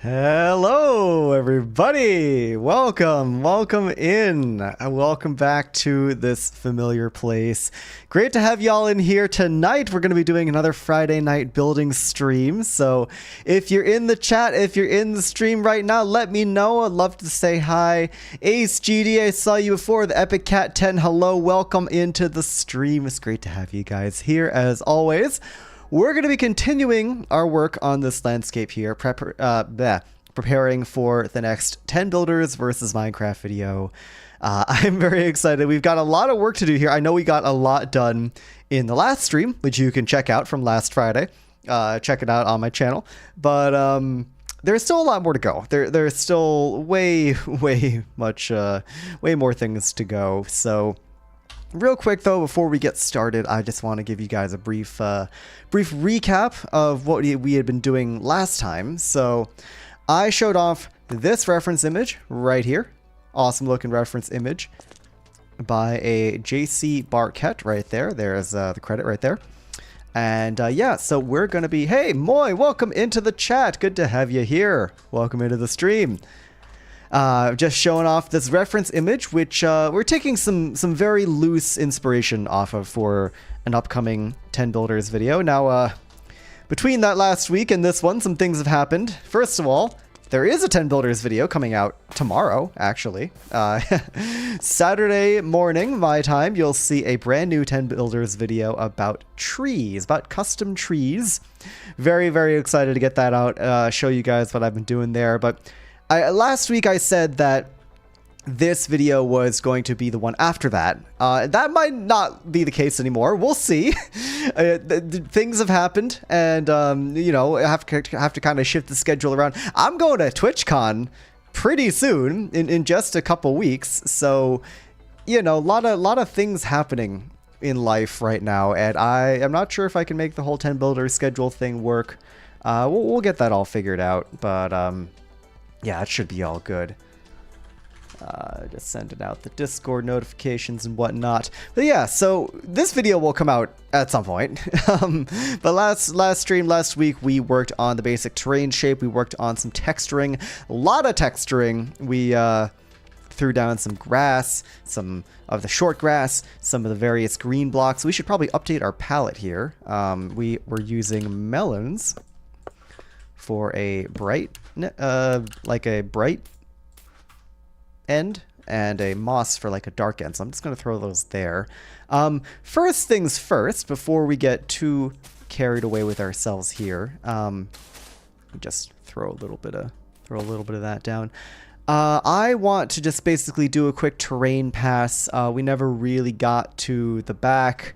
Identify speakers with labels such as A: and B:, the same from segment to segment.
A: Hello, everybody. Welcome in. Welcome back to this familiar place. Great to have y'all in here tonight. We're going to be doing another Friday night building stream. So if you're in the chat, if you're in the stream right now, let me know. I'd love to say hi. Ace GD, I saw you before. The Epic Cat 10, hello. Welcome into the stream. It's great to have you guys here as always. We're going to be continuing our work on this landscape here, preparing for the next 10 builders versus Minecraft video. I'm very excited. We've got a lot of work to do here. I know we got a lot done in the last stream, which you can check out from last Friday. Check it out on my channel. But there's still a lot more to go. There's still way more things to go. So real quick though, before we get started, I just want to give you guys a brief recap of what we had been doing last time. So I showed off this reference image right here. Awesome looking reference image by a JC Barquette right there. There's the credit right there. And yeah, so we're going to be, hey, Moy, welcome into the chat. Good to have you here. Welcome into the stream. Just showing off this reference image, which we're taking some very loose inspiration off of for an upcoming 10 Builders video. Now, between that last week and this one, some things have happened. First of all, there is a 10 Builders video coming out tomorrow, actually. Saturday morning, my time, you'll see a brand new 10 Builders video about trees, about custom trees. Very, very excited to get that out, show you guys what I've been doing there. But last week I said that this video was going to be the one after that. That might not be the case anymore. We'll see. Things have happened, and you know, I have to kind of shift the schedule around. I'm going to TwitchCon pretty soon, in just a couple weeks. So, you know, a lot of things happening in life right now, and I am not sure if I can make the whole 10 builder schedule thing work. We'll get that all figured out, but yeah, it should be all good. Just sending out the Discord notifications and whatnot. But yeah, so this video will come out at some point. But last stream, last week, we worked on the basic terrain shape. We worked on some texturing, a lot of texturing. We threw down some grass, some of the short grass, some of the various green blocks. We should probably update our palette here. We were using melons for a bright, like a bright end, and a moss for like a dark end. So I'm just going to throw those there. First things first, before we get too carried away with ourselves here, just throw a little bit of that down. I want to just basically do a quick terrain pass. We never really got to the back.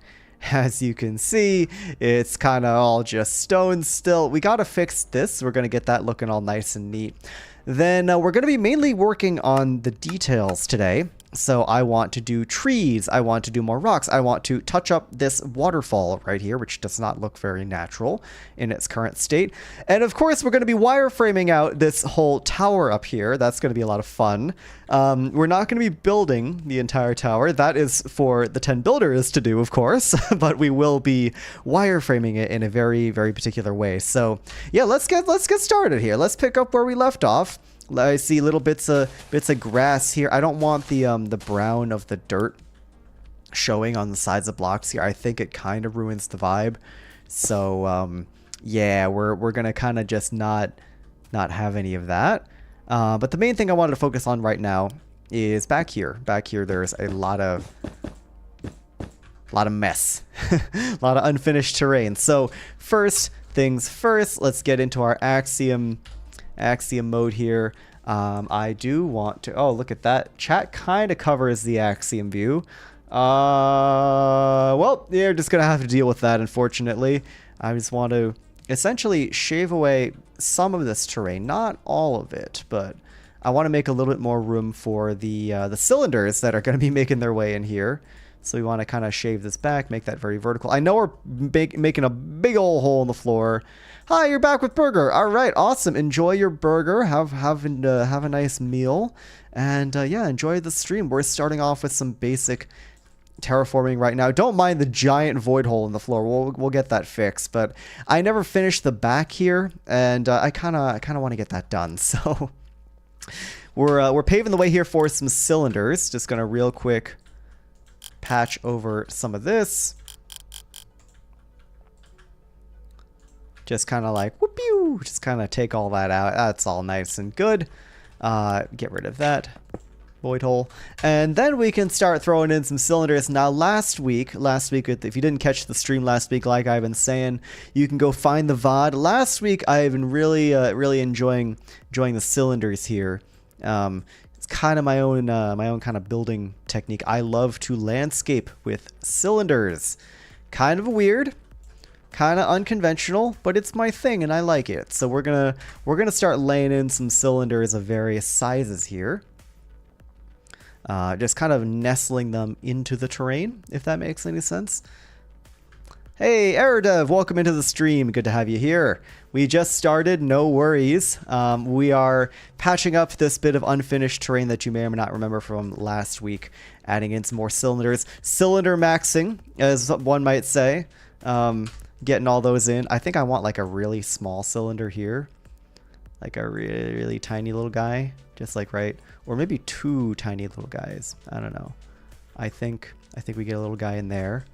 A: As you can see, it's kind of all just stone still. We got to fix this. We're going to get that looking all nice and neat. Then we're going to be mainly working on the details today. So I want to do trees. I want to do more rocks. I want to touch up this waterfall right here, which does not look very natural in its current state. And of course, we're going to be wireframing out this whole tower up here. That's going to be a lot of fun. We're not going to be building the entire tower. That is for the 10 builders to do, of course, but we will be wireframing it in a very, very particular way. So yeah, let's get started here. Let's pick up where we left off. I see little bits of grass here. I don't want the brown of the dirt showing on the sides of blocks here. I think it kind of ruins the vibe. So yeah, we're gonna kind of just not have any of that. But the main thing I wanted to focus on right now is back here. Back here, there's a lot of mess, a lot of unfinished terrain. So first things first, let's get into our axiom mode here. I do want to, oh, look at that. Chat kind of covers the axiom view. Well, you're just going to have to deal with that, unfortunately. I just want to essentially shave away some of this terrain, not all of it, but I want to make a little bit more room for the cylinders that are going to be making their way in here. So we want to kind of shave this back, make that very vertical. I know we're making a big old hole in the floor. Hi, you're back with burger. All right, awesome. Enjoy your burger. Have a nice meal, and yeah, enjoy the stream. We're starting off with some basic terraforming right now. Don't mind the giant void hole in the floor. We'll get that fixed. But I never finished the back here, and I kind of want to get that done. So we're paving the way here for some cylinders. Just gonna real quick patch over some of this. Just kind of like, whoop-pew, just kind of take all that out. That's all nice and good. Get rid of that void hole. And then we can start throwing in some cylinders. Now, last week, if you didn't catch the stream last week, like I've been saying, you can go find the VOD. Last week, I've been really enjoying the cylinders here. It's kind of my own kind of building technique. I love to landscape with cylinders. Kind of weird. Kind of unconventional, but it's my thing and I like it. So we're gonna start laying in some cylinders of various sizes here. Just kind of nestling them into the terrain, if that makes any sense. Hey, Aerodev, welcome into the stream. Good to have you here. We just started, no worries. We are patching up this bit of unfinished terrain that you may or may not remember from last week, adding in some more cylinders. Cylinder maxing, as one might say. Getting all those in. I think I want like a really small cylinder here. Like a really, really tiny little guy. Just like right. Or maybe two tiny little guys. I don't know. I think we get a little guy in there.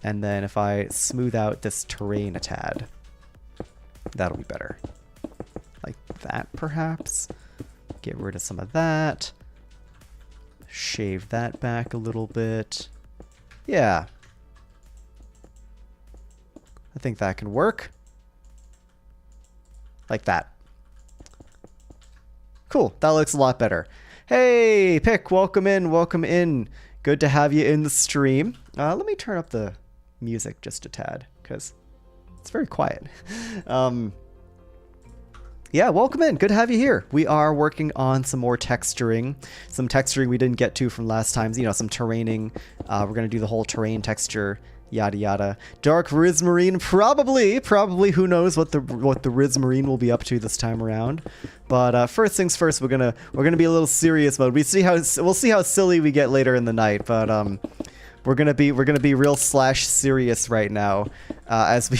A: And then if I smooth out this terrain a tad, that'll be better. Like that perhaps. Get rid of some of that. Shave that back a little bit. Yeah. I think that can work. Like that. Cool. That looks a lot better. Hey, Pick, welcome in. Welcome in. Good to have you in the stream. Let me turn up the music just a tad because it's very quiet. Yeah, welcome in. Good to have you here. We are working on some more texturing. Some texturing we didn't get to from last time. You know, some terraining. We're going to do the whole terrain texture, yada yada. Dark Rizmarine, probably. Who knows what the Rizmarine will be up to this time around. But first things first, we're gonna be a little serious mode. We'll see how silly we get later in the night. But we're gonna be real / serious right now as we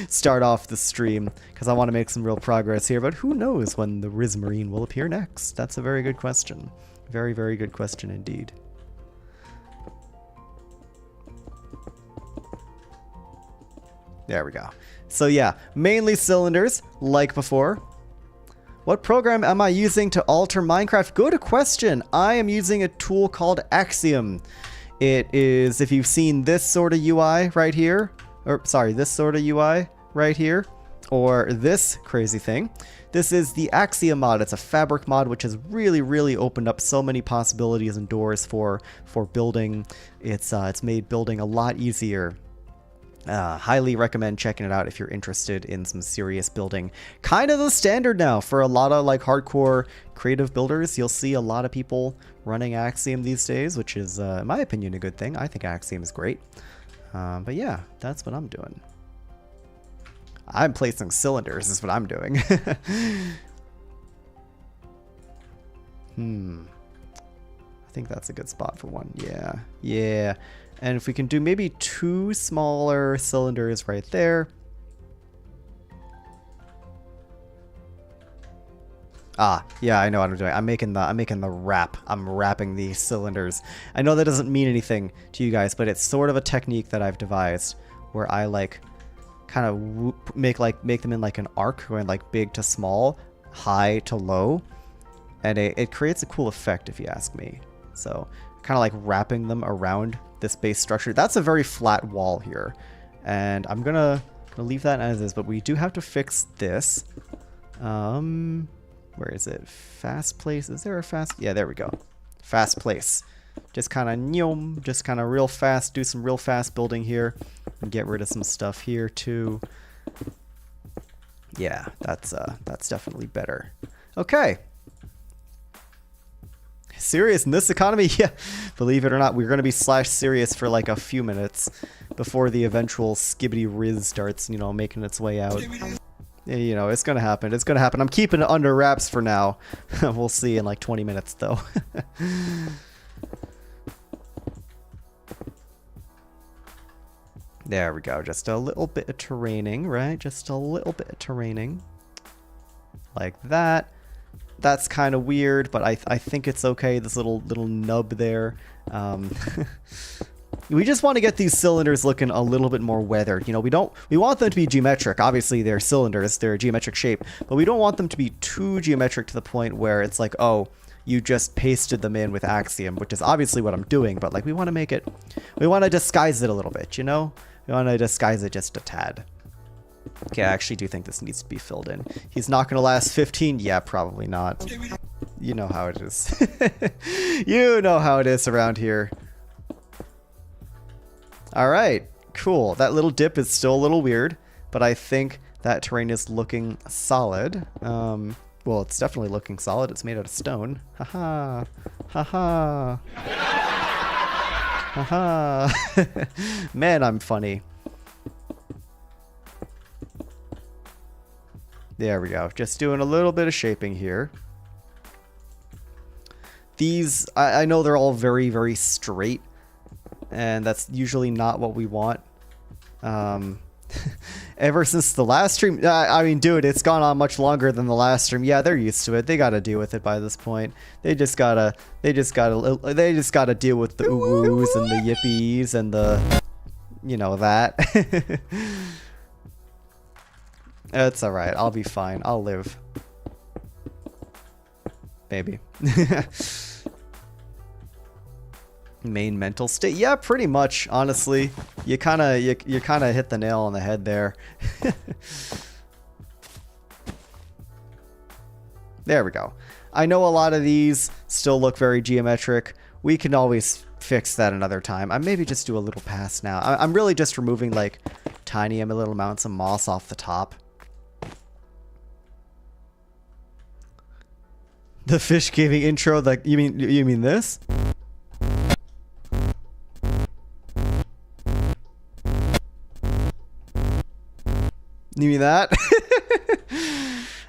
A: start off the stream, because I want to make some real progress here. But who knows when the Rizmarine will appear next? That's a very good question. Very, very good question indeed. There we go. So yeah, mainly cylinders like before. What program am I using to alter Minecraft? Good question. I am using a tool called Axiom. It is, if you've seen this sort of UI right here, or sorry, this sort of UI right here, or this crazy thing, this is the Axiom mod. It's a fabric mod which has really, really opened up so many possibilities and doors for building. It's made building a lot easier. Highly recommend checking it out if you're interested in some serious building. Kind of the standard now for a lot of like hardcore creative builders. You'll see a lot of people running Axiom these days, which is, in my opinion, a good thing. I think Axiom is great. But yeah, that's what I'm doing. I'm placing cylinders is what I'm doing. I think that's a good spot for one. Yeah. And if we can do maybe 2 smaller cylinders right there. Yeah, I know what I'm doing. I'm making the wrap. I'm wrapping these cylinders. I know that doesn't mean anything to you guys, but it's sort of a technique that I've devised where I like kind of make them in like an arc, going like big to small, high to low, and it creates a cool effect if you ask me. So kind of like wrapping them around this base structure. That's a very flat wall here, and I'm gonna leave that as is, but we do have to fix this. Where is it? Fast place. Is there a fast? Yeah, there we go. Fast place. Just kind of real fast, do some real fast building here and get rid of some stuff here too. Yeah, that's definitely better. Okay. Serious in this economy? Yeah, believe it or not, we're going to be / serious for like a few minutes before the eventual skibbity riz starts, you know, making its way out. Yeah, you know, it's going to happen. It's going to happen. I'm keeping it under wraps for now. We'll see in like 20 minutes though. There we go. Just a little bit of terraining, right? Just a little bit of terraining. Like that. That's kind of weird, but I think it's okay. This little nub there. We just want to get these cylinders looking a little bit more weathered. You know, we want them to be geometric. Obviously, they're cylinders. They're a geometric shape, but we don't want them to be too geometric to the point where it's like, oh, you just pasted them in with Axiom, which is obviously what I'm doing. But like, we want to disguise it a little bit. You know, we want to disguise it just a tad. Okay, I actually do think this needs to be filled in. He's not going to last 15? Yeah, probably not. You know how it is. You know how it is around here. Alright, cool. That little dip is still a little weird, but I think that terrain is looking solid. Well, it's definitely looking solid. It's made out of stone. Haha. Haha. Haha. Man, I'm funny. There we go. Just doing a little bit of shaping here. These, I know they're all very, very straight, and that's usually not what we want. Ever since the last stream, I mean, dude, it's gone on much longer than the last stream. Yeah, they're used to it. They got to deal with it by this point. They just gotta deal with the ooh-woos and the yippies and the, you know, that. It's alright. I'll be fine. I'll live. Maybe. Main mental state? Yeah, pretty much, honestly. You kinda hit the nail on the head there. There we go. I know a lot of these still look very geometric. We can always fix that another time. I maybe just do a little pass now. I'm really just removing like tiny little amounts of moss off the top. The fish gaming intro, like you mean this? You mean that?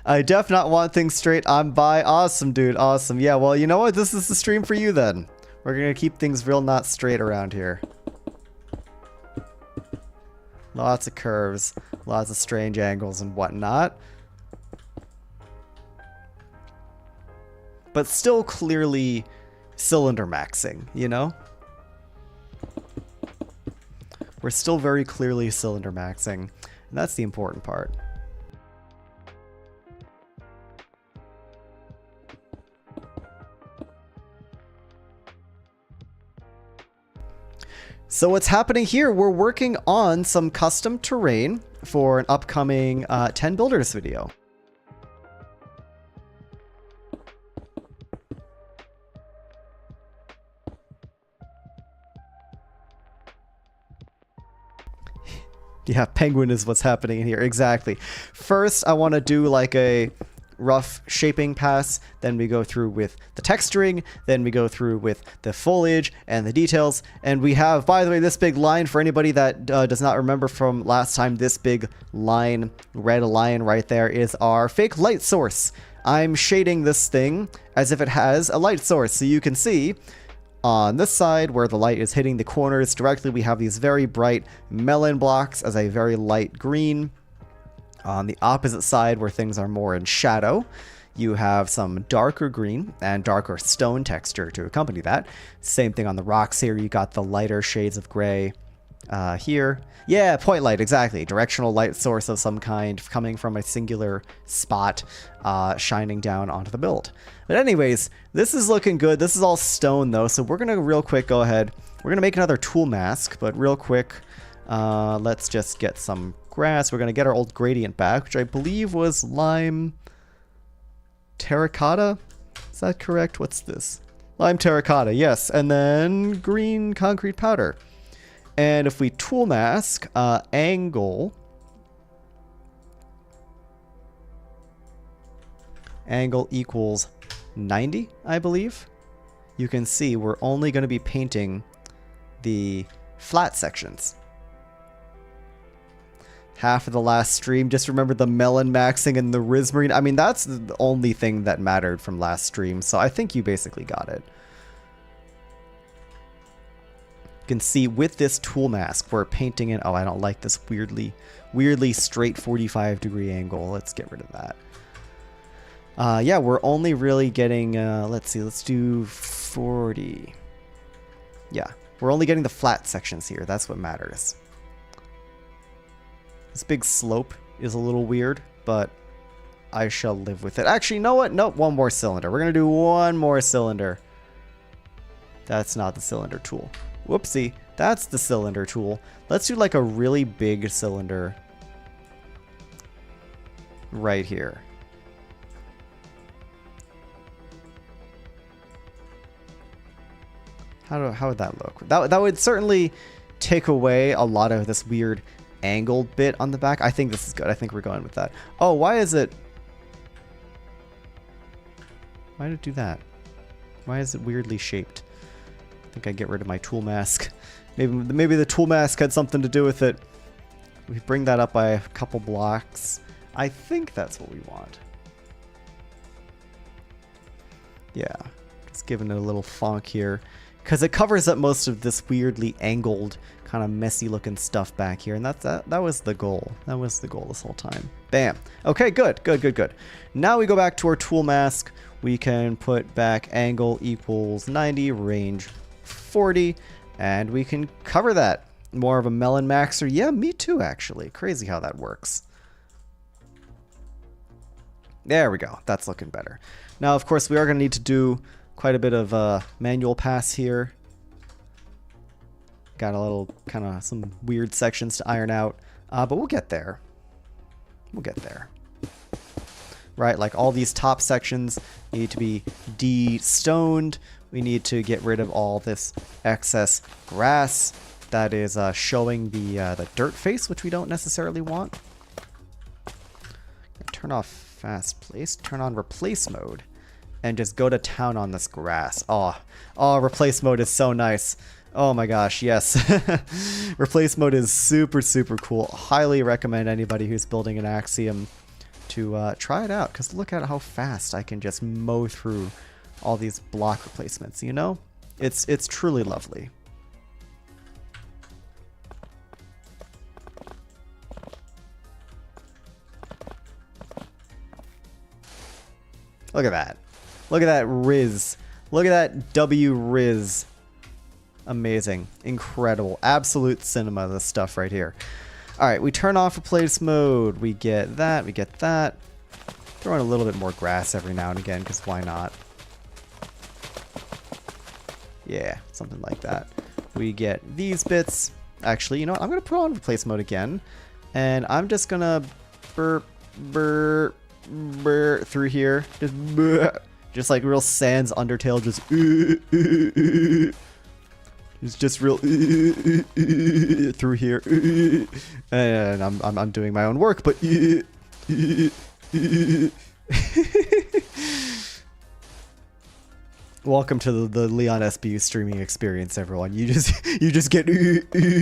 A: I def not want things straight. I'm bi. Awesome, dude. Awesome. Yeah, well, you know what? This is the stream for you then. We're gonna keep things real not straight around here. Lots of curves, lots of strange angles and whatnot. But still clearly cylinder maxing, you know? We're still very clearly cylinder maxing, and that's the important part. So what's happening here, we're working on some custom terrain for an upcoming 10 Builders video. Yeah, penguin is what's happening in here. Exactly. First, I want to do like a rough shaping pass. Then we go through with the texturing. Then we go through with the foliage and the details. And we have, by the way, this big line for anybody that does not remember from last time. This big line, red line right there, is our fake light source. I'm shading this thing as if it has a light source. So you can see on this side where the light is hitting the corners directly, we have these very bright melon blocks as a very light green. On the opposite side where things are more in shadow, you have some darker green and darker stone texture to accompany that. Same thing on the rocks here. You got the lighter shades of gray here. Yeah, point light, exactly. Directional light source of some kind coming from a singular spot, shining down onto the build. But anyways, this is looking good. This is all stone though, so we're gonna real quick go ahead. We're gonna make another tool mask, but real quick, let's just get some grass. We're gonna get our old gradient back, which I believe was lime terracotta. Is that correct? What's this? Lime terracotta, yes. And then green concrete powder. And if we tool mask, angle equals 90, I believe. You can see we're only going to be painting the flat sections. Half of the last stream, just remember the melon maxing and the Rizmarine. I mean, that's the only thing that mattered from last stream, so I think you basically got it. You can see with this tool mask, we're painting in... Oh, I don't like this weirdly straight 45-degree angle. Let's get rid of that. Yeah, we're only really getting... let's see, let's do 40. Yeah, we're only getting the flat sections here. That's what matters. This big slope is a little weird, but I shall live with it. Actually, you know what? Nope, one more cylinder. We're going to do one more cylinder. That's not the cylinder tool. Whoopsie, that's the cylinder tool. Let's do like a really big cylinder right here. How would that look? That would certainly take away a lot of this weird angled bit on the back. I think this is good. I think we're going with that. Oh, why is it... Why did it do that? Why is it weirdly shaped? I think I get rid of my tool mask. Maybe the tool mask had something to do with it. We bring that up by a couple blocks. I think that's what we want. Yeah, just giving it a little funk here. Because it covers up most of this weirdly angled, kind of messy looking stuff back here. And that was the goal. That was the goal this whole time. Bam. Okay, good. Now we go back to our tool mask. We can put back angle equals 90, range 40, and we can cover that. More of a melon maxer. Yeah, me too, actually. Crazy how that works. There we go. That's looking better. Now, of course, we are going to need to do quite a bit of manual pass here. Got a little kind of some weird sections to iron out, but we'll get there. We'll get there. Right, like all these top sections need to be de-stoned. We need to get rid of all this excess grass that is showing the dirt face, which we don't necessarily want. Turn off fast place. Turn on replace mode. and just go to town on this grass. Oh, replace mode is so nice. Oh my gosh, yes. Replace mode is super, super cool. Highly recommend anybody who's building an Axiom to try it out, because look at how fast I can just mow through all these block replacements, you know? It's truly lovely. Look at that. Look at that Riz. Look at that W Riz. Amazing. Incredible. Absolute cinema, this stuff right here. Alright, we turn off replace mode. We get that. We get that. Throw in a little bit more grass every now and again, because why not? Yeah, something like that. We get these bits. Actually, you know what? I'm going to put on replace mode again. And I'm just going to burp through here. Just like real Sans Undertale. It's just real through here. And I'm doing my own work, but welcome to the LeonSBU streaming experience, everyone. You just get you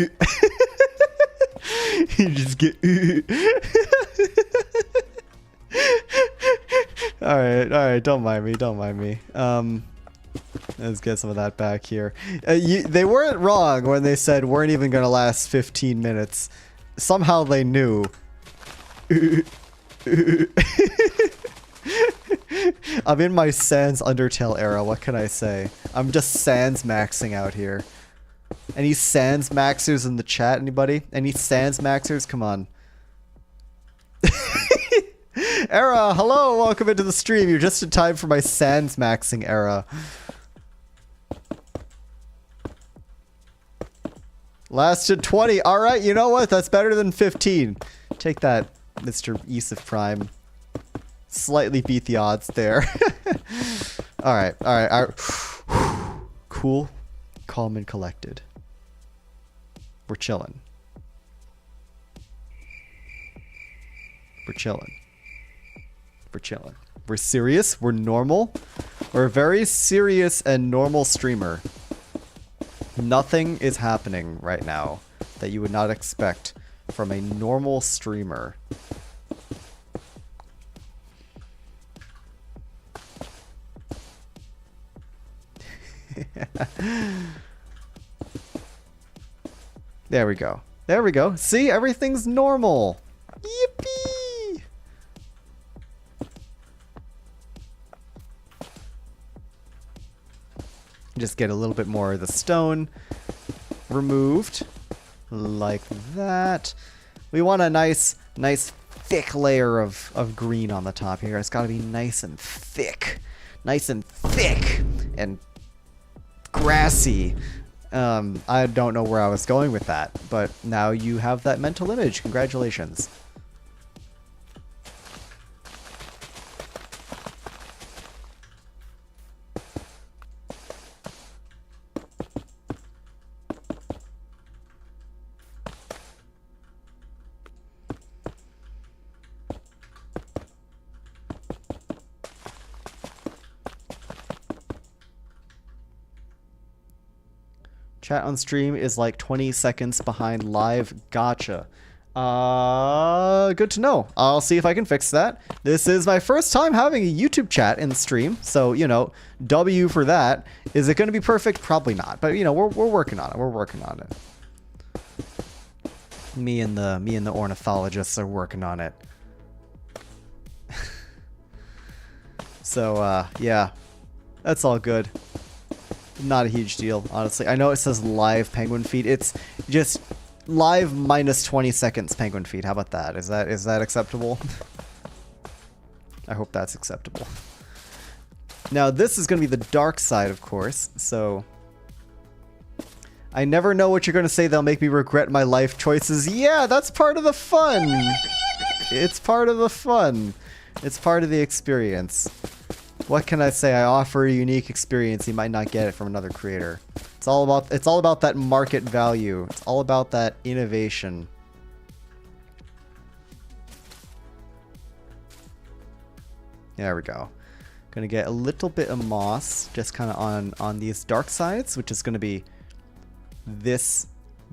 A: just get all right, don't mind me. Let's get some of that back here. They weren't wrong when they said weren't even gonna last 15 minutes. Somehow they knew. I'm in my Sans Undertale era, what can I say? I'm just Sans maxing out here. Any Sans maxers in the chat, anybody? Any Sans maxers? Come on. Era, hello, welcome into the stream. You're just in time for my Sans maxing era. Lasted 20. Alright, you know what? That's better than 15. Take that, Mr. Yusuf Prime. Slightly beat the odds there. Alright. Cool, calm, and collected. We're chilling. We're serious. We're normal. We're a very serious and normal streamer. Nothing is happening right now that you would not expect from a normal streamer. There we go. There we go. See, everything's normal. Yippee! Just get a little bit more of the stone removed, like that. We want a nice thick layer of green on the top here. It's got to be nice and thick and grassy. I don't know where I was going with that, but now you have that mental image. Congratulations. Chat on stream is like 20 seconds behind live. Gotcha. Good to know. I'll see if I can fix that. This is my first time having a YouTube chat in the stream, so, you know, W for that. Is it going to be perfect? Probably not. But, you know, we're working on it. We're working on it. Me and the ornithologists are working on it. So, yeah. That's all good. Not a huge deal, honestly. I know it says live penguin feed. It's just live minus 20 seconds penguin feed. How about that? Is that acceptable? I hope that's acceptable. Now, this is going to be the dark side, of course, so I never know what you're going to say that'll make me regret my life choices. Yeah, that's part of the fun. It's part of the fun. It's part of the experience. What can I say? I offer a unique experience. You might not get it from another creator. It's all about that market value. It's all about that innovation. There we go. Gonna get a little bit of moss just kind of on these dark sides, which is gonna be this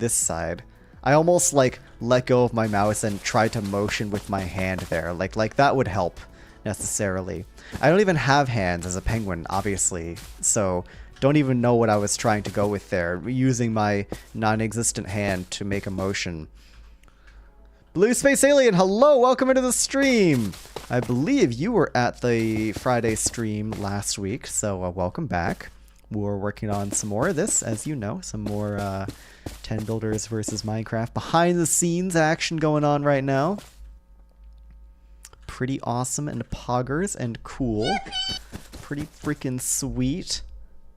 A: side. I almost like let go of my mouse and try to motion with my hand there. Like that would help necessarily. I don't even have hands as a penguin, obviously, so don't even know what I was trying to go with there, using my non-existent hand to make a motion. Blue Space Alien, hello, welcome into the stream. I believe you were at the Friday stream last week, so welcome back. We're working on some more of this, as you know, some more 10 Builders versus Minecraft behind the scenes action going on right now. Pretty awesome and poggers and cool. Pretty freaking sweet.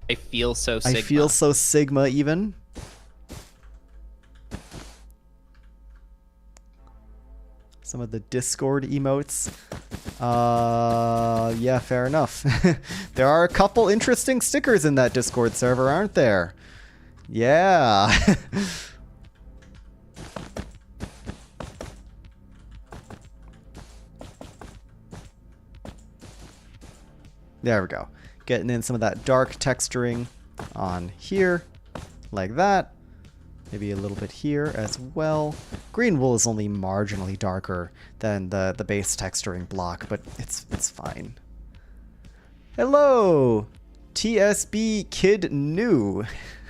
B: I feel so Sigma.
A: I feel so Sigma even. Some of the Discord emotes. Yeah, fair enough. There are a couple interesting stickers in that Discord server, aren't there? Yeah. There we go. Getting in some of that dark texturing on here, like that. Maybe a little bit here as well. Green wool is only marginally darker than the base texturing block, but it's fine. Hello, TSB Kid New.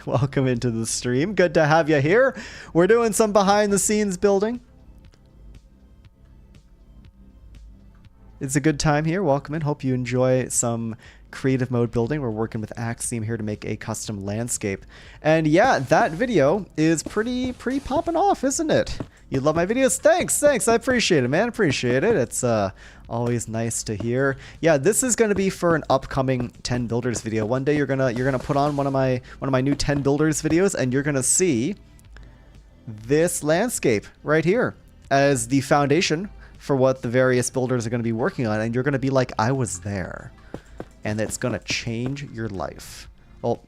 A: Welcome into the stream. Good to have you here. We're doing some behind the scenes building. It's a good time here. Welcome in. Hope you enjoy some creative mode building. We're working with Axiom here to make a custom landscape. And yeah, that video is pretty popping off, isn't it? You love my videos? Thanks. I appreciate it, man. Appreciate it. It's always nice to hear. Yeah, this is going to be for an upcoming 10 Builders video. One day you're gonna put on one of my new 10 Builders videos, and you're gonna see this landscape right here as the foundation for what the various builders are going to be working on, and you're going to be like, I was there. And it's going to change your life. Well,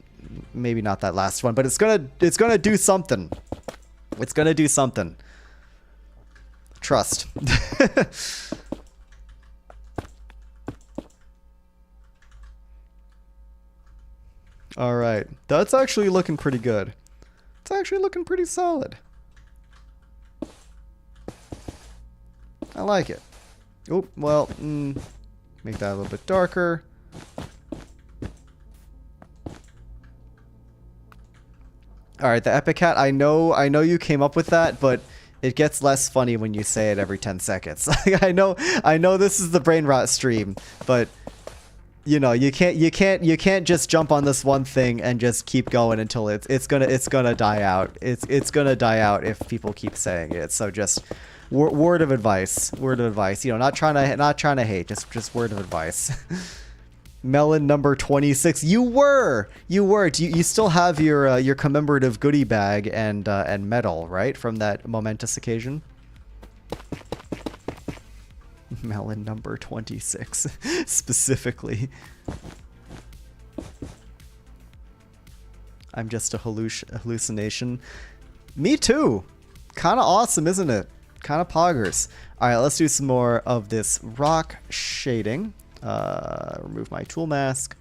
A: maybe not that last one, but it's going to do something. It's going to do something. Trust. All right. That's actually looking pretty good. It's actually looking pretty solid. I like it. Oh, well, make that a little bit darker. All right, the Epic Cat, I know you came up with that, but it gets less funny when you say it every 10 seconds. I know this is the brain rot stream, but you know, you can't just jump on this one thing and just keep going until it's gonna die out. It's gonna die out if people keep saying it. So just word of advice. You know, not trying to hate, just word of advice. Melon number 26. You were. Do you still have your commemorative goodie bag and medal, right, from that momentous occasion? Melon number 26 specifically. I'm just a hallucination. Me too. Kind of awesome, isn't it? Kind of poggers. All right, let's do some more of this rock shading. Remove my tool mask.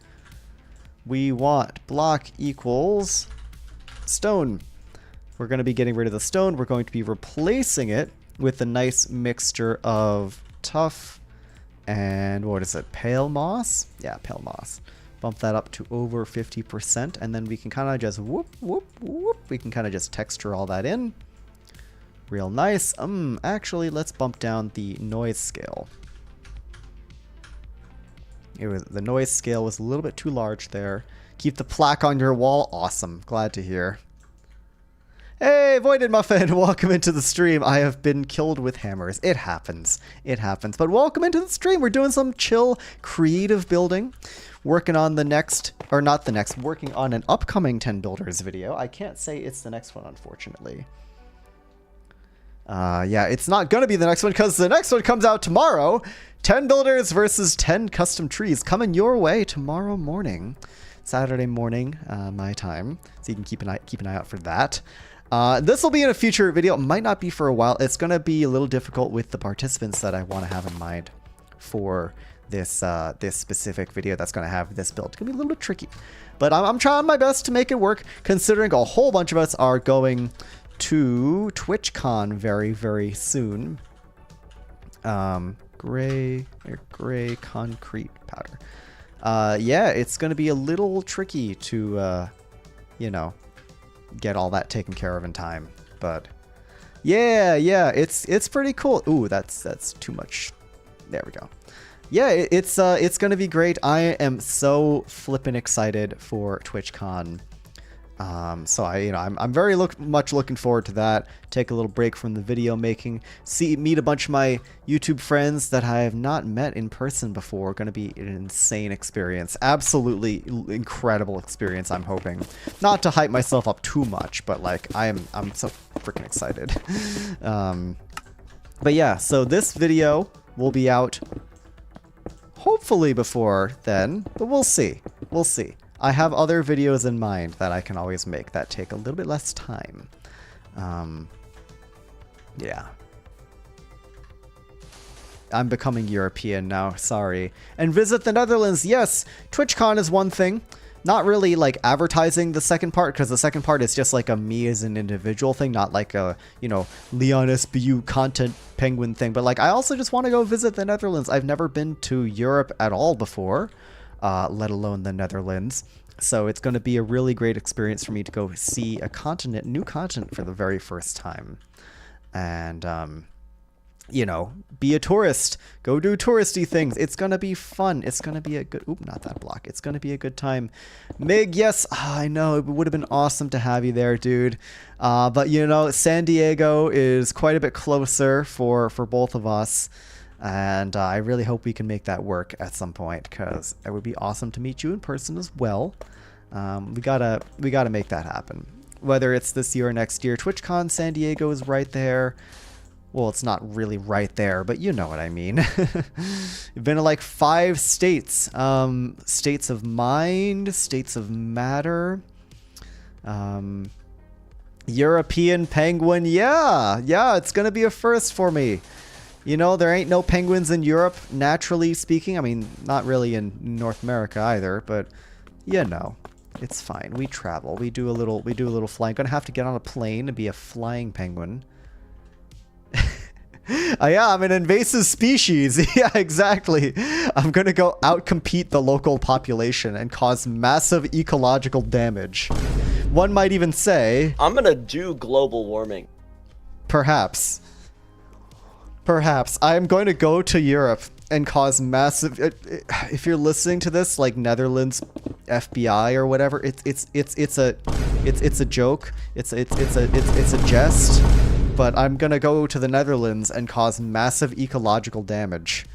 A: We want block equals stone. We're going to be getting rid of the stone. We're going to be replacing it with a nice mixture of tough and what is it? Pale moss? Yeah, pale moss. Bump that up to over 50%, and then we can kind of just whoop. We can kind of just texture all that in. Real nice. Actually, let's bump down the noise scale. The noise scale was a little bit too large there. Keep the plaque on your wall. Awesome. Glad to hear. Hey, Voided Muffin, welcome into the stream. I have been killed with hammers. It happens. But welcome into the stream. We're doing some chill, creative building. Working on working on an upcoming 10 Builders video. I can't say it's the next one, unfortunately. Yeah, it's not going to be the next one because the next one comes out tomorrow. 10 Builders versus 10 Custom Trees coming your way tomorrow morning. Saturday morning, my time. So you can keep an eye out for that. This will be in a future video. It might not be for a while. It's going to be a little difficult with the participants that I want to have in mind for this specific video that's going to have this build. It's going to be a little bit tricky, but I'm trying my best to make it work, considering a whole bunch of us are going to TwitchCon very, very soon. Gray concrete powder. Yeah, it's going to be a little tricky to, you know, get all that taken care of in time, but yeah, it's pretty cool. Ooh, that's too much. There we go. Yeah, it's gonna be great. I am so flippin' excited for TwitchCon. So I'm very much looking forward to that. Take a little break from the video making, meet a bunch of my YouTube friends that I have not met in person before. Going to be an insane experience, absolutely incredible experience. I'm hoping, not to hype myself up too much, but like I'm so freaking excited. But yeah, so this video will be out hopefully before then, but we'll see. We'll see. I have other videos in mind that I can always make that take a little bit less time. Yeah. I'm becoming European now, sorry. And visit the Netherlands, yes! TwitchCon is one thing. Not really like advertising the second part, because the second part is just like a me as an individual thing, not like a, you know, LeonSBU content penguin thing. But like, I also just want to go visit the Netherlands. I've never been to Europe at all before. Let alone the Netherlands. So it's going to be a really great experience for me to go see a continent, new continent for the very first time. And, you know, be a tourist, go do touristy things. It's going to be fun. It's going to be a good, oop, not that block. It's going to be a good time. Mig, yes, I know it would have been awesome to have you there, dude. But you know, San Diego is quite a bit closer for both of us. And I really hope we can make that work at some point, because it would be awesome to meet you in person as well. We gotta make that happen. Whether it's this year or next year, TwitchCon San Diego is right there. Well, it's not really right there, but you know what I mean. We've been to like 5 states. States of mind, states of matter. European penguin, yeah, it's gonna be a first for me. You know, there ain't no penguins in Europe, naturally speaking. I mean, not really in North America either, but you know, it's fine. We travel. We do a little flying. Gonna have to get on a plane and be a flying penguin. Yeah, I'm an invasive species. Yeah, exactly. I'm gonna go outcompete the local population and cause massive ecological damage. One might even say,
C: I'm gonna do global warming.
A: Perhaps. I'm going to go to Europe and cause massive. If you're listening to this, like Netherlands FBI or whatever, it's a joke. It's a jest. But I'm gonna go to the Netherlands and cause massive ecological damage.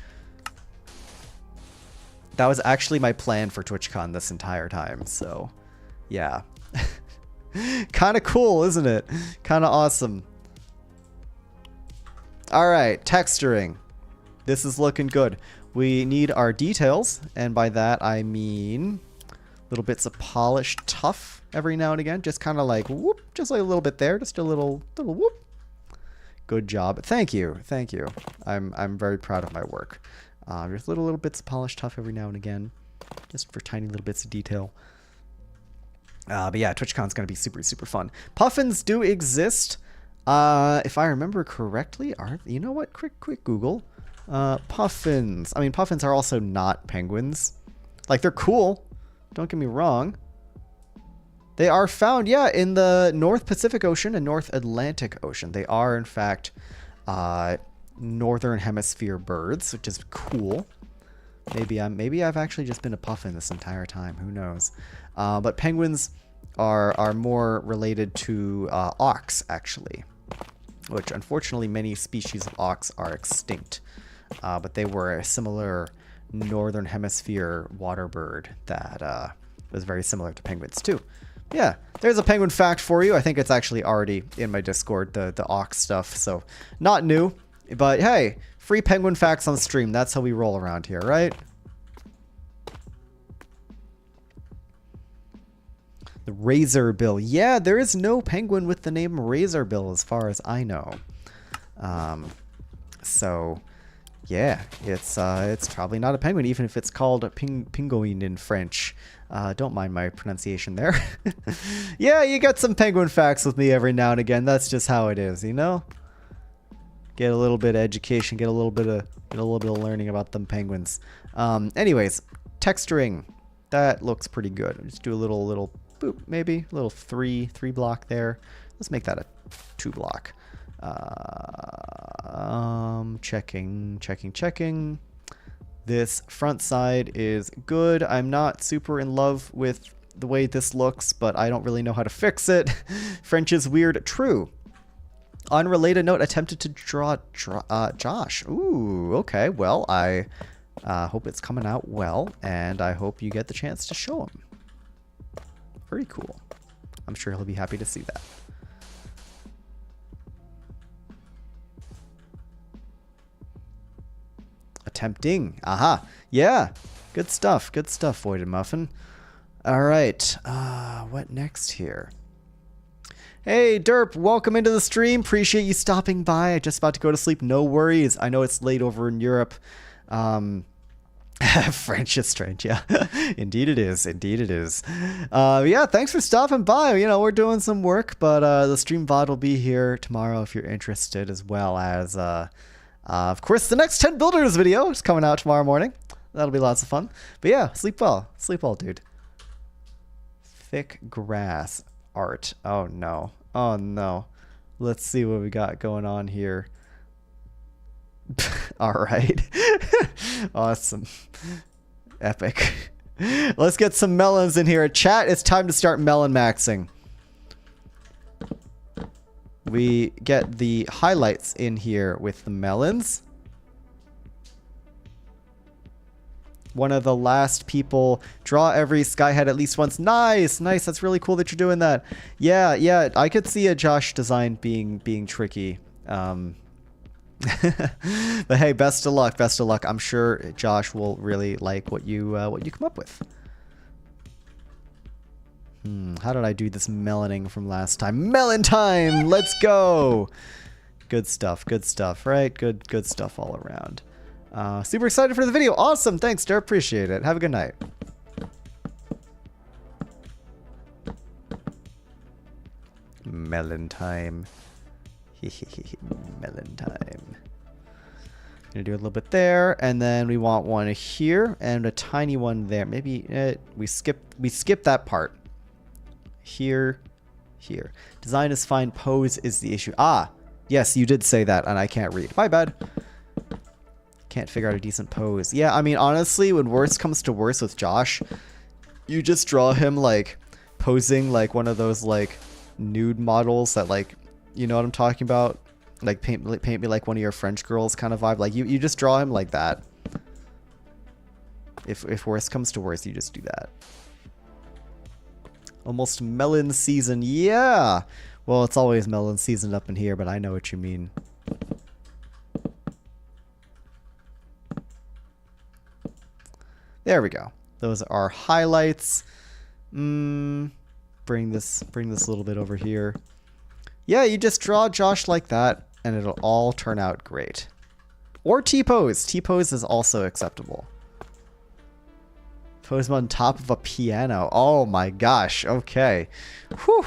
A: That was actually my plan for TwitchCon this entire time. So, yeah, kind of cool, isn't it? Kind of awesome. All right, texturing. This is looking good. We need our details, and by that I mean little bits of polished tuff every now and again. Just kind of like whoop, just like a little bit there, just a little whoop. Good job. Thank you. I'm very proud of my work. Just little bits of polished tuff every now and again, just for tiny little bits of detail. But yeah, TwitchCon's gonna be super fun. Puffins do exist. If I remember correctly, you know what? Quick Google. Puffins. I mean, puffins are also not penguins. Like, they're cool. Don't get me wrong. They are found, yeah, in the North Pacific Ocean and North Atlantic Ocean. They are, in fact, Northern Hemisphere birds, which is cool. Maybe I've actually just been a puffin this entire time. Who knows? But penguins are more related to auks, actually, which unfortunately many species of auks are extinct. But they were a similar Northern Hemisphere water bird that was very similar to penguins too. Yeah, there's a penguin fact for you. I think it's actually already in my Discord, the auks stuff, so not new. But hey, free penguin facts on stream. That's how we roll around here, right? The razorbill. Yeah, there is no penguin with the name razorbill as far as I know. So Yeah, it's probably not a penguin, even if it's called a pinguin in French. Don't mind my pronunciation there. Yeah, you get some penguin facts with me every now and again. That's just how it is, you know? Get a little bit of education, get a little bit of learning about them penguins. Anyways, texturing. That looks pretty good. Just do a little boop, maybe. A little three block there. Let's make that a 2 block. Checking. This front side is good. I'm not super in love with the way this looks, but I don't really know how to fix it. French is weird. True. Unrelated note, attempted to draw Josh. Ooh, okay. Well, I hope it's coming out well, and I hope you get the chance to show him. Very cool. I'm sure he'll be happy to see that. Attempting. Aha. Yeah. Good stuff. Good stuff, Voided Muffin. All right. What next here? Hey, Derp. Welcome into the stream. Appreciate you stopping by. Just about to go to sleep. No worries. I know it's late over in Europe. French is strange. Yeah. Indeed it is. Indeed it is. Yeah, thanks for stopping by. You know, we're doing some work, but the stream VOD will be here tomorrow if you're interested, as well as... of course, the next 10 builders video is coming out tomorrow morning. That'll be lots of fun. But yeah, sleep well. Sleep well, dude. Thick grass art. Oh, no. Oh, no. Let's see what we got going on here. All right. Awesome. Epic. Let's get some melons in here. Chat, it's time to start melon maxing. We get the highlights in here with the melons. One of the last people. Draw every skyhead at least once. Nice, nice. That's really cool that you're doing that. Yeah. I could see a Josh design being tricky. But hey, best of luck. Best of luck. I'm sure Josh will really like what you come up with. How did I do this meloning from last time? Melon time! Let's go! Good stuff, right? Good stuff all around. Super excited for the video. Awesome, thanks, Derp. Appreciate it. Have a good night. Melon time. Melon time. Gonna do a little bit there, and then we want one here and a tiny one there. Maybe we skip that part. Here. Design is fine. Pose is the issue. Ah, yes, you did say that, and I can't read. My bad. Can't figure out a decent pose. Yeah, I mean, honestly, when worst comes to worst with Josh, you just draw him, like, posing like one of those, like, nude models that, like, you know what I'm talking about? Like, paint me like one of your French girls kind of vibe. Like, you just draw him like that. If worst comes to worst, you just do that. Almost melon season. Yeah. Well, it's always melon season up in here, but I know what you mean. There we go. Those are highlights. Bring this a little bit over here. Yeah, you just draw Josh like that, and it'll all turn out great. Or T-pose. T-pose is also acceptable. Pose him on top of a piano. Oh my gosh. Okay. Whew.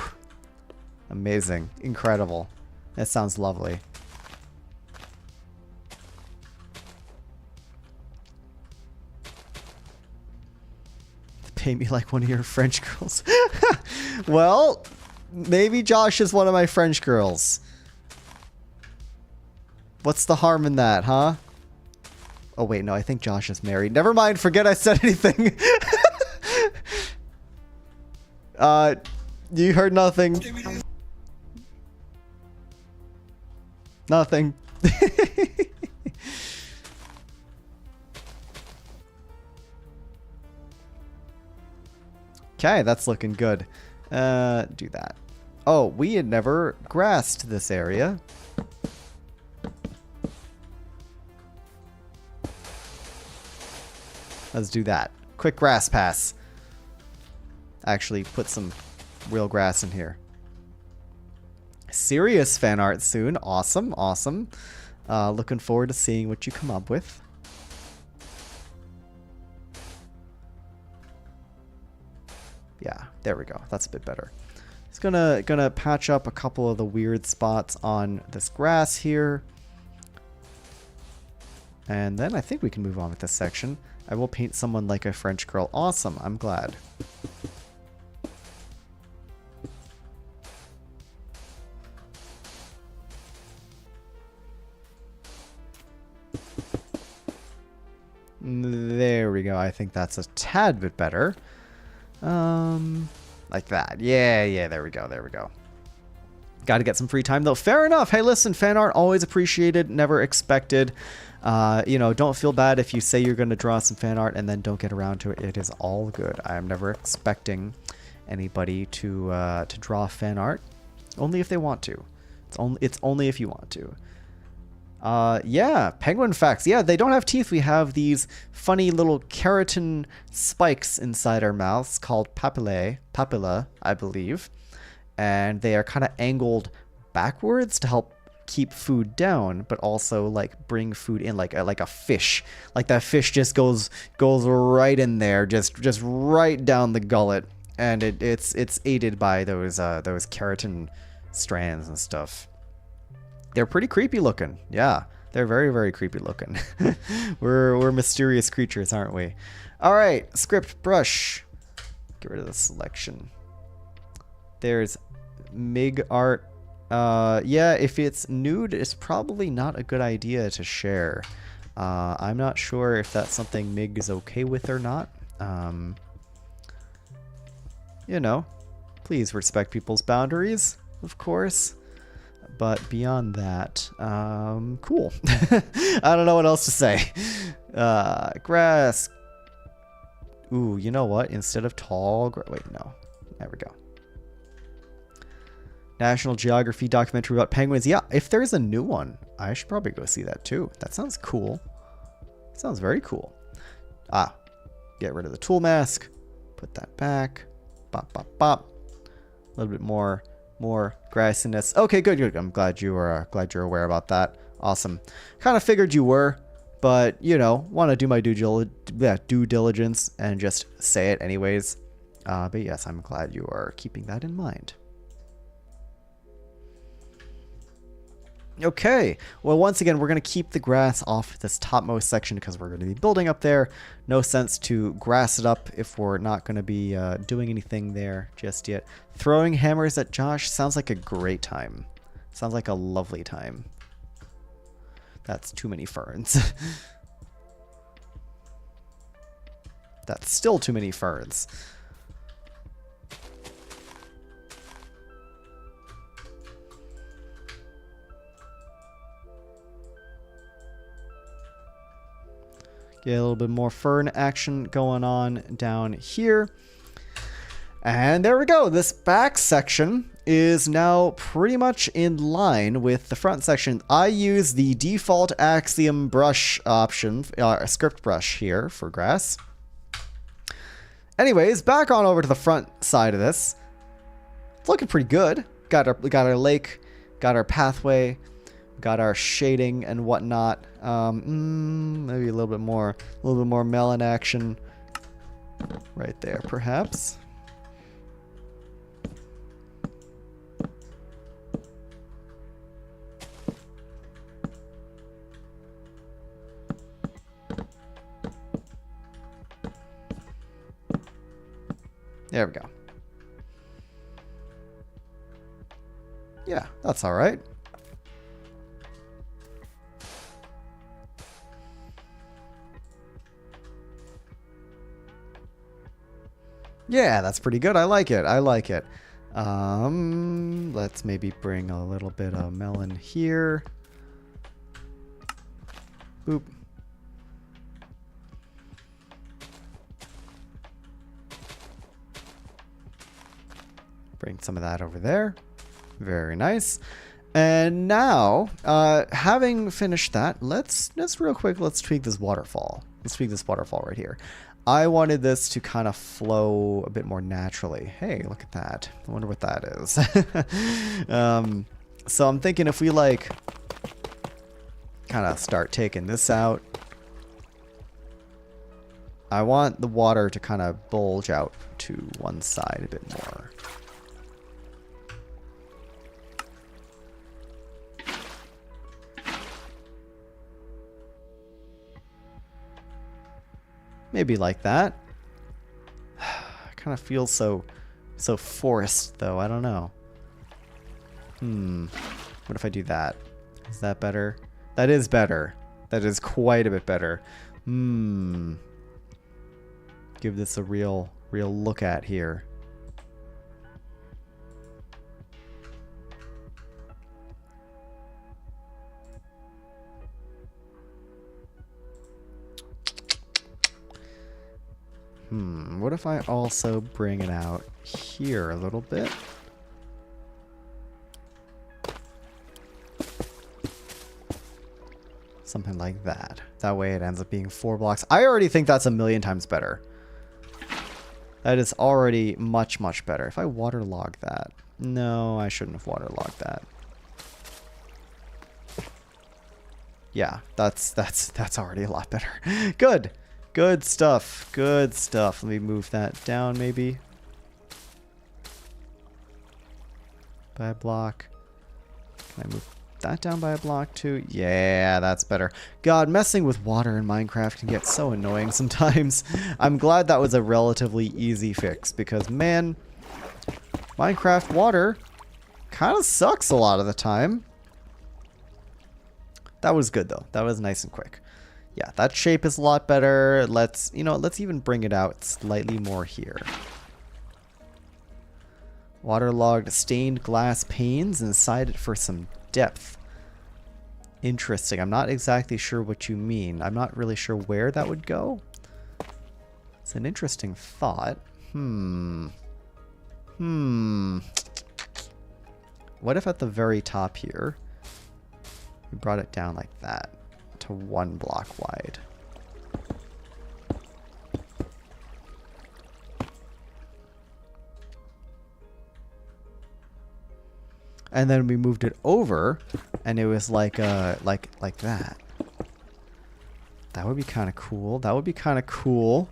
A: Amazing. Incredible. That sounds lovely. Pay me like one of your French girls. Well, maybe Josh is one of my French girls. What's the harm in that, huh? Oh, wait, no, I think Josh is married. Never mind, forget I said anything. You heard nothing. Nothing. Okay, that's looking good. Do that. Oh, we had never grassed this area. Let's do that. Quick grass pass. Actually, put some real grass in here. Serious fan art soon. Awesome, awesome. Looking forward to seeing what you come up with. Yeah, there we go. That's a bit better. Just gonna patch up a couple of the weird spots on this grass here. And then I think we can move on with this section. I will paint someone like a French girl. Awesome, I'm glad. There we go. I think that's a tad bit better. Like that. Yeah, there we go. Got to get some free time though. Fair enough. Hey, listen, fan art always appreciated, never expected. Don't feel bad if you say you're going to draw some fan art and then don't get around to it. It is all good. I am never expecting anybody to draw fan art. Only if they want to. It's only if you want to. Yeah, penguin facts. Yeah, they don't have teeth. We have these funny little keratin spikes inside our mouths called papilla, I believe. And they are kind of angled backwards to help keep food down, but also like bring food in like a fish. Like that fish just goes right in there, just right down the gullet, and it's aided by those keratin strands and stuff. They're pretty creepy looking. Yeah, they're very, very creepy looking. We're mysterious creatures, aren't we? All right, script brush. Get rid of the selection. There's MIG art. Yeah, if it's nude, it's probably not a good idea to share. I'm not sure if that's something MIG is okay with or not. Please respect people's boundaries, of course. But beyond that, cool. I don't know what else to say. Grass. Ooh, you know what? Instead of tall... Wait, no. There we go. National Geography documentary about penguins. Yeah, if there's a new one, I should probably go see that too. That sounds cool. Sounds very cool. Get rid of the tool mask. Put that back. Bop, bop, bop. A little bit more grassiness. Okay, good. I'm glad you're aware about that. Awesome. Kind of figured you were, but want to do my due diligence and just say it anyways. But yes, I'm glad you are keeping that in mind. Okay, well, once again, we're going to keep the grass off this topmost section because we're going to be building up there. No sense to grass it up if we're not going to be doing anything there just yet. Throwing hammers at Josh sounds like a great time. Sounds like a lovely time. That's too many ferns. That's still too many ferns. Get a little bit more fern action going on down here. And there we go. This back section is now pretty much in line with the front section. I use the default Axiom brush option, script brush here for grass. Anyways, back on over to the front side of this. It's looking pretty good. Got our lake, got our pathway, got our shading and whatnot. Maybe a little bit more melon action right there, perhaps. There we go. Yeah, that's all right. Yeah, that's pretty good. I like it. Let's maybe bring a little bit of melon here. Boop. Bring some of that over there. Very nice. And now, having finished that, let's real quick, let's tweak this waterfall. Let's tweak this waterfall right here. I wanted this to kind of flow a bit more naturally. Hey, look at that. I wonder what that is. So I'm thinking if we kind of start taking this out. I want the water to kind of bulge out to one side a bit more. Maybe like that. Kind of feels so forced though. I don't know. What if I do that? Is that better? That is better. That is quite a bit better. Give this a real look at here. What if I also bring it out here a little bit? Something like that. That way it ends up being 4 blocks. I already think that's a million times better. That is already much, much better. If I waterlog that. No, I shouldn't have waterlogged that. Yeah, that's already a lot better. Good. Good stuff. Good stuff. Let me move that down maybe. By a block. Can I move that down by a block too? Yeah, that's better. God, messing with water in Minecraft can get so annoying sometimes. I'm glad that was a relatively easy fix because, man, Minecraft water kind of sucks a lot of the time. That was good though. That was nice and quick. Yeah, that shape is a lot better. Let's even bring it out slightly more here. Waterlogged stained glass panes inside it for some depth. Interesting. I'm not exactly sure what you mean. I'm not really sure where that would go. It's an interesting thought. What if at the very top here, we brought it down like that to 1 block wide? And then we moved it over, and it was like that. That would be kind of cool. That would be kind of cool.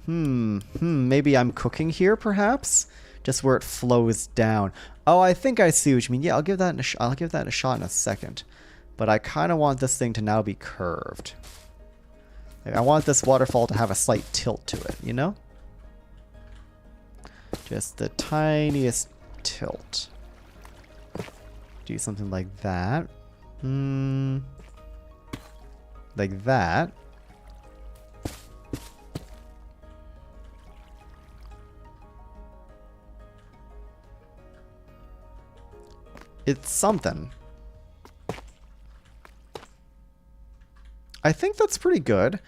A: Maybe I'm cooking here, perhaps, just where it flows down. Oh, I think I see what you mean. Yeah, I'll give that a shot in a second. But I kind of want this thing to now be curved. Like, I want this waterfall to have a slight tilt to it, you know? Just the tiniest tilt. Do something like that. Like that. It's something. I think that's pretty good.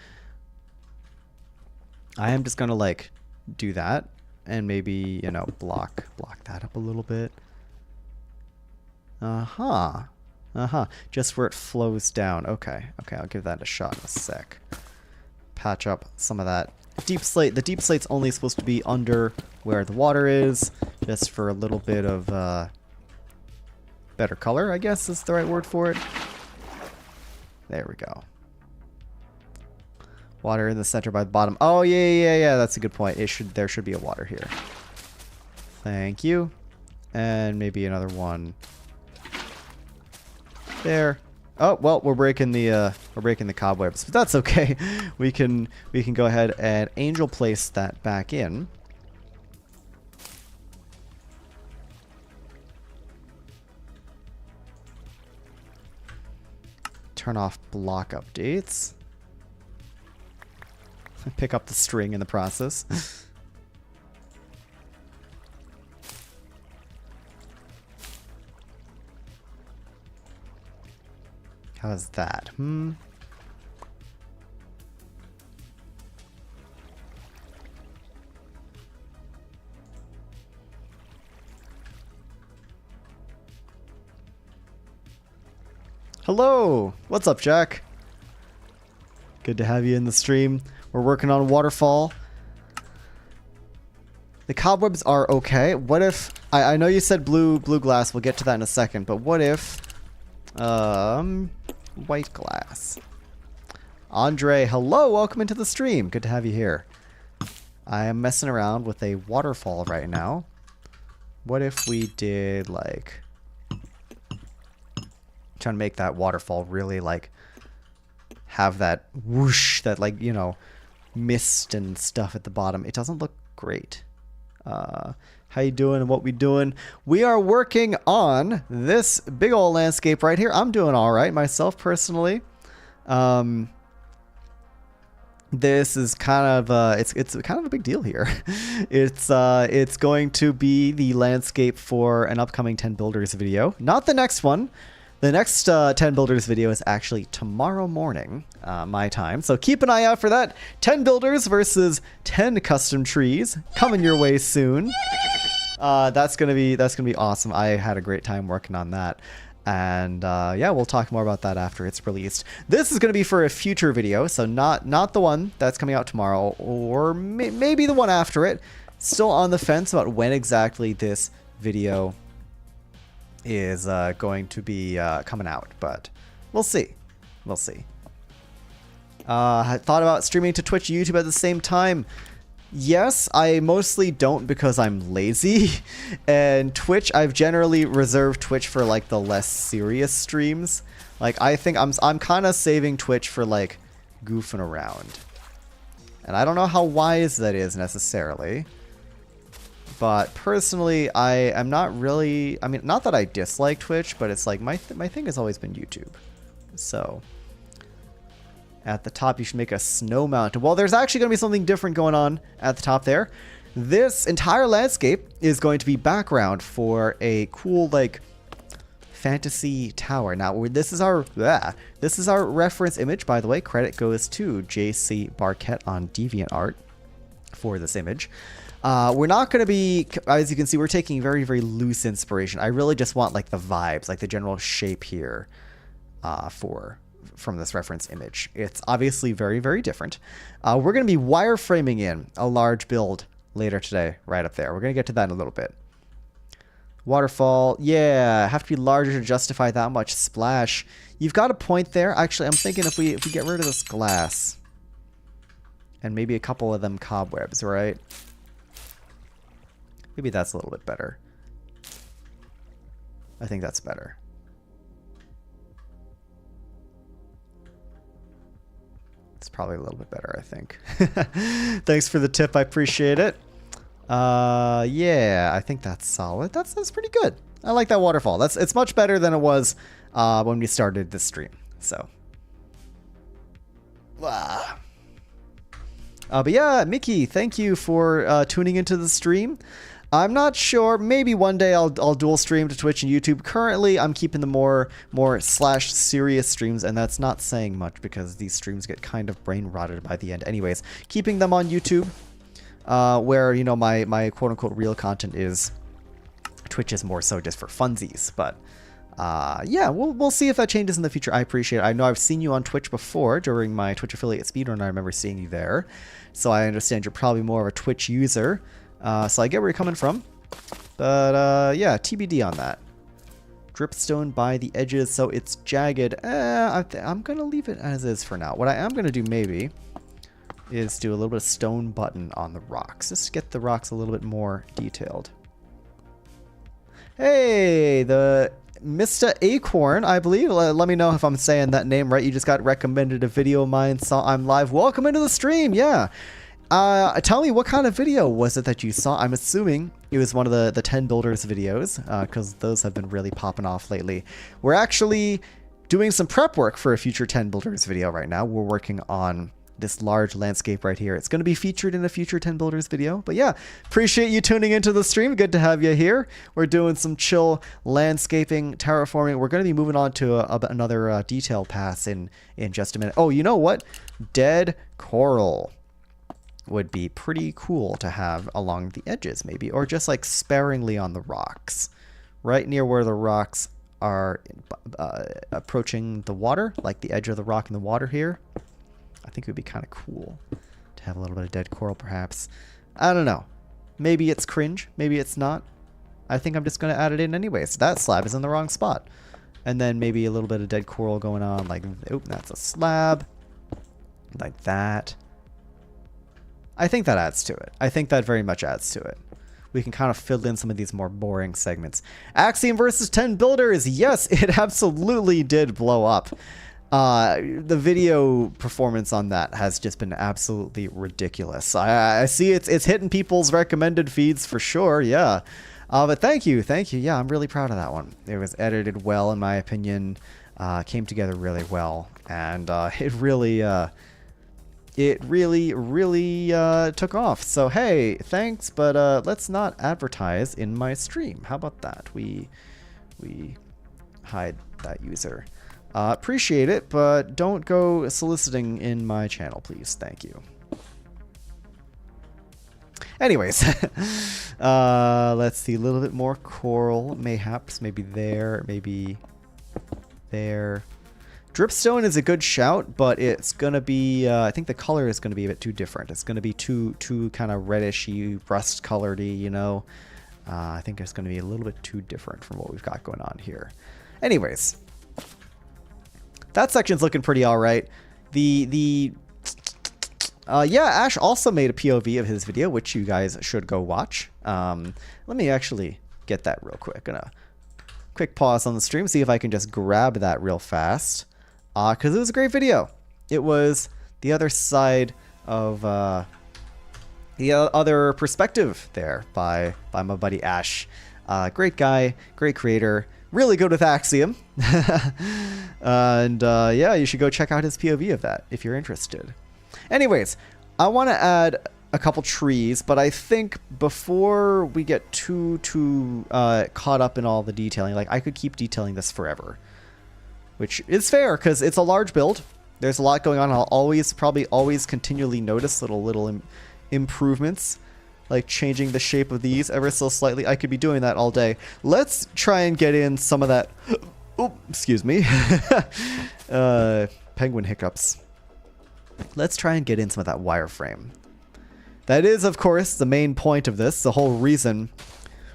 A: I am just gonna like do that and maybe, you know, block that up a little bit. Just where it flows down. Okay, I'll give that a shot in a sec. Patch up some of that deep slate. The deep slate's only supposed to be under where the water is, just for a little bit of better color, I guess is the right word for it. There we go. Water in the center by the bottom. Oh, yeah, that's a good point. There should be a water here. Thank you. And maybe another one there. Oh, well, we're breaking the cobwebs, but that's okay. We can go ahead and angel place that back in. Turn off block updates. Pick up the string in the process. How's that? Hello! What's up, Jack? Good to have you in the stream. We're working on a waterfall. The cobwebs are okay. What if... I know you said blue glass. We'll get to that in a second. But what if... white glass. Andre, hello, welcome into the stream. Good to have you here. I am messing around with a waterfall right now. What if we did like trying to make that waterfall really like have that whoosh, that like, you know, mist and stuff at the bottom. It doesn't look great. How you doing and what we doing? We are working on this big old landscape right here. I'm doing all right myself personally. This is kind of it's kind of a big deal here. It's going to be the landscape for an upcoming 10 builders video, not the next one. The next 10 builders video is actually tomorrow morning, my time. So keep an eye out for that. 10 builders versus 10 custom trees coming your way soon. That's gonna be awesome. I had a great time working on that. And yeah, we'll talk more about that after it's released. This is going to be for a future video, so not the one that's coming out tomorrow, or maybe the one after it. Still on the fence about when exactly this video is going to be coming out, but we'll see. We'll see. I thought about streaming to Twitch, YouTube at the same time. Yes, I mostly don't because I'm lazy, and Twitch, I've generally reserved Twitch for like the less serious streams. Like I think I'm kind of saving Twitch for like goofing around. And I don't know how wise that is necessarily. But personally, I am not really, I mean, not that I dislike Twitch, but it's like my thing has always been YouTube. So at the top, you should make a snow mountain. Well, there's actually going to be something different going on at the top there. This entire landscape is going to be background for a cool, like, fantasy tower. Now, this is our reference image, by the way. Credit goes to JC Barquette on DeviantArt for this image. We're not going to be, as you can see, we're taking very, very loose inspiration. I really just want, like, the vibes, like the general shape here from this reference image. It's obviously very, very different. We're going to be wireframing in a large build later today, right up there. We're going to get to that in a little bit. Waterfall, yeah, have to be larger to justify that much splash. You've got a point there. Actually, I'm thinking if we get rid of this glass and maybe a couple of them cobwebs, right? Maybe that's a little bit better. I think that's better. It's probably a little bit better, I think. Thanks for the tip. I appreciate it. Yeah, I think that's solid. That's pretty good. I like that waterfall. It's much better than it was when we started this stream. So, but yeah, Mickey, thank you for tuning into the stream. I'm not sure. Maybe one day I'll dual stream to Twitch and YouTube. Currently, I'm keeping the more / serious streams, and that's not saying much because these streams get kind of brain rotted by the end. Anyways, keeping them on YouTube, where you know my quote unquote real content is. Twitch is more so just for funsies, but yeah, we'll see if that changes in the future. I appreciate it. I know I've seen you on Twitch before during my Twitch affiliate speedrun. I remember seeing you there, so I understand you're probably more of a Twitch user. So I get where you're coming from, but yeah, TBD on that. Dripstone by the edges, so it's jagged. I'm gonna leave it as is for now. What I am gonna do maybe is do a little bit of stone button on the rocks, just to get the rocks a little bit more detailed. Hey, the Mr. Acorn, I believe. Let me know if I'm saying that name right. You just got recommended a video of mine, saw I'm live. Welcome into the stream. Yeah. Tell me, what kind of video was it that you saw? I'm assuming it was one of the 10 builders videos, because those have been really popping off lately. We're actually doing some prep work for a future 10 builders video right now. We're working on this large landscape right here. It's going to be featured in a future 10 builders video. But yeah, appreciate you tuning into the stream. Good to have you here. We're doing some chill landscaping, terraforming. We're going to be moving on to another detail pass in just a minute. Oh, you know what? Dead coral would be pretty cool to have along the edges maybe, or just like sparingly on the rocks, right near where the rocks are approaching the water, like the edge of the rock and the water here. I think it would be kind of cool to have a little bit of dead coral perhaps. I don't know. Maybe it's cringe. Maybe it's not. I think I'm just going to add it in anyways. That slab is in the wrong spot. And then maybe a little bit of dead coral going on, like, oop, that's a slab. Like that. I think that adds to it. I think that very much adds to it. We can kind of fill in some of these more boring segments. Axiom versus 10 builders. Yes, it absolutely did blow up. The video performance on that has just been absolutely ridiculous. I see it's hitting people's recommended feeds for sure. Yeah. But thank you. Yeah, I'm really proud of that one. It was edited well, in my opinion. Came together really well, and it really took off. So hey, thanks, but let's not advertise in my stream. How about that? We hide that user. Appreciate it, but don't go soliciting in my channel, please. Thank you. Anyways, let's see, a little bit more coral, mayhaps, maybe there, maybe there. Dripstone is a good shout, but it's gonna be, I think the color is gonna be a bit too different. It's gonna be too kind of reddish-y, rust-colored-y, you know. I think it's gonna be a little bit too different from what we've got going on here. Anyways, that section's looking pretty all right. Yeah, Ash also made a POV of his video, which you guys should go watch. Let me actually get that real quick. Gonna quick pause on the stream, see if I can just grab that real fast. Because it was a great video. It was the other side of the other perspective there by my buddy Ash. Great guy, great creator, really good with Axiom. And yeah, you should go check out his POV of that if you're interested. Anyways, I want to add a couple trees, but I think before we get too caught up in all the detailing, like I could keep detailing this forever, which is fair because it's a large build. There's a lot going on. I'll probably always continually notice little improvements, like changing the shape of these ever so slightly. I could be doing that all day. Let's try and get in some of that. Oh, excuse me. Penguin hiccups. Let's try and get in some of that wireframe. That is, of course, the main point of this. The whole reason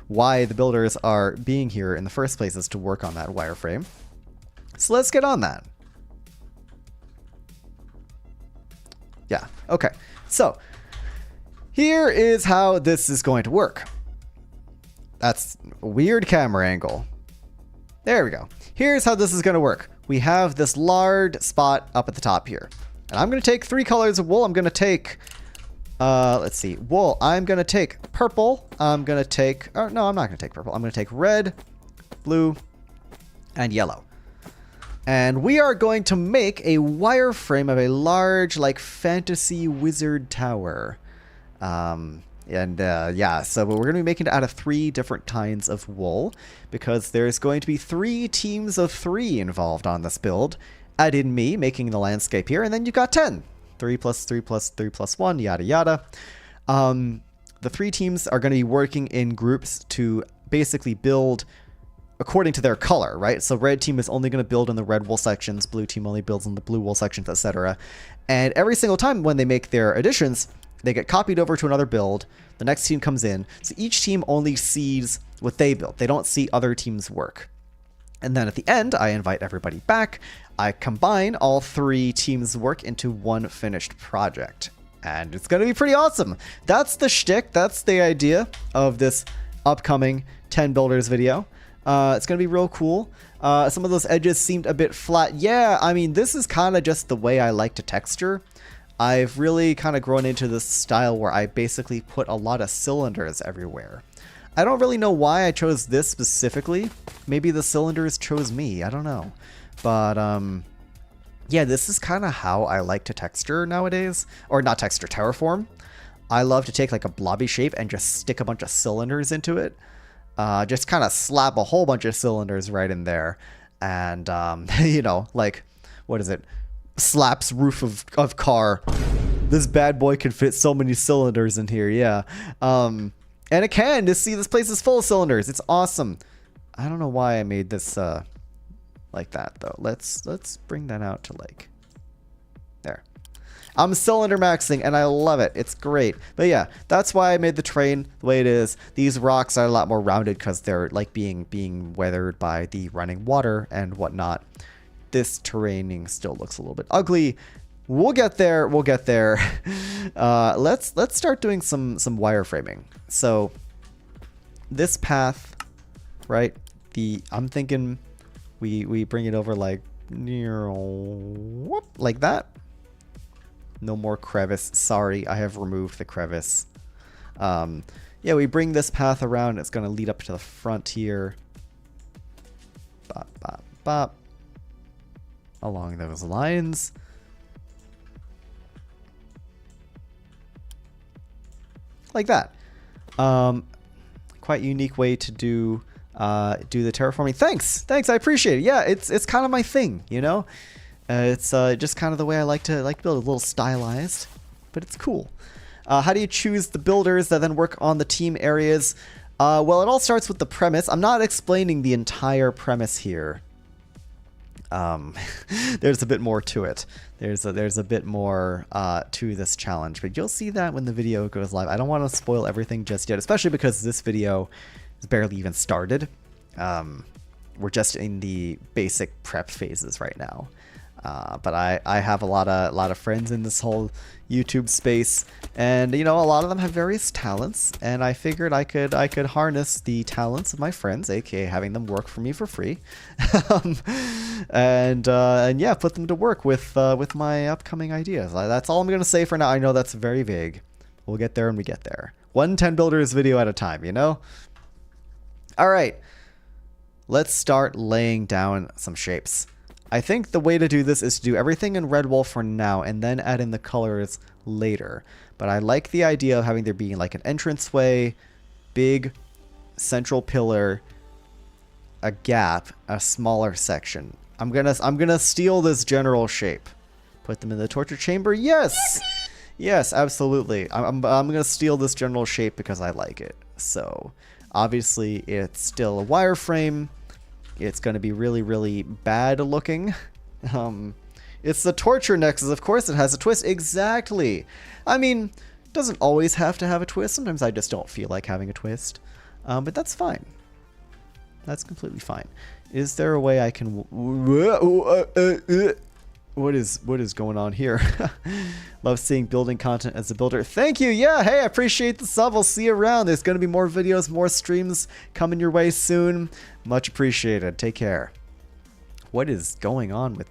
A: why the builders are being here in the first place is to work on that wireframe. So let's get on that. Yeah, okay. So here is how this is going to work. That's a weird camera angle. There we go. Here's how this is going to work. We have this large spot up at the top here. And I'm going to take 3 colors of wool. I'm going to take, let's see, wool. I'm going to take purple. I'm going to take, oh, no, I'm not going to take purple. I'm going to take red, blue, and yellow. And we are going to make a wireframe of a large, like, fantasy wizard tower. Yeah, so we're going to be making it out of 3 different kinds of wool because there's going to be 3 teams of 3 involved on this build. Add in me making the landscape here, and then you've got 10. 3 plus 3 plus 3 plus 1, yada yada. The 3 teams are going to be working in groups to basically build according to their color, right? So red team is only going to build in the red wool sections, blue team only builds in the blue wool sections, etc. And every single time when they make their additions, they get copied over to another build. The next team comes in. So each team only sees what they built. They don't see other teams' work. And then at the end, I invite everybody back. I combine all 3 teams' work into one finished project. And it's going to be pretty awesome. That's the shtick. That's the idea of this upcoming 10 Builders video. It's going to be real cool. Some of those edges seemed a bit flat. Yeah, I mean, this is kind of just the way I like to texture. I've really kind of grown into this style where I basically put a lot of cylinders everywhere. I don't really know why I chose this specifically. Maybe the cylinders chose me. I don't know. But, yeah, this is kind of how I like to texture nowadays. Or not texture, terraform. I love to take like a blobby shape and just stick a bunch of cylinders into it. Just kind of slap a whole bunch of cylinders right in there. And, you know, like, what is it? Slaps roof of car. This bad boy can fit so many cylinders in here, yeah. And it can. Just see, this place is full of cylinders. It's awesome. I don't know why I made this like that though. Let's bring that out to like there. I'm cylinder maxing and I love it. It's great. But yeah, that's why I made the terrain the way it is. These rocks are a lot more rounded because they're like being weathered by the running water and whatnot. This terraining still looks a little bit ugly. We'll get there. We'll get there. Let's start doing some wireframing. So this path, right? I'm thinking we bring it over like that. No more crevice. Sorry, I have removed the crevice. Yeah, we bring this path around. It's going to lead up to the front here. Bop, bop, bop. Along those lines. Like that. Quite unique way to do the terraforming. Thanks, I appreciate it. Yeah, it's kind of my thing, you know. It's just kind of the way I like to build, a little stylized, but it's cool. How do you choose the builders that then work on the team areas? Well, it all starts with the premise. I'm not explaining the entire premise here. There's a bit more to it. There's a bit more to this challenge, but you'll see that when the video goes live. I don't want to spoil everything just yet, especially because this video is barely even started. We're just in the basic prep phases right now. But I have a lot of friends in this whole YouTube space, and you know, a lot of them have various talents, and I figured I could harness the talents of my friends, aka having them work for me for free, and yeah, put them to work with my upcoming ideas. That's all I'm gonna say for now. I know that's very vague. We'll get there when we get there. 110 builders video at a time, you know. All right, let's start laying down some shapes. I think the way to do this is to do everything in red wool for now and then add in the colors later. But I like the idea of having there being like an entranceway, big central pillar, a gap, a smaller section. I'm gonna steal this general shape. Put them in the torture chamber. Yes! Yes, absolutely. I'm gonna steal this general shape because I like it. So obviously it's still a wireframe. It's going to be really, really bad looking. It's the torture nexus. Of course it has a twist. Exactly. I mean, it doesn't always have to have a twist. Sometimes I just don't feel like having a twist. But that's fine. That's completely fine. Is there a way I can... What is going on here? Love seeing building content as a builder. Thank you. Yeah, hey, I appreciate the sub. I'll see you around. There's going to be more videos, more streams coming your way soon. Much appreciated. Take care. What is going on with...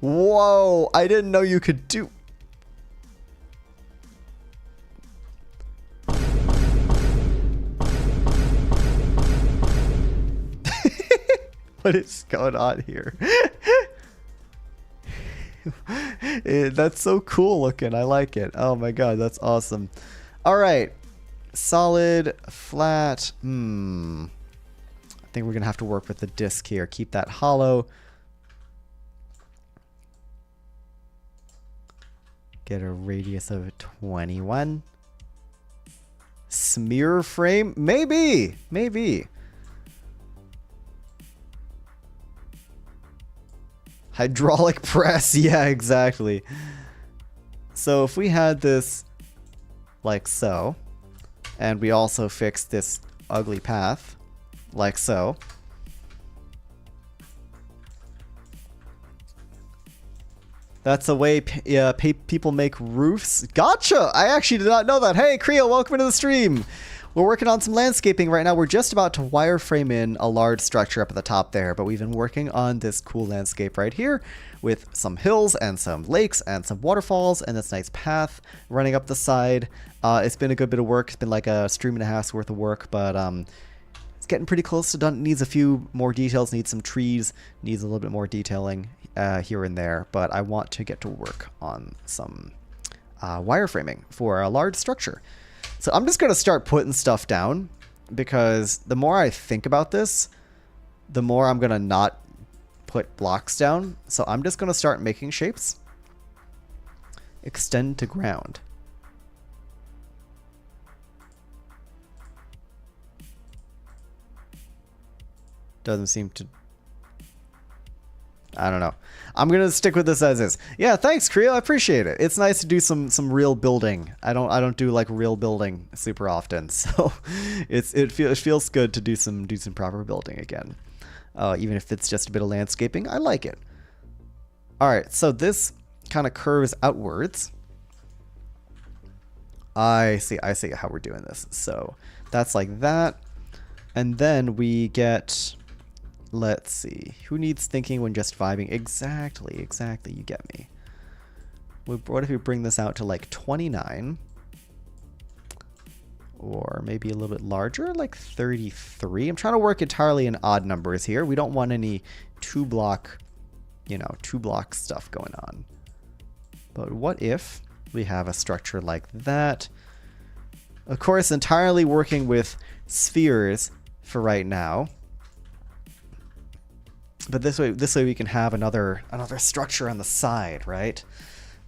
A: Whoa, I didn't know you could do... What is going on here? That's so cool looking. I like it. Oh my god, that's awesome. All right, solid, flat. I think we're gonna have to work with the disc here. Keep that hollow. Get a radius of 21. Smear frame? Maybe. Hydraulic press. Yeah, exactly. So if we had this like so, and we also fixed this ugly path like so, that's the way people make roofs. Gotcha! I actually did not know that. Hey, Creo, welcome to the stream. We're working on some landscaping right now. We're just about to wireframe in a large structure up at the top there, but we've been working on this cool landscape right here with some hills and some lakes and some waterfalls and this nice path running up the side. It's been a good bit of work. It's been like a stream and a half's worth of work, but it's getting pretty close to done. It needs a few more details, needs some trees, needs a little bit more detailing here and there, but I want to get to work on some wireframing for a large structure. So I'm just going to start putting stuff down because the more I think about this, the more I'm going to not put blocks down. So I'm just going to start making shapes. Extend to ground. Doesn't seem to... I don't know. I'm gonna stick with this as is. Yeah, thanks, Creo. I appreciate it. It's nice to do some real building. I don't do like real building super often, so it feels good to do some proper building again. Even if it's just a bit of landscaping, I like it. All right, so this kind of curves outwards. I see how we're doing this. So that's like that, and then we get. Let's see. Who needs thinking when just vibing? Exactly. You get me. What if we bring this out to like 29? Or maybe a little bit larger, like 33. I'm trying to work entirely in odd numbers here. We don't want any two block stuff going on. But what if we have a structure like that? Of course, entirely working with spheres for right now. But this way we can have another structure on the side, right?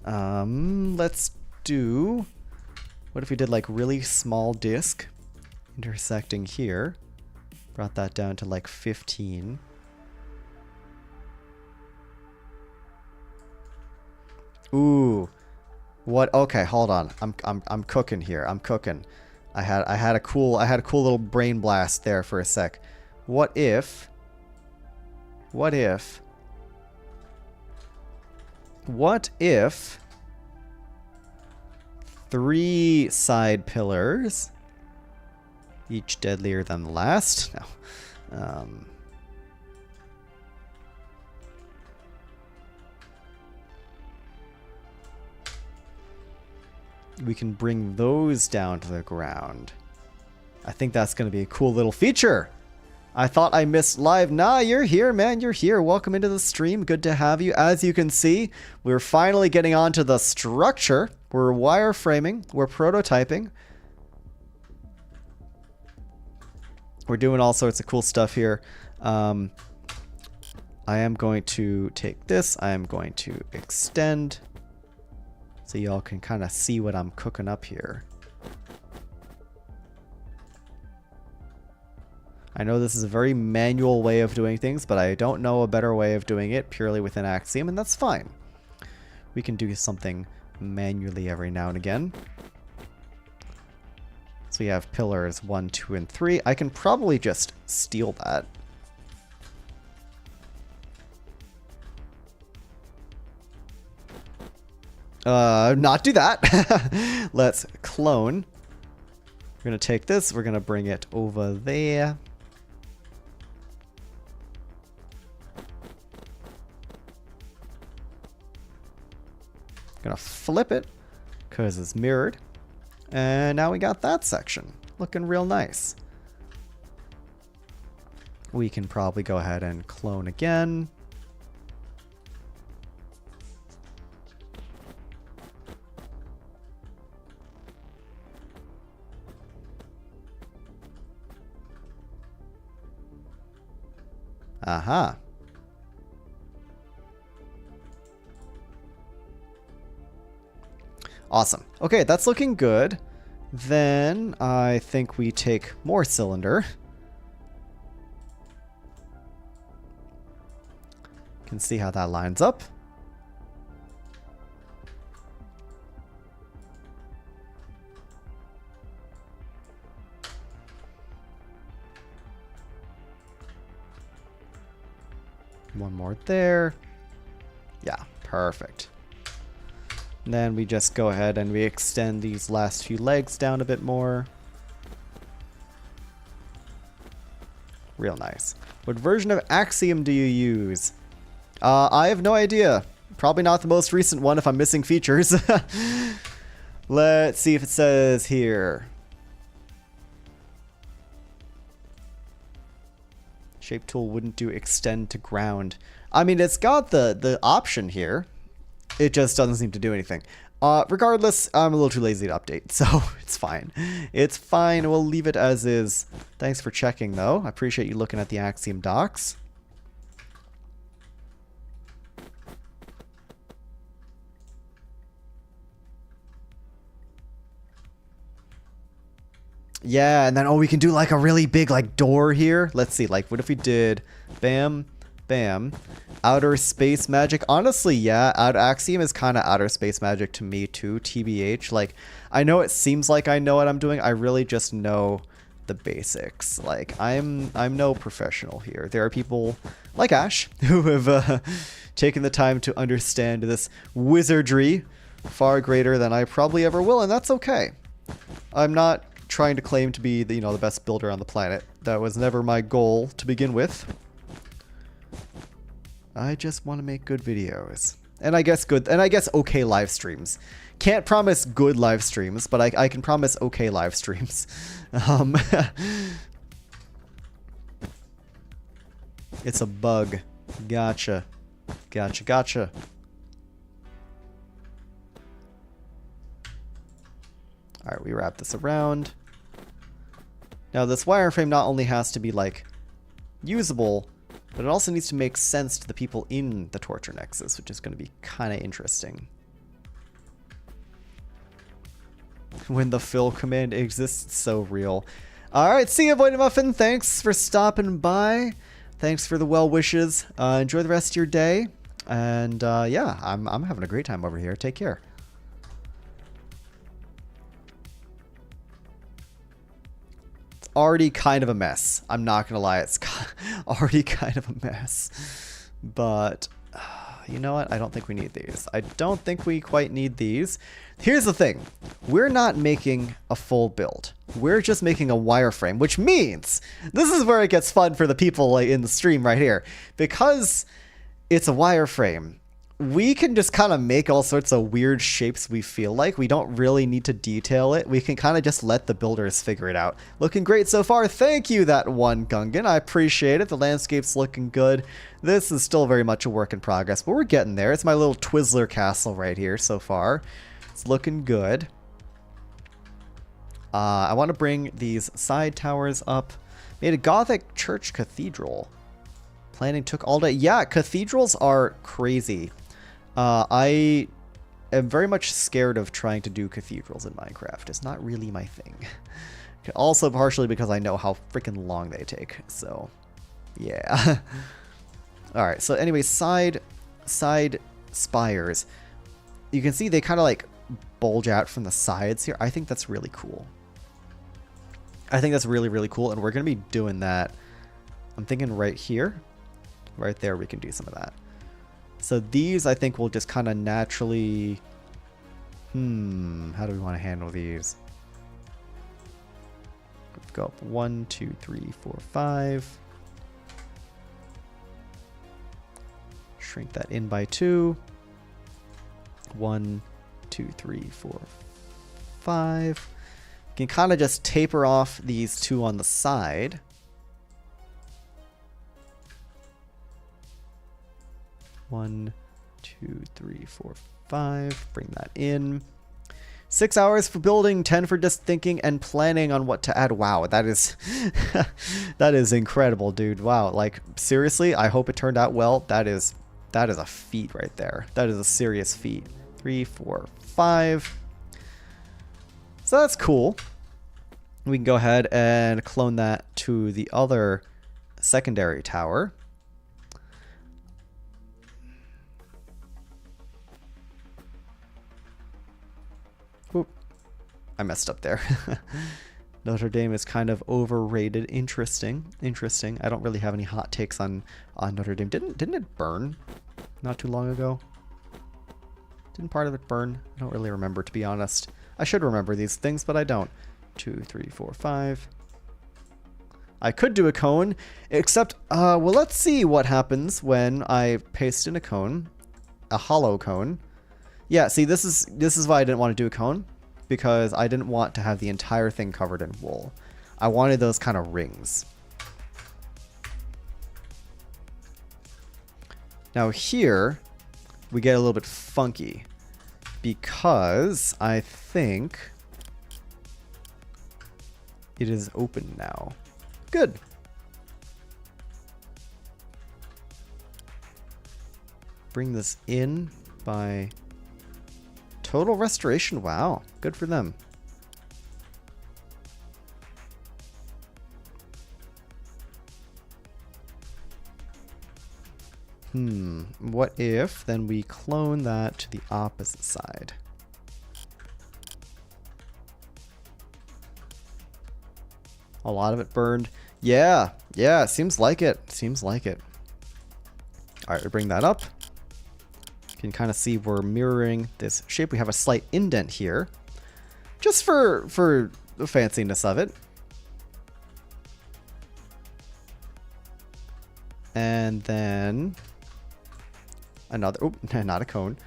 A: Let's do. What if we did like really small disk intersecting here? Brought that down to like 15. Ooh, what? Okay, hold on. I'm cooking here. I'm cooking. I had a cool little brain blast there for a sec. What if? What if 3 side pillars, each deadlier than the last? No. We can bring those down to the ground. I think that's going to be a cool little feature. I thought I missed live. Nah, you're here, man. You're here. Welcome into the stream. Good to have you. As you can see, we're finally getting onto the structure. We're wireframing. We're prototyping. We're doing all sorts of cool stuff here. I am going to take this. I am going to extend so y'all can kind of see what I'm cooking up here. I know this is a very manual way of doing things, but I don't know a better way of doing it purely within Axiom, and that's fine. We can do something manually every now and again. So we have pillars 1, 2, and 3. I can probably just steal that. Not do that. Let's clone. We're going to take this. We're going to bring it over there. Gonna flip it because it's mirrored, and now we got that section looking real nice. We can probably go ahead and clone again. Aha. Awesome. Okay, that's looking good. Then I think we take more cylinder. Can see how that lines up. One more there. Yeah, perfect. And then we just go ahead and we extend these last few legs down a bit more. Real nice. What version of Axiom do you use? I have no idea. Probably not the most recent one if I'm missing features. Let's see if it says here. Shape tool wouldn't do extend to ground. I mean, it's got the option here. It just doesn't seem to do anything. Regardless, I'm a little too lazy to update, so it's fine. It's fine. We'll leave it as is. Thanks for checking, though. I appreciate you looking at the Axiom docs. Yeah, and then, oh, we can do like a really big like door here. Let's see, like what if we did bam, Bam. Outer space magic. Honestly, yeah, Axiom is kind of outer space magic to me too, TBH. Like, I know it seems like I know what I'm doing. I really just know the basics. Like, I'm no professional here. There are people like Ash who have taken the time to understand this wizardry far greater than I probably ever will, and that's okay. I'm not trying to claim to be the best builder on the planet. That was never my goal to begin with. I just want to make good videos. And I guess okay live streams. Can't promise good live streams, but I can promise okay live streams. It's a bug. Gotcha. Gotcha. Alright, we wrap this around. Now this wireframe not only has to be like usable, but it also needs to make sense to the people in the torture nexus, which is going to be kind of interesting. When the fill command exists, so real. Alright, see you, Void Muffin. Thanks for stopping by. Thanks for the well wishes. Enjoy the rest of your day. And yeah, I'm having a great time over here. Take care. Already kind of a mess. I'm not gonna lie, it's already kind of a mess. But you know what? I don't think we need these. I don't think we quite need these. Here's the thing. We're not making a full build. We're just making a wireframe, which means this is where it gets fun for the people like, in the stream right here. Because it's a wireframe, we can just kind of make all sorts of weird shapes we feel like. We don't really need to detail it. We can kind of just let the builders figure it out. Looking great so far. Thank you, that one Gungan. I appreciate it. The landscape's looking good. This is still very much a work in progress, but we're getting there. It's my little Twizzler castle right here so far. It's looking good. I want to bring these side towers up. Made a Gothic church cathedral. Planning took all day. Yeah, cathedrals are crazy. I am very much scared of trying to do cathedrals in Minecraft. It's not really my thing. Also partially because I know how freaking long they take. So, yeah. Alright, so anyway, side spires. You can see they kind of like bulge out from the sides here. I think that's really cool. I think that's really, really cool. And we're going to be doing that. I'm thinking right here. Right there, we can do some of that. So these, I think, will just kind of naturally... how do we want to handle these? Let's go up 1, 2, 3, 4, 5. Shrink that in by 2. 1, 2, 3, 4, 5. You can kind of just taper off these two on the side. 1, 2, 3, 4, 5. Bring that in. 6 hours for building, 10 for just thinking and planning on what to add. Wow, that is that is incredible, dude. Wow, like seriously, I hope it turned out well. That is a feat right there. That is a serious feat. 3, 4, 5. So that's cool. We can go ahead and clone that to the other secondary tower. Oop. I messed up there. Notre Dame is kind of overrated. Interesting. I don't really have any hot takes on Notre Dame. Didn't it burn not too long ago? Didn't part of it burn? I don't really remember, to be honest. I should remember these things, but I don't. 2, 3, 4, 5. I could do a cone, except, well, let's see what happens when I paste in a cone. A hollow cone. Yeah, see, this is why I didn't want to do a cone, because I didn't want to have the entire thing covered in wool. I wanted those kind of rings. Now here, we get a little bit funky, because I think it is open now. Good. Bring this in by total restoration. Wow, good for them. What if then we clone that to the opposite side? A lot of it burned. Yeah, seems like it. Seems like it. All right, we bring that up. You can kind of see we're mirroring this shape. We have a slight indent here, just for the fanciness of it. And then another, oh, not a cone.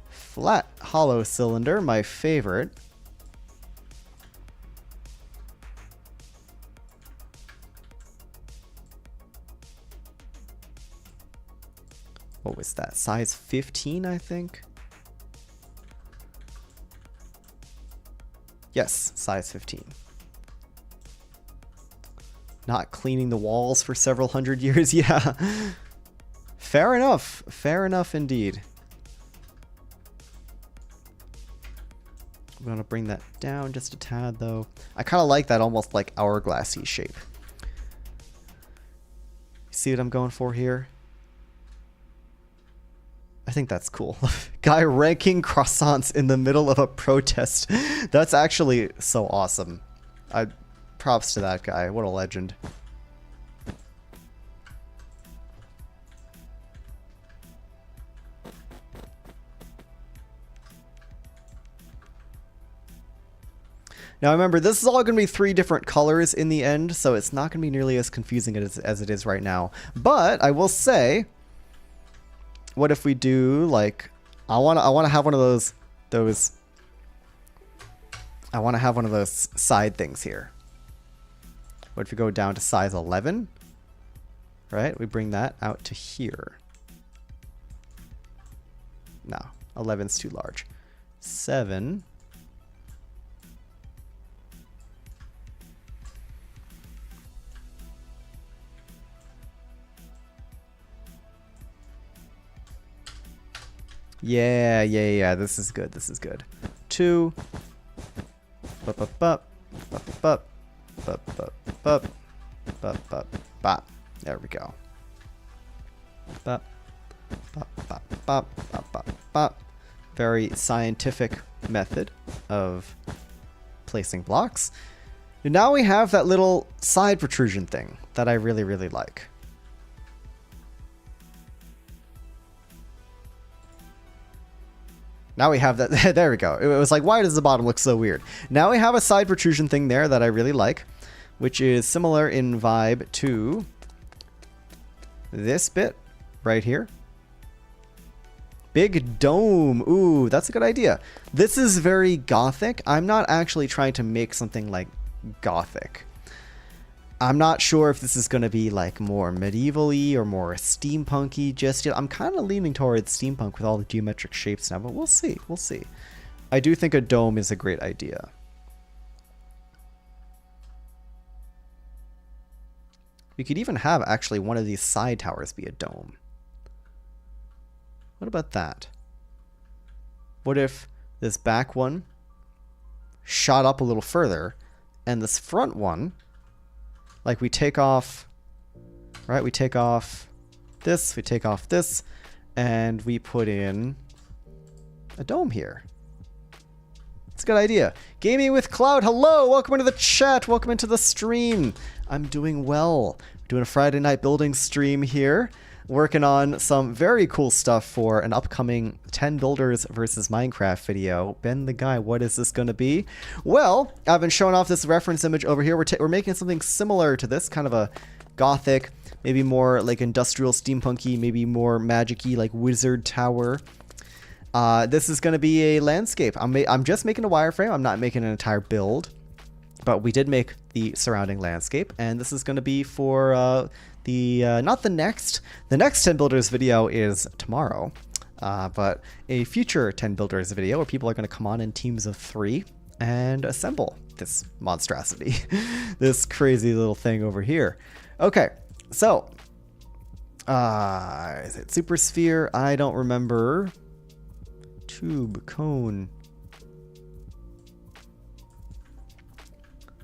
A: Flat hollow cylinder, my favorite. What was that? Size 15, I think? Yes, size 15. Not cleaning the walls for several hundred years. Yeah. Fair enough. Fair enough indeed. I'm going to bring that down just a tad, though. I kind of like that almost like hourglassy shape. See what I'm going for here? I think that's cool. Guy ranking croissants in the middle of a protest. That's actually so awesome. Props to that guy. What a legend. Now remember, this is all going to be 3 different colors in the end, so it's not going to be nearly as confusing as it is right now. But I will say, what if we do like I want to have one of those I want to have one of those side things here. What if we go down to size 11? Right? We bring that out to here. No, 11's too large. 7. Yeah. This is good. This is good. 2. There we go. Very scientific method of placing blocks. And now we have that little side protrusion thing that I really, really like. Now we have that. There we go. It was like, why does the bottom look so weird? Now we have a side protrusion thing there that I really like, which is similar in vibe to this bit right here. Big dome. Ooh, that's a good idea. This is very gothic. I'm not actually trying to make something like gothic. I'm not sure if this is going to be like more medieval-y or more steampunky just yet. I'm kind of leaning towards steampunk with all the geometric shapes now, but we'll see. We'll see. I do think a dome is a great idea. We could even have actually one of these side towers be a dome. What about that? What if this back one shot up a little further and this front one, like we take off, right? We take off this, and we put in a dome here. It's a good idea. Gaming with Cloud, hello! Welcome into the chat, welcome into the stream. I'm doing well. Doing a Friday night building stream here. Working on some very cool stuff for an upcoming 10 Builders versus Minecraft video. Ben the Guy, what is this going to be? Well, I've been showing off this reference image over here. We're making something similar to this, kind of a gothic, maybe more like industrial steampunky, maybe more magic-y, like wizard tower. This is going to be a landscape. I'm just making a wireframe. I'm not making an entire build, but we did make the surrounding landscape, and this is going to be for not the next 10 Builders video is tomorrow, but a future 10 Builders video where people are going to come on in teams of 3 and assemble this monstrosity, this crazy little thing over here. Okay, so is it super sphere? I don't remember. Tube, cone.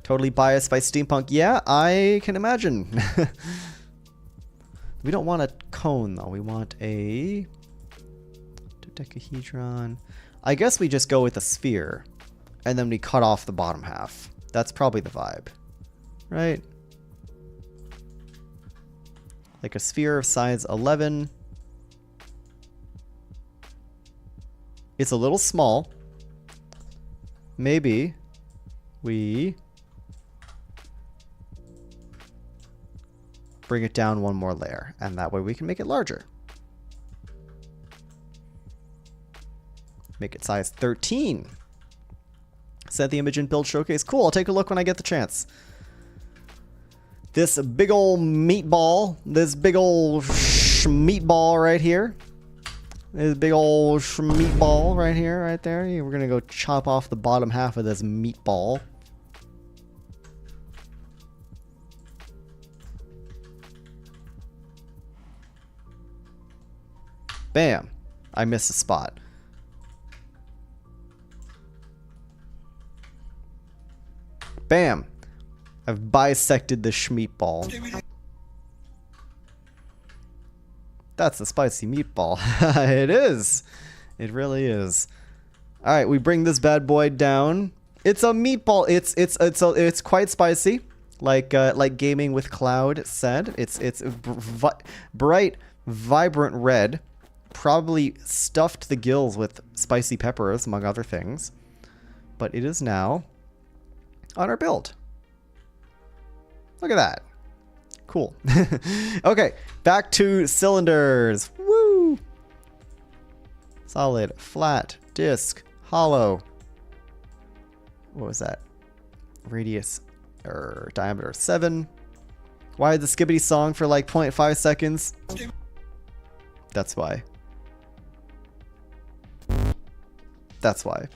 A: Totally biased by steampunk. Yeah, I can imagine. We don't want a cone, though. We want a dodecahedron. I guess we just go with a sphere, and then we cut off the bottom half. That's probably the vibe, right? Like a sphere of size 11. It's a little small. Maybe we bring it down one more layer, and that way we can make it larger. Make it size 13. Set the image in build showcase. Cool, I'll take a look when I get the chance. This big old meatball, meatball right here. This big old meatball right here, right there. We're gonna go chop off the bottom half of this meatball. Bam. I missed a spot. Bam. I've bisected the schmeatball. That's a spicy meatball. It is. It really is. All right, we bring this bad boy down. It's a meatball. It's quite spicy, like Gaming with Cloud said. It's bright, vibrant red, probably stuffed to the gills with spicy peppers, among other things. But it is now on our build. Look at that. Cool. Okay, back to cylinders. Woo! Solid, flat, disc, hollow. What was that? Radius or diameter 7. Why the skibbity song for like 0.5 seconds? That's why. That's why.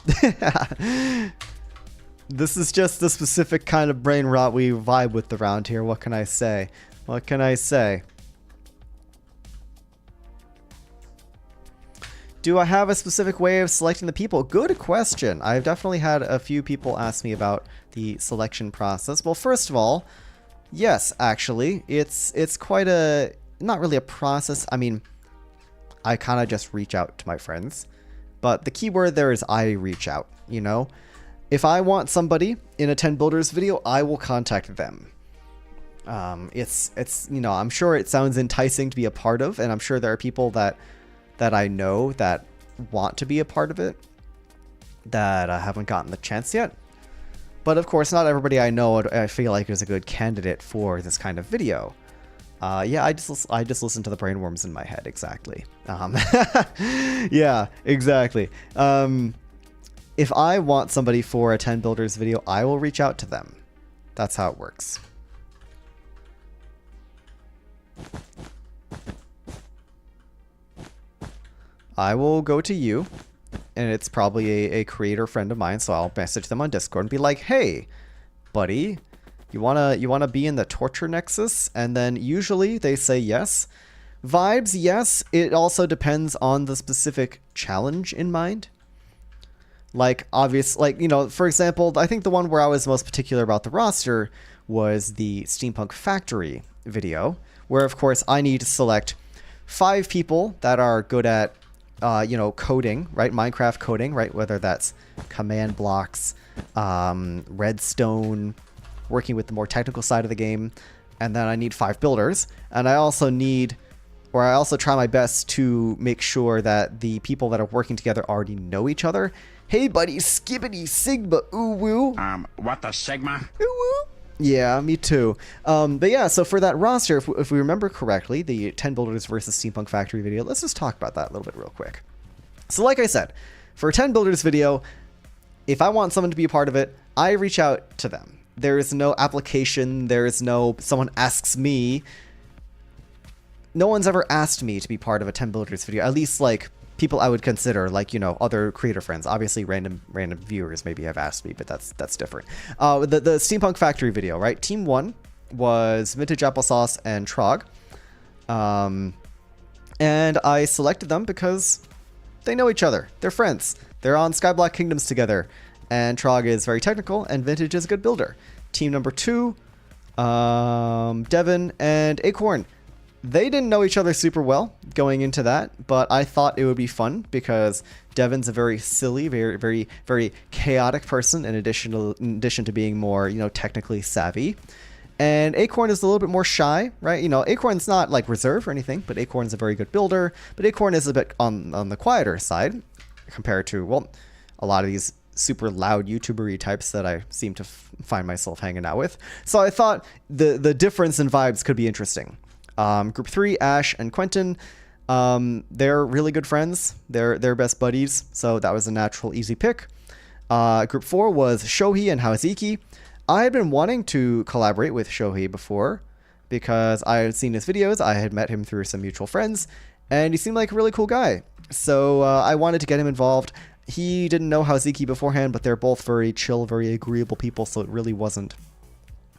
A: This is just the specific kind of brain rot we vibe with around here. What can I say? What can I say? Do I have a specific way of selecting the people? Good question. I've definitely had a few people ask me about the selection process. Well, first of all, yes, actually, it's quite a, not really a process. I mean, I kind of just reach out to my friends, but the key word there is I reach out, you know? If I want somebody in a 10 builders video, I will contact them. It's you know, I'm sure it sounds enticing to be a part of, and I'm sure there are people that I know that want to be a part of it that I haven't gotten the chance yet. But of course, not everybody I know I feel like is a good candidate for this kind of video. Yeah, I just listen to the brainworms in my head, exactly. Yeah, exactly. If I want somebody for a 10 builders video, I will reach out to them. That's how it works. I will go to you, and it's probably a creator friend of mine, so I'll message them on Discord and be like, hey, buddy, you wanna be in the torture nexus? And then usually they say yes. Vibes, yes. It also depends on the specific challenge in mind. Like, you know, for example, I think the one where I was most particular about the roster was the Steampunk Factory video, where, of course, I need to select 5 people that are good at, you know, coding, right? Minecraft coding, right? Whether that's command blocks, redstone, working with the more technical side of the game. And then I need 5 builders. And I also try my best to make sure that the people that are working together already know each other. Hey, buddy, skibbity sigma, ooh woo.
D: What the sigma?
A: Ooh woo. Yeah, me too. But yeah, so for that roster, if we remember correctly, the 10 Builders versus Steampunk Factory video, let's just talk about that a little bit real quick. So like I said, for a 10 Builders video, if I want someone to be a part of it, I reach out to them. There is no application, there is no someone asks me. No one's ever asked me to be part of a 10 Builders video, at least like people I would consider, like, you know, other creator friends. Obviously, random viewers maybe have asked me, but that's different. The Steampunk Factory video, right? Team 1 was Vintage Applesauce and Trog. And I selected them because they know each other. They're friends. They're on Skyblock Kingdoms together. And Trog is very technical, and Vintage is a good builder. Team number 2, Devin and Acorn. they didn't know each other super well going into that, but I thought it would be fun because Devin's a very silly, very chaotic person in addition to being more, technically savvy. And Acorn is a little bit more shy, right? Acorn's not like reserved or anything, but Acorn's a very good builder. But Acorn is a bit on the quieter side compared to, well, a lot of these super loud YouTuber-y types that I seem to find myself hanging out with. So I thought the difference in vibes could be interesting. Group 3, Ash and Quentin, they're really good friends. They're best buddies, so that was a natural, easy pick. Group 4 was Shohei and Haoziki. I had been wanting to collaborate with Shohei before because I had seen his videos. I had met him through some mutual friends, and he seemed like a really cool guy. So I wanted to get him involved. He didn't know Haoziki beforehand, but they're both very chill, very agreeable people, so it really wasn't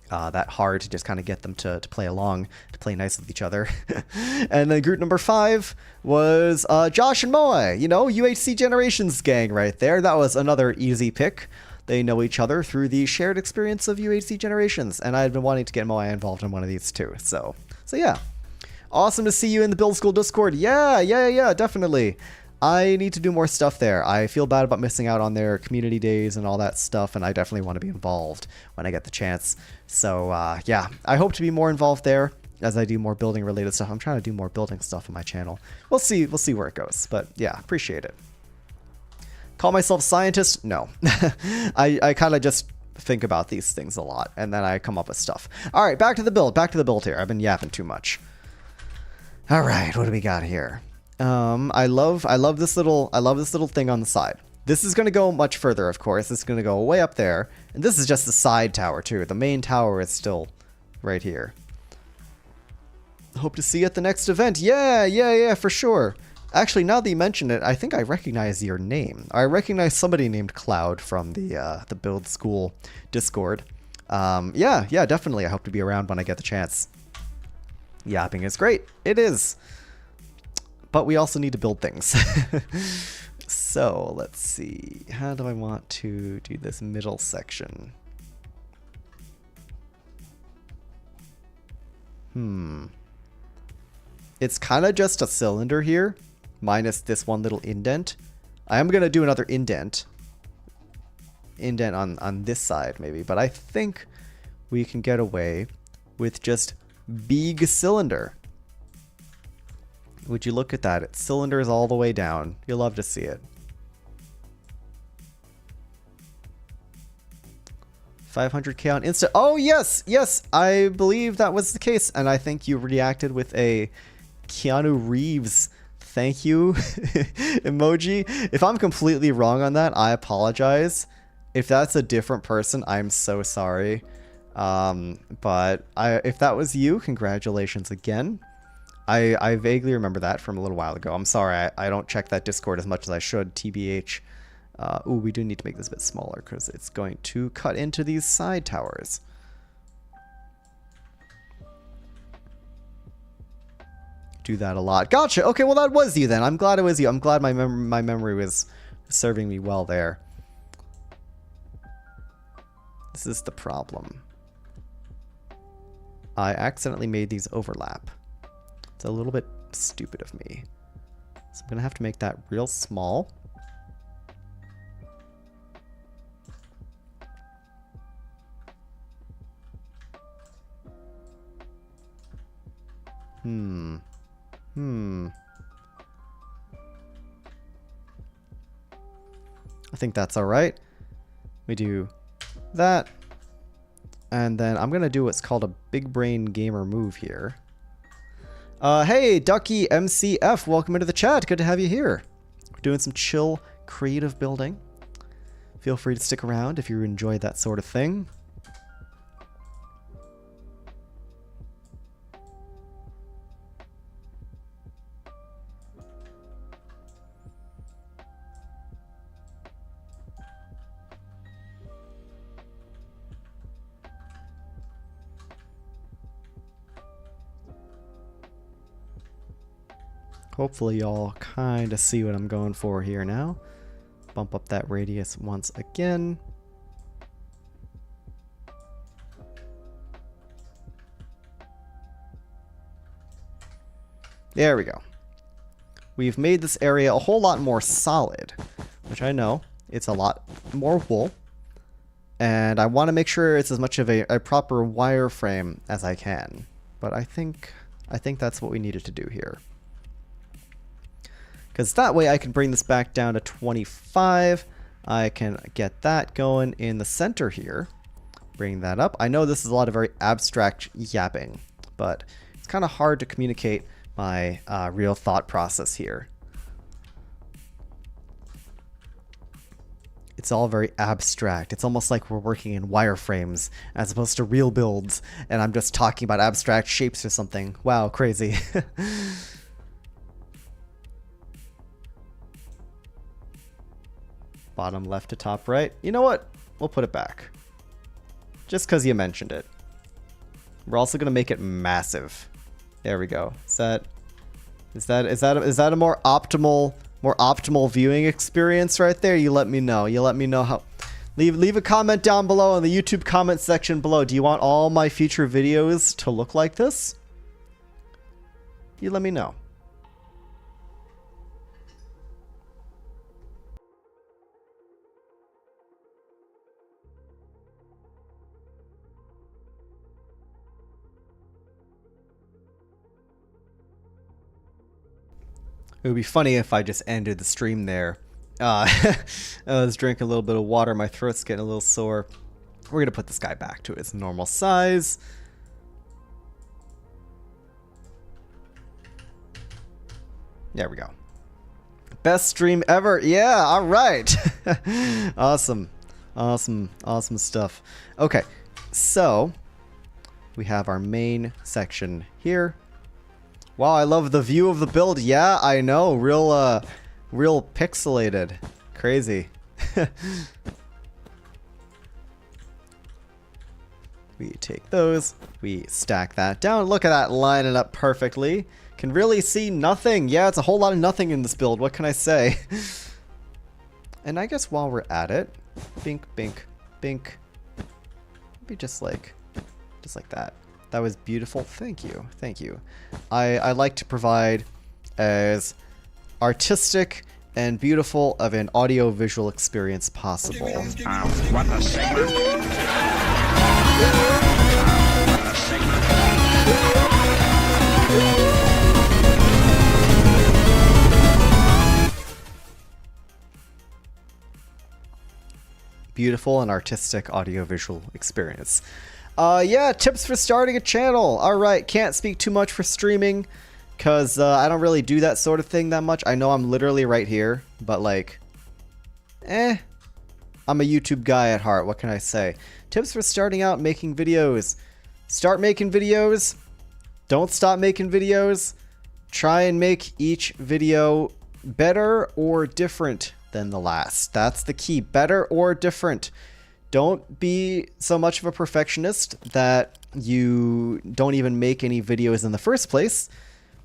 A: that hard to just kind of get them to play along, to play nice with each other. And then group number 5 was Josh and Moe, UHC Generations gang right there. That was another easy pick. They know each other through the shared experience of UHC Generations, and I had been wanting to get Moe involved in one of these too. So yeah. Awesome to see you in the Build School Discord. Yeah, definitely. I need to do more stuff there. I feel bad about missing out on their community days and all that stuff, and I definitely want to be involved when I get the chance. So yeah, I hope to be more involved there as I do more building related stuff. I'm trying to do more building stuff on my channel. We'll see where it goes, but yeah, appreciate it. Call myself scientist? No. I kind of just think about these things a lot, and then I come up with stuff. All right, back to the build here. I've been yapping too much. All right, what do we got here? I love this little thing on the side. This is going to go much further, of course. It's going to go way up there, and this is just the side tower too. The main tower is still right here. Hope to see you at the next event. Yeah, for sure. Actually, now that you mention it, I think I recognize your name. I recognize somebody named Cloud from the Build School Discord. Yeah, definitely. I hope to be around when I get the chance. Yapping is great. It is. But we also need to build things. So, let's see. How do I want to do this middle section? It's kind of just a cylinder here, minus this one little indent. I am going to do another indent on this side maybe, but I think we can get away with just big cylinder. Would you look at that? Its cylinder is all the way down. You'll love to see it. 500k on Insta. Oh, yes. I believe that was the case. And I think you reacted with a Keanu Reeves thank you emoji. If I'm completely wrong on that, I apologize. If that's a different person, I'm so sorry. But if that was you, congratulations again. I vaguely remember that from a little while ago. I'm sorry, I don't check that Discord as much as I should, TBH. Ooh, we do need to make this a bit smaller because it's going to cut into these side towers. Do that a lot. Gotcha. Okay, well that was you then. I'm glad it was you. I'm glad my memory was serving me well there. This is the problem. I accidentally made these overlap. It's a little bit stupid of me. So I'm going to have to make that real small. I think that's all right. We do that. And then I'm going to do what's called a big brain gamer move here. Hey, Ducky MCF, welcome into the chat. Good to have you here. We're doing some chill, creative building. Feel free to stick around if you enjoy that sort of thing. Hopefully y'all kind of see what I'm going for here now. Bump up that radius once again. There we go. We've made this area a whole lot more solid, which I know it's a lot more wool. And I want to make sure it's as much of a proper wireframe as I can. But I think that's what we needed to do here. Because that way I can bring this back down to 25. I can get that going in the center here. Bring that up. I know this is a lot of very abstract yapping, but it's kind of hard to communicate my real thought process here. It's all very abstract. It's almost like we're working in wireframes as opposed to real builds, and I'm just talking about abstract shapes or something. Wow, crazy. Bottom left to top right. You know what? We'll put it back. Just because you mentioned it. We're also going to make it massive. There we go. Is that a more optimal viewing experience right there? You let me know. You let me know how. Leave a comment down below in the YouTube comment section below. Do you want all my future videos to look like this? You let me know. It would be funny if I just ended the stream there. I was drinking a little bit of water. My throat's getting a little sore. We're going to put this guy back to its normal size. There we go. Best stream ever. Yeah, all right. Awesome. Awesome stuff. Okay, so we have our main section here. Wow, I love the view of the build. Yeah, I know. Real pixelated. Crazy. We take those. We stack that down. Look at that lining up perfectly. Can really see nothing. Yeah, it's a whole lot of nothing in this build. What can I say? And I guess while we're at it, bink, bink, bink. Maybe just like that. That was beautiful. Thank you. Thank you. I like to provide as artistic and beautiful of an audio-visual experience possible.
D: What a segment.
A: Beautiful and artistic audio-visual experience. Yeah, tips for starting a channel. All right, can't speak too much for streaming because I don't really do that sort of thing that much. I know I'm literally right here, but like, I'm a YouTube guy at heart. What can I say? Tips for starting out making videos. Start making videos. Don't stop making videos. Try and make each video better or different than the last. That's the key. Better or different. Don't be so much of a perfectionist that you don't even make any videos in the first place.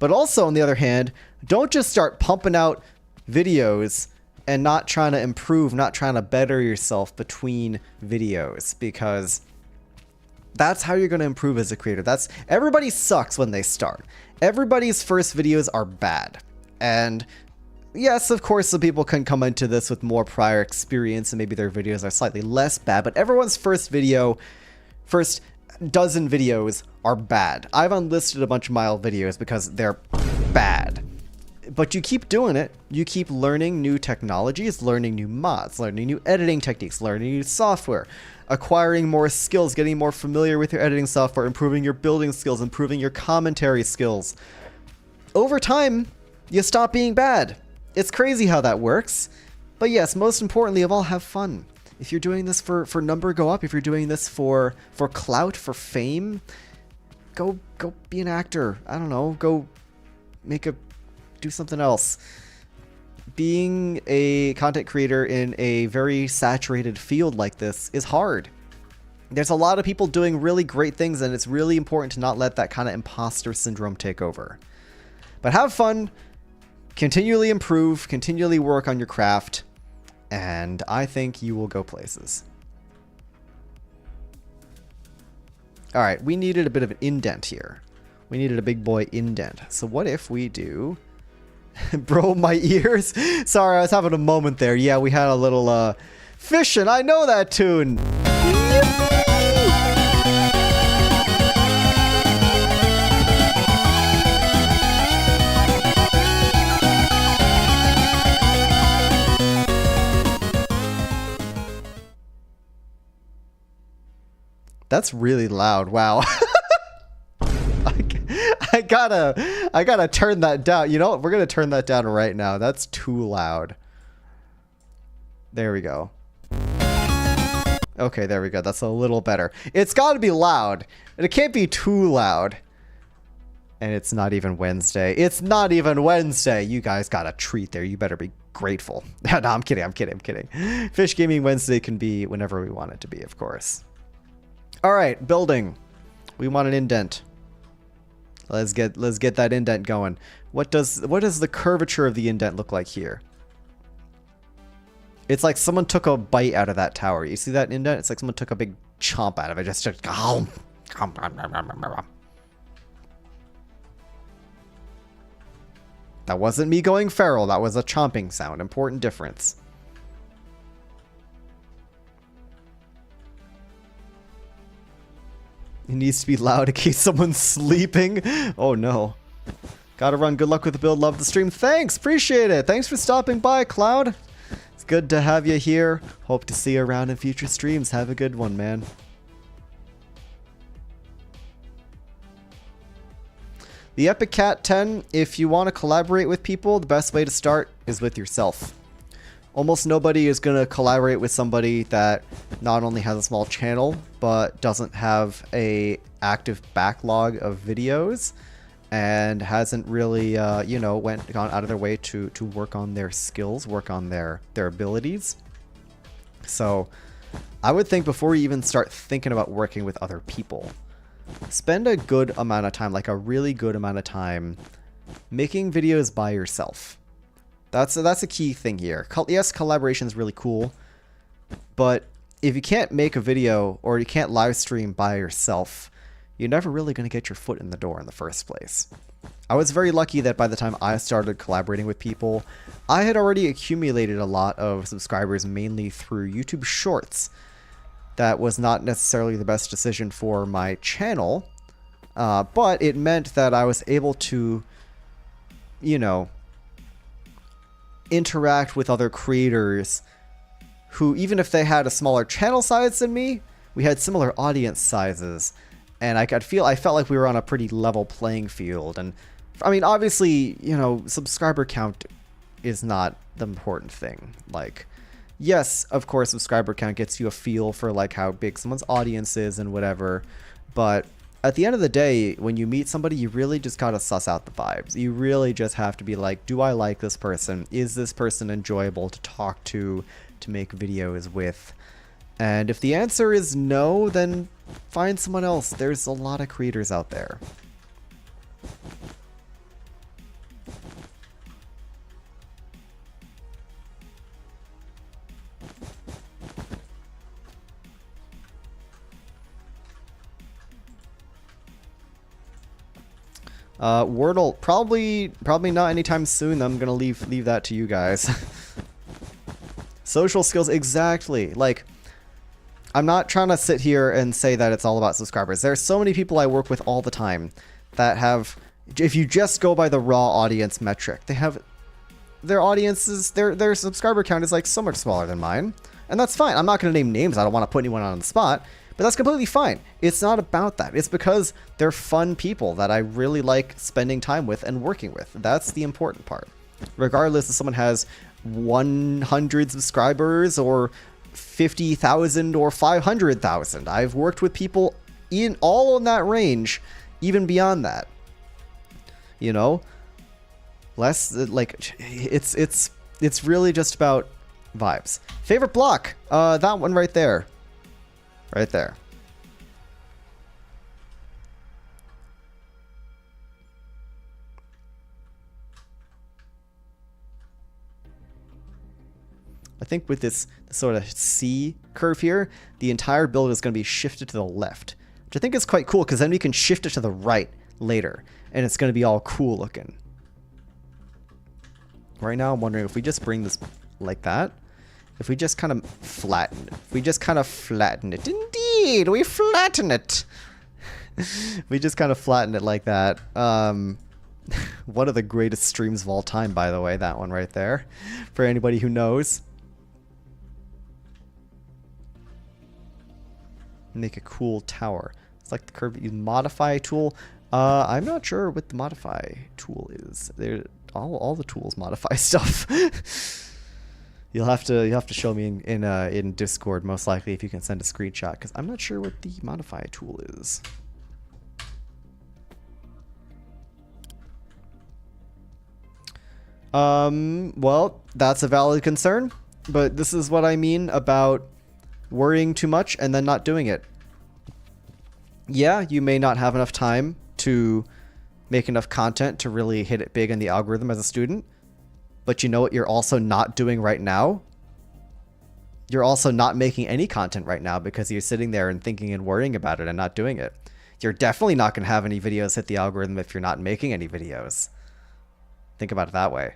A: But also, on the other hand, don't just start pumping out videos and not trying to improve, not trying to better yourself between videos, because that's how you're going to improve as a creator. Everybody sucks when they start. Everybody's first videos are bad. And yes, of course, some people can come into this with more prior experience and maybe their videos are slightly less bad, but everyone's first dozen videos are bad. I've unlisted a bunch of my old videos because they're bad. But you keep doing it. You keep learning new technologies, learning new mods, learning new editing techniques, learning new software, acquiring more skills, getting more familiar with your editing software, improving your building skills, improving your commentary skills. Over time, you stop being bad. It's crazy how that works. But yes, most importantly of all, have fun. If you're doing this for number go up, if you're doing this for clout, for fame, go be an actor. I don't know, go do something else. Being a content creator in a very saturated field like this is hard. There's a lot of people doing really great things, and it's really important to not let that kind of imposter syndrome take over. But have fun. Continually improve, continually work on your craft, and I think you will go places. Alright, we needed a bit of an indent here. We needed a big boy indent. So what if we do... Bro, my ears. Sorry, I was having a moment there. Yeah, we had a little fishing. I know that tune. That's really loud. Wow. I gotta turn that down. You know what? We're gonna turn that down right now. That's too loud. There we go. Okay, there we go. That's a little better. It's gotta be loud. And it can't be too loud. And it's not even Wednesday. It's not even Wednesday. You guys got a treat there. You better be grateful. No, I'm kidding. I'm kidding. Fish Gaming Wednesday can be whenever we want it to be, of course. All right, building. We want an indent. Let's get that indent going. What does the curvature of the indent look like here? It's like someone took a bite out of that tower. You see that indent? It's like someone took a big chomp out of it. Just that wasn't me going feral. That was a chomping sound. Important difference. It needs to be loud in case someone's sleeping. Oh no. Gotta run. Good luck with the build. Love the stream. Thanks. Appreciate it. Thanks for stopping by, Cloud. It's good to have you here. Hope to see you around in future streams. Have a good one, man. The Epic Cat 10, if you want to collaborate with people, the best way to start is with yourself. Almost nobody is going to collaborate with somebody that not only has a small channel, but doesn't have a active backlog of videos and hasn't really, you know, gone out of their way to work on their skills, work on their abilities. So I would think before you even start thinking about working with other people, spend a good amount of time, like a really good amount of time, making videos by yourself. That's a key thing here. Yes, collaboration is really cool, but if you can't make a video or you can't live stream by yourself, you're never really going to get your foot in the door in the first place. I was very lucky that by the time I started collaborating with people, I had already accumulated a lot of subscribers mainly through YouTube Shorts. That was not necessarily the best decision for my channel, but it meant that I was able to, you know, interact with other creators who, even if they had a smaller channel size than me, we had similar audience sizes, and I felt like we were on a pretty level playing field. And I mean, obviously, you know, subscriber count is not the important thing. Like, yes, of course, subscriber count gets you a feel for like how big someone's audience is and whatever, but at the end of the day, when you meet somebody, you really just gotta suss out the vibes. You really just have to be like, do I like this person? Is this person enjoyable to talk to make videos with? And if the answer is no, then find someone else. There's a lot of creators out there. Wordle, probably not anytime soon. I'm gonna leave that to you guys. Social skills, exactly. Like, I'm not trying to sit here and say that it's all about subscribers. There's so many people I work with all the time that have, if you just go by the raw audience metric, they have their audiences, their subscriber count is like so much smaller than mine, and that's fine. I'm not gonna name names. I don't want to put anyone on the spot. But that's completely fine. It's not about that. It's because they're fun people that I really like spending time with and working with. That's the important part. Regardless if someone has 100 subscribers or 50,000 or 500,000. I've worked with people in all in that range, even beyond that. You know? Less like it's really just about vibes. Favorite block? That one right there. Right there. I think with this sort of C curve here, the entire build is going to be shifted to the left, which I think is quite cool because then we can shift it to the right. later, and it's going to be all cool looking. Right now I'm wondering if we just bring this like that, if we just kind of flatten it. If we just kind of flatten it. Indeed, we flatten it. We just kind of flatten it like that. One of the greatest streams of all time, by the way, that one right there, for anybody who knows. Make a cool tower. It's like the curve you modify tool. I'm not sure what the modify tool is. There, all the tools modify stuff. You'll have to show me in Discord most likely if you can send a screenshot, because I'm not sure what the modify tool is. Well, that's a valid concern, but this is what I mean about worrying too much and then not doing it. Yeah, you may not have enough time to make enough content to really hit it big in the algorithm as a student, but you know what you're also not doing right now? You're also not making any content right now because you're sitting there and thinking and worrying about it and not doing it. You're definitely not going to have any videos hit the algorithm if you're not making any videos. Think about it that way.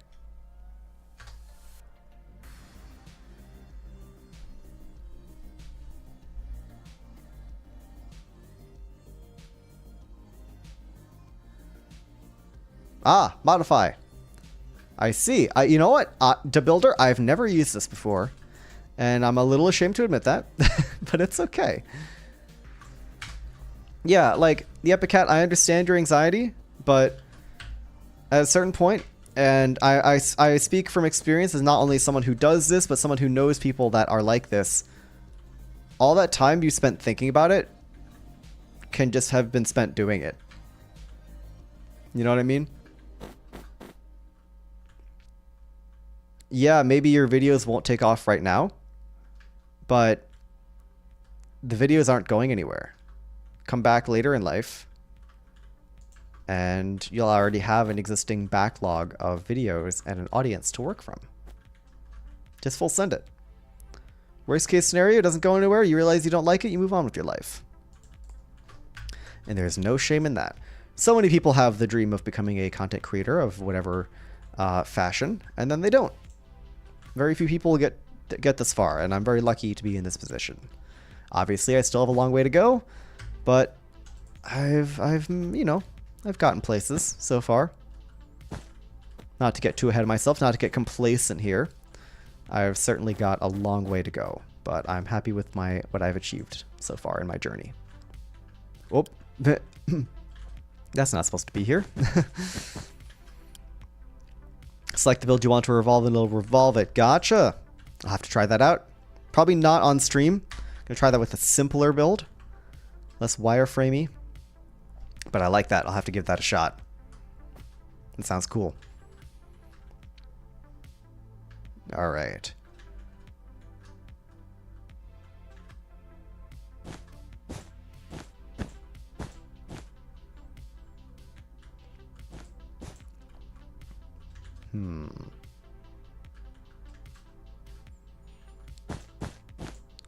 A: Ah, modify. I see. You know what? To Builder, I've never used this before, and I'm a little ashamed to admit that, but it's okay. Yeah, like, the Epicat, I understand your anxiety, but at a certain point, and I speak from experience as not only someone who does this, but someone who knows people that are like this, all that time you spent thinking about it can just have been spent doing it. You know what I mean? Yeah, maybe your videos won't take off right now, but the videos aren't going anywhere. Come back later in life, and you'll already have an existing backlog of videos and an audience to work from. Just full send it. Worst case scenario, it doesn't go anywhere, you realize you don't like it, you move on with your life. And there's no shame in that. So many people have the dream of becoming a content creator of whatever fashion, and then they don't. Very few people get this far, and I'm very lucky to be in this position. Obviously, I still have a long way to go, but I've gotten places so far. Not to get too ahead of myself, not to get complacent here. I've certainly got a long way to go, but I'm happy with what I've achieved so far in my journey. Oh, that's not supposed to be here. Select the build you want to revolve and it'll revolve it. Gotcha. I'll have to try that out. Probably not on stream. Gonna try that with a simpler build. Less wireframey. But I like that. I'll have to give that a shot. It sounds cool. Alright.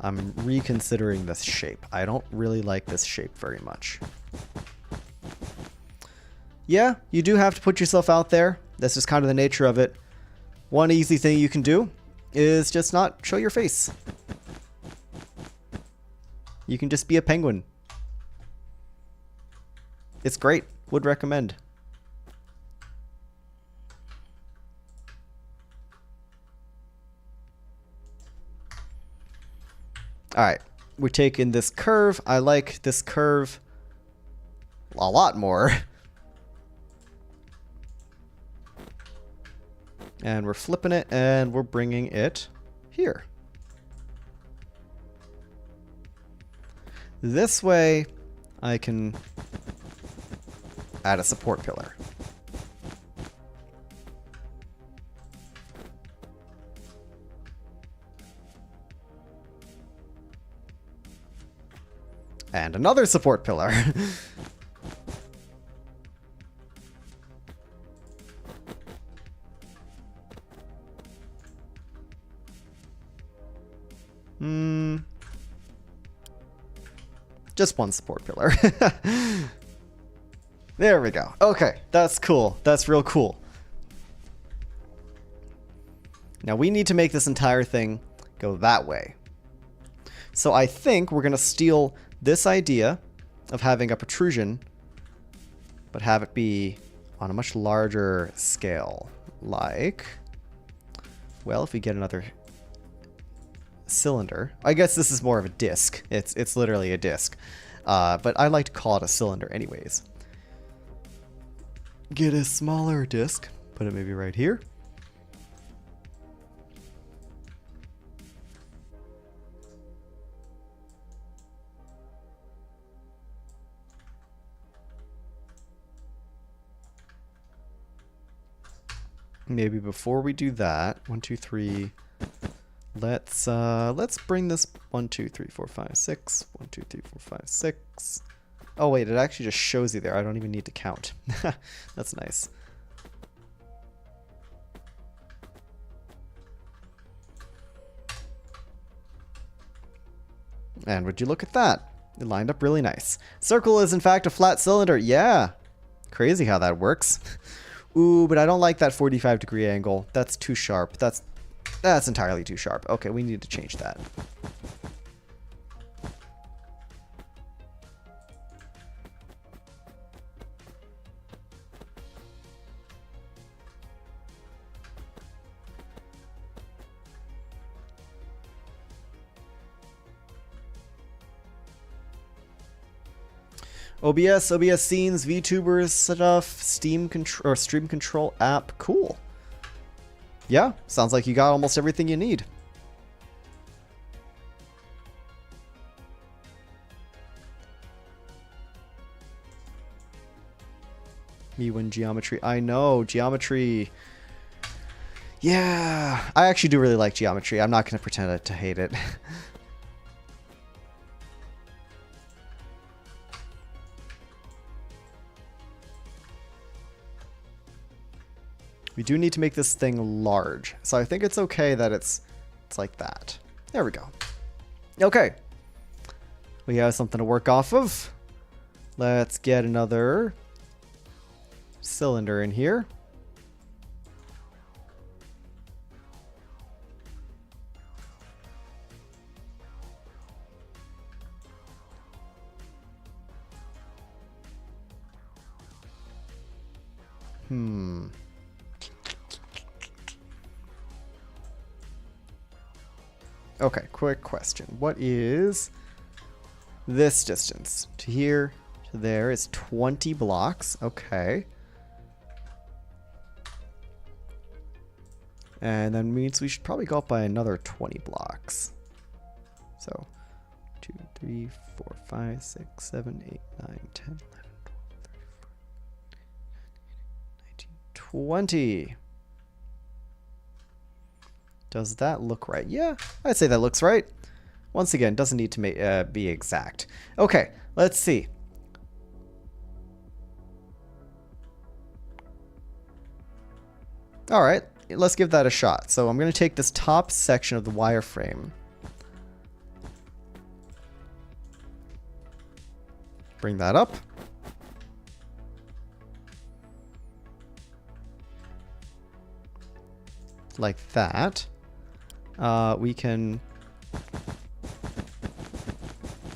A: I'm reconsidering this shape. I don't really like this shape very much. Yeah, you do have to put yourself out there. That's just kind of the nature of it. One easy thing you can do is just not show your face. You can just be a penguin. It's great. Would recommend. Alright, we're taking this curve. I like this curve a lot more. And we're flipping it and we're bringing it here. This way I can add a support pillar. And another support pillar. Just one support pillar. There we go. Okay, that's cool. That's real cool. Now we need to make this entire thing go that way. So I think we're going to steal this idea of having a protrusion, but have it be on a much larger scale. Like, well, if we get another cylinder. I guess this is more of a disc. It's literally a disc. But I like to call it a cylinder anyways. Get a smaller disc. Put it maybe right here. Maybe before we do that, 1, 2, 3. Let's bring this 1, 2, 3, 4, 5, 6. 1, 2, 3, 4, 5, 6. Oh wait, it actually just shows you there. I don't even need to count. That's nice. And would you look at that? It lined up really nice. Circle is in fact a flat cylinder. Yeah. Crazy how that works. Ooh, but I don't like that 45-degree angle. That's too sharp. That's entirely too sharp. Okay, we need to change that. OBS scenes, VTubers stuff, stream control app. Cool. Yeah, sounds like you got almost everything you need. Me win geometry. I know, geometry. Yeah, I actually do really like geometry. I'm not going to pretend to hate it. We do need to make this thing large. So I think it's okay that it's like that. There we go. Okay. We have something to work off of. Let's get another cylinder in here. Okay, quick question. What is this distance? To here, to there is 20 blocks. Okay. And that means we should probably go up by another 20 blocks. So 2, 3, 4, 5, 6, 7, 8, 9, 10, 11, 12, 13, 14, 19, 20. Does that look right? Yeah, I'd say that looks right. Once again, doesn't need to be exact. Okay, let's see. All right, let's give that a shot. So I'm going to take this top section of the wireframe. Bring that up. Like that. We can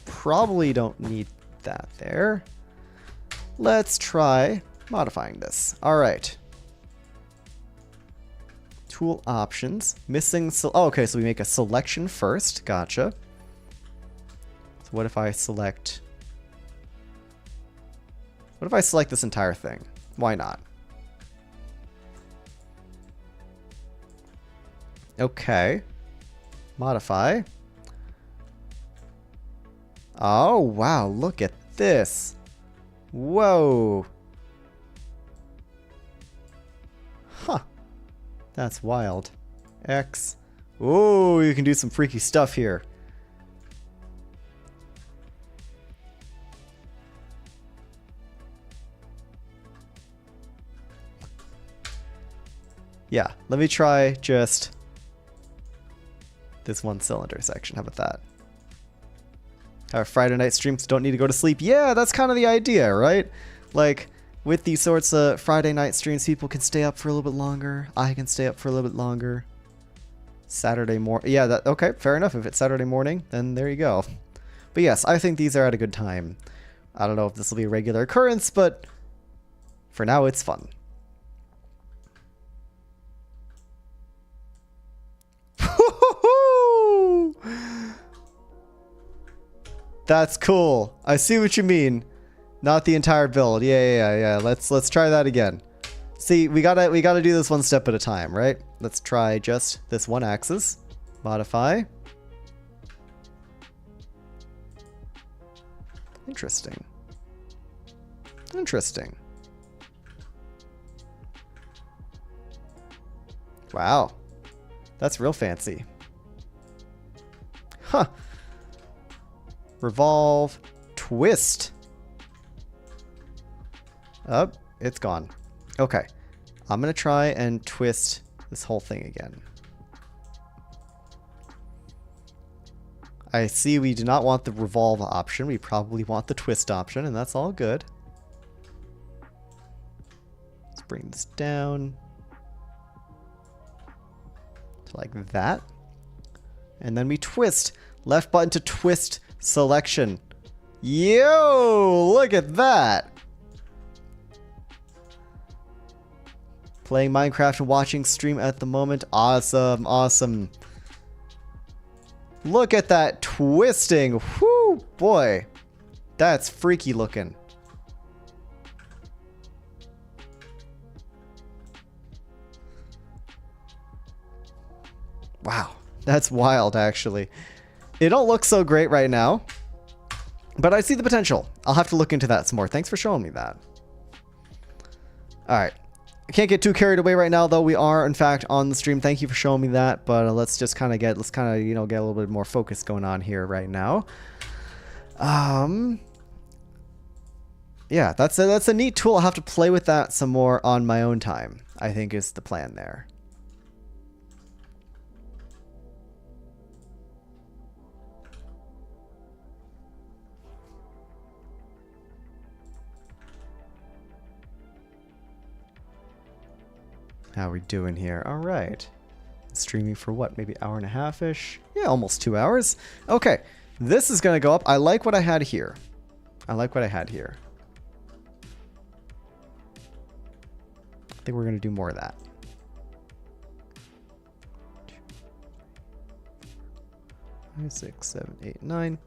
A: probably don't need that there. Let's try modifying this. All right. Tool options. Missing. Oh, okay, so we make a selection first. Gotcha. So what if I select? What if I select this entire thing? Why not? Okay. Modify. Oh, wow. Look at this. Whoa. Huh. That's wild. X. Ooh, you can do some freaky stuff here. Yeah, let me try just this one cylinder section. How about that? Our Friday night streams don't need to go to sleep. Yeah, that's kind of the idea, right? Like, with these sorts of Friday night streams, people can stay up for a little bit longer. I can stay up for a little bit longer. Saturday morning. Yeah, that okay, fair enough. If it's Saturday morning, then there you go. But yes, I think these are at a good time. I don't know if this will be a regular occurrence, but for now it's fun. That's cool. I see what you mean. Not the entire build. Yeah. Let's try that again. See, we gotta do this one step at a time, right? Let's try just this one axis. Modify. Interesting. Interesting. Wow. That's real fancy. Huh. Revolve. Twist. Oh, it's gone. Okay. I'm going to try and twist this whole thing again. I see we do not want the revolve option. We probably want the twist option, and that's all good. Let's bring this down to like that. And then we twist. Left button to twist selection. Yo, look at that. Playing Minecraft and watching stream at the moment. Awesome, awesome. Look at that twisting. Whoo, boy. That's freaky looking. Wow, that's wild actually. It don't look so great right now, but I see the potential. I'll have to look into that some more. Thanks for showing me that. All right. I can't get too carried away right now, though. We are, in fact, on the stream. Thank you for showing me that. But let's just kind of get, get a little bit more focus going on here right now. Yeah, that's a neat tool. I'll have to play with that some more on my own time, I think is the plan there. How are we doing here? All right. Streaming for what? Maybe hour and a half-ish? Yeah, almost 2 hours. Okay. This is going to go up. I like what I had here. I like what I had here. I think we're going to do more of that. 5, 6, 7, 8, 9.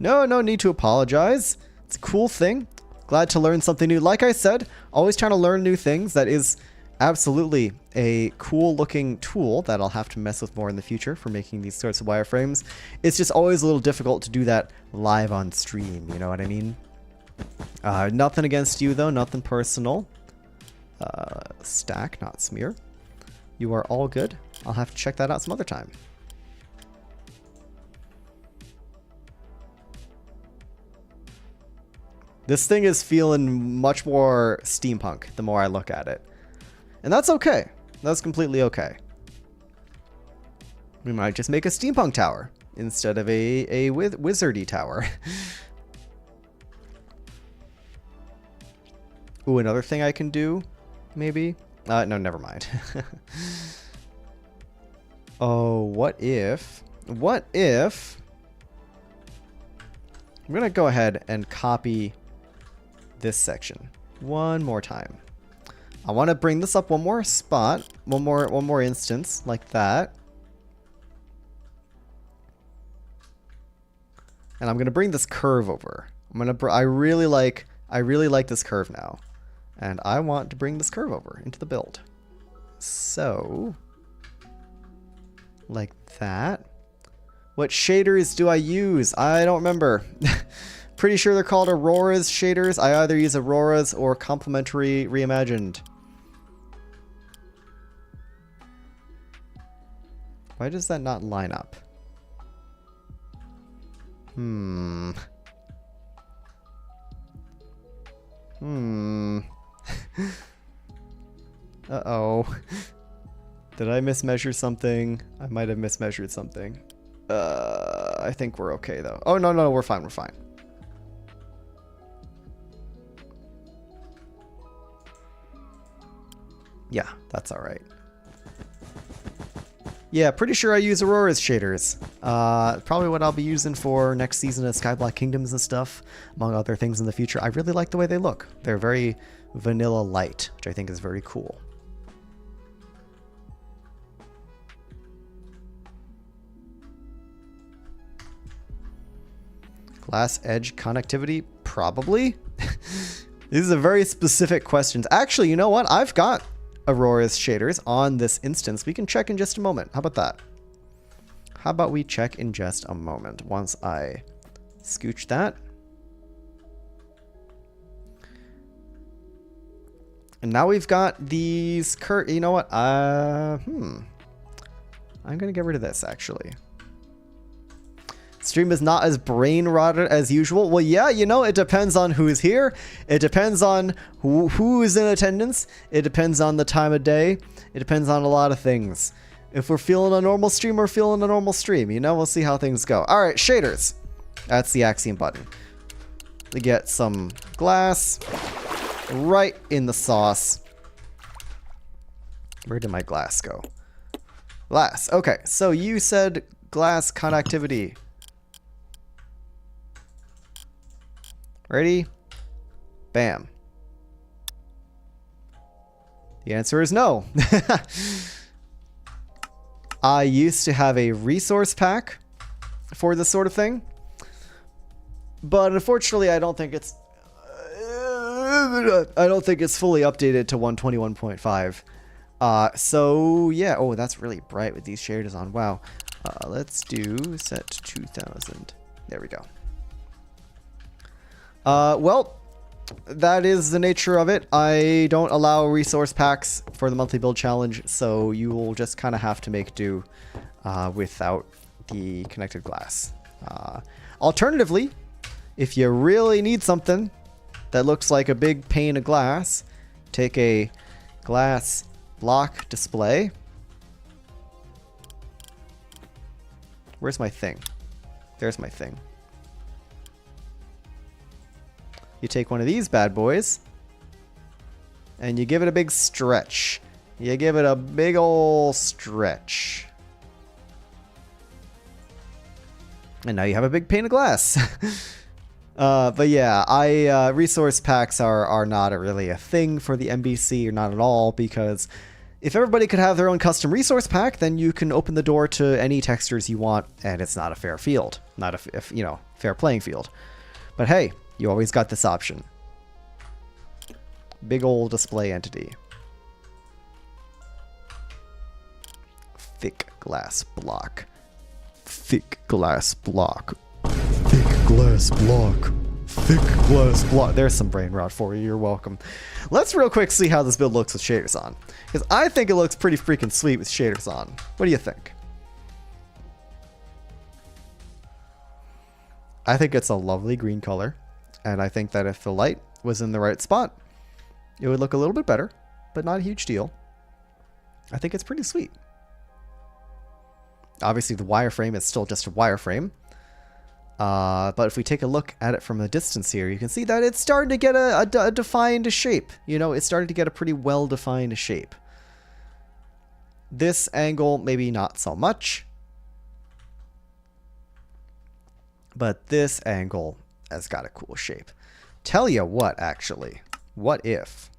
A: No need to apologize. It's a cool thing. Glad to learn something new. Like I said, always trying to learn new things. That is absolutely a cool looking tool that I'll have to mess with more in the future for making these sorts of wireframes. It's just always a little difficult to do that live on stream, you know what I mean? Nothing against you though, nothing personal. Stack, not smear. You are all good. I'll have to check that out some other time. This thing is feeling much more steampunk the more I look at it. And that's okay. That's completely okay. We might just make a steampunk tower instead of a wizardy tower. Ooh, another thing I can do, maybe? No, never mind. Oh, what if... I'm going to go ahead and copy this section one more time. I want to bring this up one more spot, one more instance like that. And I'm going to bring this curve over. I really like this curve now. And I want to bring this curve over into the build. So like that. What shaders do I use? I don't remember. Pretty sure they're called Aurora's shaders. I either use Aurora's or Complementary Reimagined. Why does that not line up? Uh-oh. Did I mismeasure something? I might have mismeasured something. I think we're okay though. Oh, no, we're fine, we're fine. Yeah, that's all right. Yeah, pretty sure I use Aurora's shaders. Probably what I'll be using for next season of Skyblock Kingdoms and stuff, among other things in the future. I really like the way they look. They're very vanilla light, which I think is very cool. Glass edge connectivity? Probably. These are very specific questions. Actually, you know what? I've got Aurora's shaders on this instance. We can check in just a moment. How about that? How about we check in just a moment once I scooch that. And now we've got these you know what? I'm gonna get rid of this actually. Stream is not as brain rotted as usual. Well, yeah, you know, it depends on who's here. It depends on who is in attendance. It depends on the time of day. It depends on a lot of things. If we're feeling a normal stream, we're feeling a normal stream. You know, we'll see how things go. All right, shaders. That's the Axiom button. We get some glass right in the sauce. Where did my glass go? Glass. Okay, so you said glass connectivity. Ready? Bam. The answer is no. I used to have a resource pack for this sort of thing, but unfortunately I don't think it's fully updated to 121.5. So yeah, oh, that's really bright with these shaders on. Wow. Let's do set 2000. There we go. Well, that is the nature of it. I don't allow resource packs for the monthly build challenge, so you will just kind of have to make do without the connected glass. Alternatively, if you really need something that looks like a big pane of glass, take a glass block display. Where's my thing? There's my thing. You take one of these bad boys and you give it a big stretch. You give it a big ol' stretch. And now you have a big pane of glass. But yeah, resource packs are not really a thing for the MBC, or not at all, because if everybody could have their own custom resource pack, then you can open the door to any textures you want, and it's not a fair field, not a fair playing field. But hey, you always got this option. Big old display entity. Thick glass block. Thick glass block. Thick glass block. Thick glass block. There's some brain rot for you. You're welcome. Let's real quick see how this build looks with shaders on, because I think it looks pretty freaking sweet with shaders on. What do you think? I think it's a lovely green color. And I think that if the light was in the right spot, it would look a little bit better, but not a huge deal. I think it's pretty sweet. Obviously, the wireframe is still just a wireframe. But if we take a look at it from a distance here, you can see that it's starting to get a defined shape. You know, it's starting to get a pretty well-defined shape. This angle, maybe not so much. But this angle has got a cool shape. Tell you what, actually. What if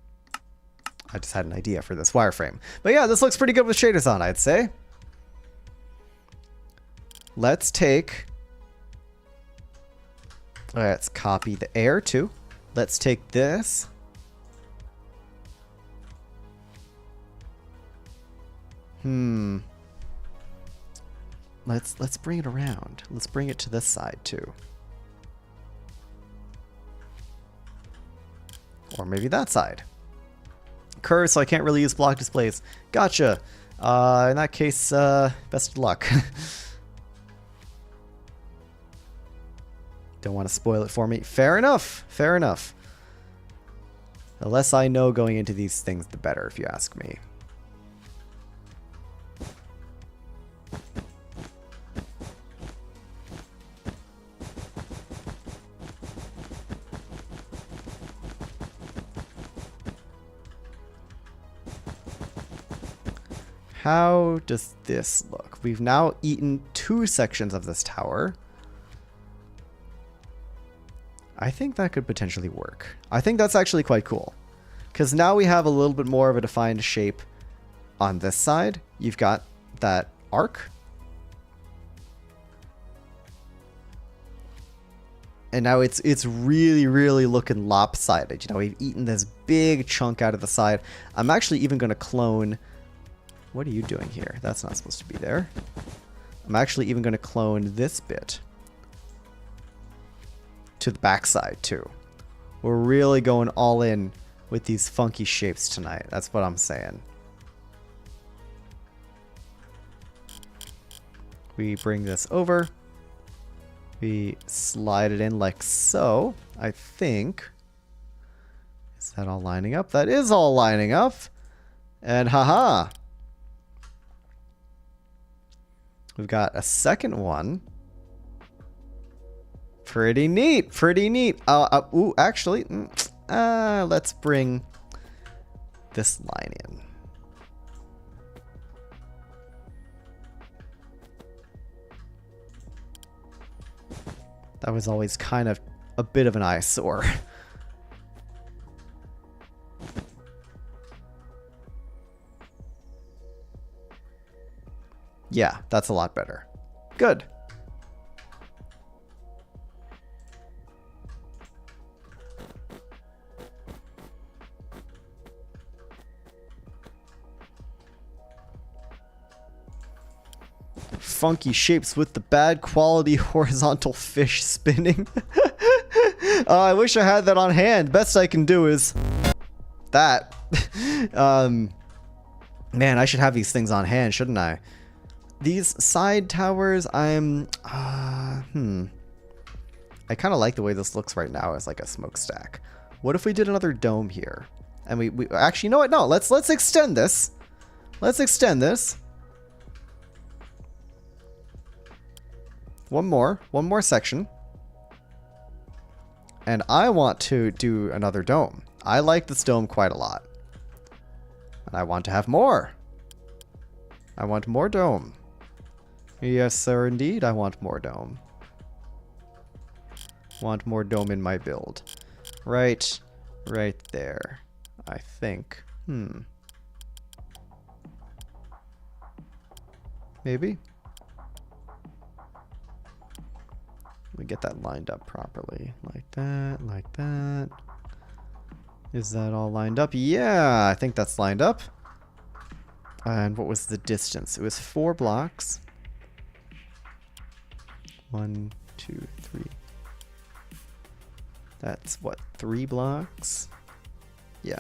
A: I just had an idea for this wireframe? But yeah, this looks pretty good with shaders on, I'd say. Let's take... Let's copy the air too. Let's take this. Let's bring it around. Let's bring it to this side too. Or maybe that side. Curve, so I can't really use block displays. Gotcha. In that case, best of luck. Don't want to spoil it for me. Fair enough. Fair enough. The less I know going into these things, the better, if you ask me. How does this look? We've now eaten 2 sections of this tower. I think that could potentially work. I think that's actually quite cool. Because now we have a little bit more of a defined shape on this side. You've got that arc. And now it's really, really looking lopsided. You know, we've eaten this big chunk out of the side. I'm actually even going to clone... What are you doing here? That's not supposed to be there. I'm actually even going to clone this bit to the backside too. We're really going all in with these funky shapes tonight. That's what I'm saying. We bring this over. We slide it in like so. I think. Is that all lining up? That is all lining up. And haha. We've got a second one. Pretty neat. Pretty neat. Ooh, actually, let's bring this line in. That was always kind of a bit of an eyesore. Yeah, that's a lot better. Good. Funky shapes with the bad quality horizontal fish spinning. I wish I had that on hand. Best I can do is that. Man, I should have these things on hand, shouldn't I? These side towers, I kind of like the way this looks right now as like a smokestack. What if we did another dome here? And we actually, you know what? No, let's extend this. Let's extend this. One more section. And I want to do another dome. I like this dome quite a lot. And I want to have more. I want more dome. Yes, sir, indeed, I want more dome. Want more dome in my build. Right there. I think. Maybe. We get that lined up properly. Like that, like that. Is that all lined up? Yeah, I think that's lined up. And what was the distance? It was 4 blocks. 1, 2, 3. That's what, 3 blocks? Yeah.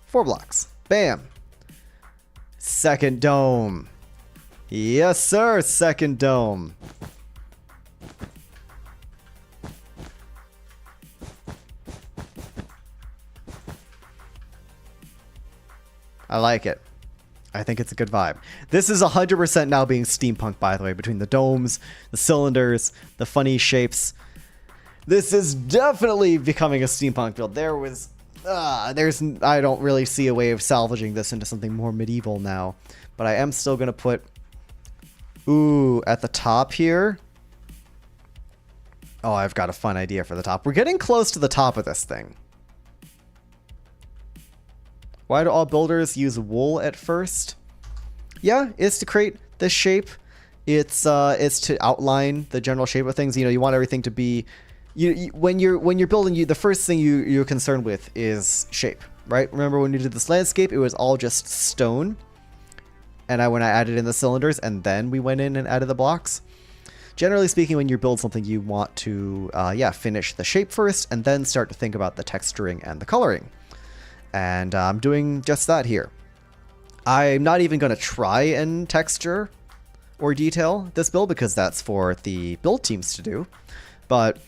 A: 4 blocks. Bam. Second dome. Yes, sir. Second dome. I like it. I think it's a good vibe. This is 100% now being steampunk, by the way, between the domes, the cylinders, the funny shapes. This is definitely becoming a steampunk build. I don't really see a way of salvaging this into something more medieval now, but I am still going to put, at the top here. Oh, I've got a fun idea for the top. We're getting close to the top of this thing. Why do all builders use wool at first? Yeah, it's to create this shape. It's to outline the general shape of things. You know, you want everything to be. When you're building, the first thing you're concerned with is shape, right? Remember when you did this landscape, it was all just stone, and when I added in the cylinders, and then we went in and added the blocks. Generally speaking, when you build something, you want to finish the shape first, and then start to think about the texturing and the coloring. And I'm doing just that here. I'm not even going to try and texture or detail this build because that's for the build teams to do. But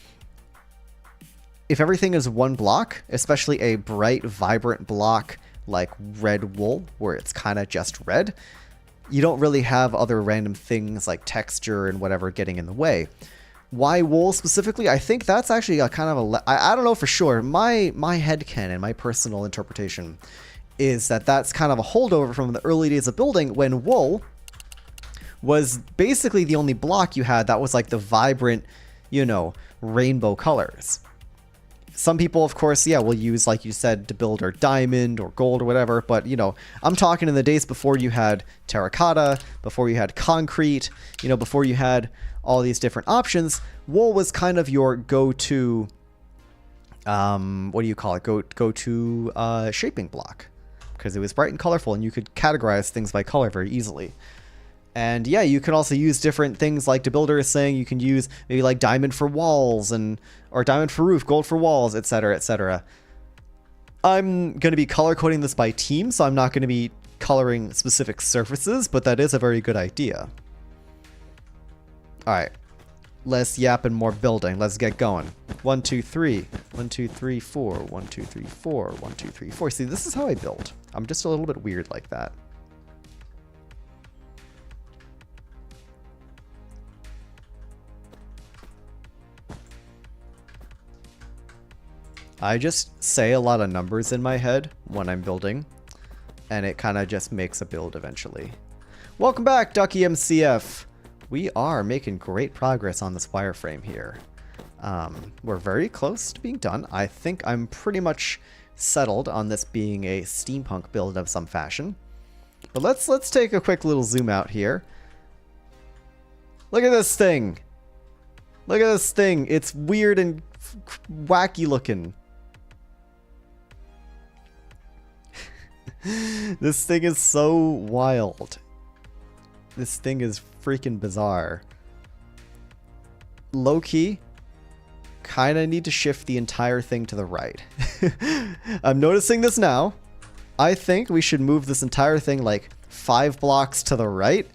A: if everything is one block, especially a bright, vibrant block like red wool, where it's kind of just red, you don't really have other random things like texture and whatever getting in the way. Why wool specifically? I think that's actually a kind of I don't know for sure. My headcanon, my personal interpretation is that that's kind of a holdover from the early days of building when wool was basically the only block you had that was like the vibrant, you know, rainbow colors. Some people, of course, yeah, will use, like you said, to build or diamond or gold or whatever. But, you know, I'm talking in the days before you had terracotta, before you had concrete, you know, before you had all these different options. Wool was kind of your go-to, what do you call it? Go-to shaping block, because it was bright and colorful and you could categorize things by color very easily. And yeah, you can also use different things, like the builder is saying you can use maybe like diamond for walls or diamond for roof, gold for walls, etc., etc. I'm going to be color coding this by team, so I'm not going to be coloring specific surfaces, but that is a very good idea. All right, less yap and more building. Let's get going. 1, 2, 3. 1, 2, 3, 4. 1, 2, 3, 4. 1, 2, 3, 4. See, this is how I build. I'm just a little bit weird like that. I just say a lot of numbers in my head when I'm building, and it kind of just makes a build eventually. Welcome back, Ducky MCF. We are making great progress on this wireframe here. We're very close to being done. I think I'm pretty much settled on this being a steampunk build of some fashion. But let's take a quick little zoom out here. Look at this thing. Look at this thing. It's weird and wacky looking. This thing is so wild. This thing is freaking bizarre. Low-key, kind of need to shift the entire thing to the right. I'm noticing this now. I think we should move this entire thing like 5 blocks to the right.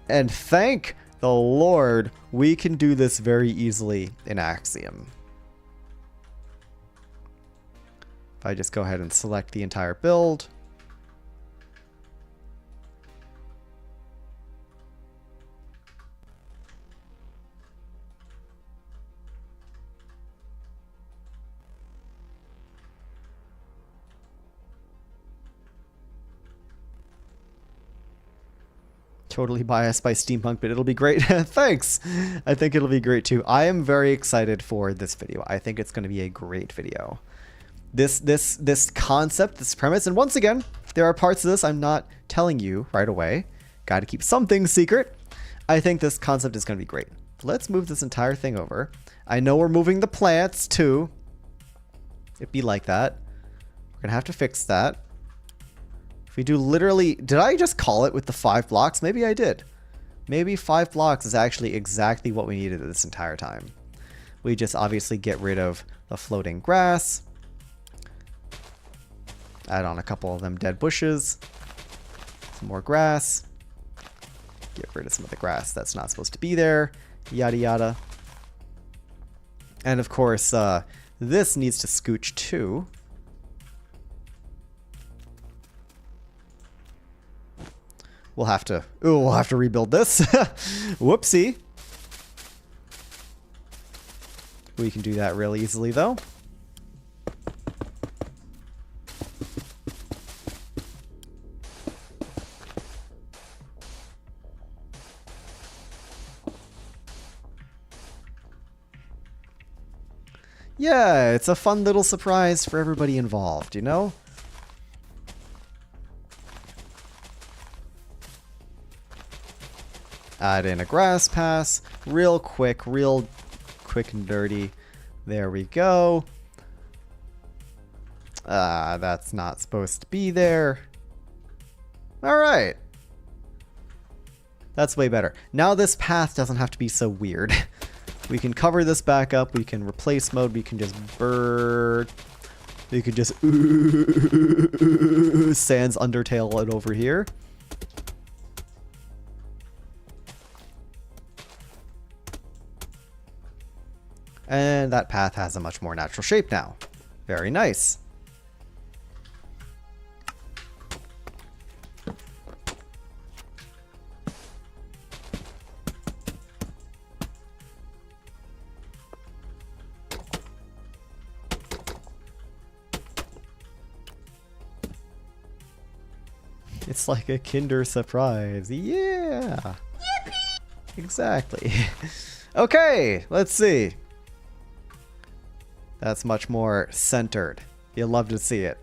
A: And thank the Lord, we can do this very easily in Axiom. If I just go ahead and select the entire build. Totally biased by steampunk, but it'll be great. Thanks. I think it'll be great too. I am very excited for this video. I think it's going to be a great video. This concept, this premise, and once again, there are parts of this I'm not telling you right away. Got to keep some things secret. I think this concept is going to be great. Let's move this entire thing over. I know we're moving the plants too. It'd be like that. We're going to have to fix that. We do literally, did I just call it with the 5 blocks? Maybe I did. Maybe 5 blocks is actually exactly what we needed this entire time. We just obviously get rid of the floating grass. Add on a couple of them dead bushes. Some more grass. Get rid of some of the grass that's not supposed to be there. Yada yada. And of course, this needs to scooch too. We'll have to rebuild this. Whoopsie. We can do that real easily though. Yeah, it's a fun little surprise for everybody involved, you know? Add in a grass pass, real quick and dirty. There we go. That's not supposed to be there. All right. That's way better. Now this path doesn't have to be so weird. We can cover this back up. We can replace mode. We can just bird. We could just sans Undertale it over here. And that path has a much more natural shape now. Very nice. It's like a Kinder Surprise. Yeah. Yippee! Exactly. Okay, let's see. That's much more centered. You'll love to see it.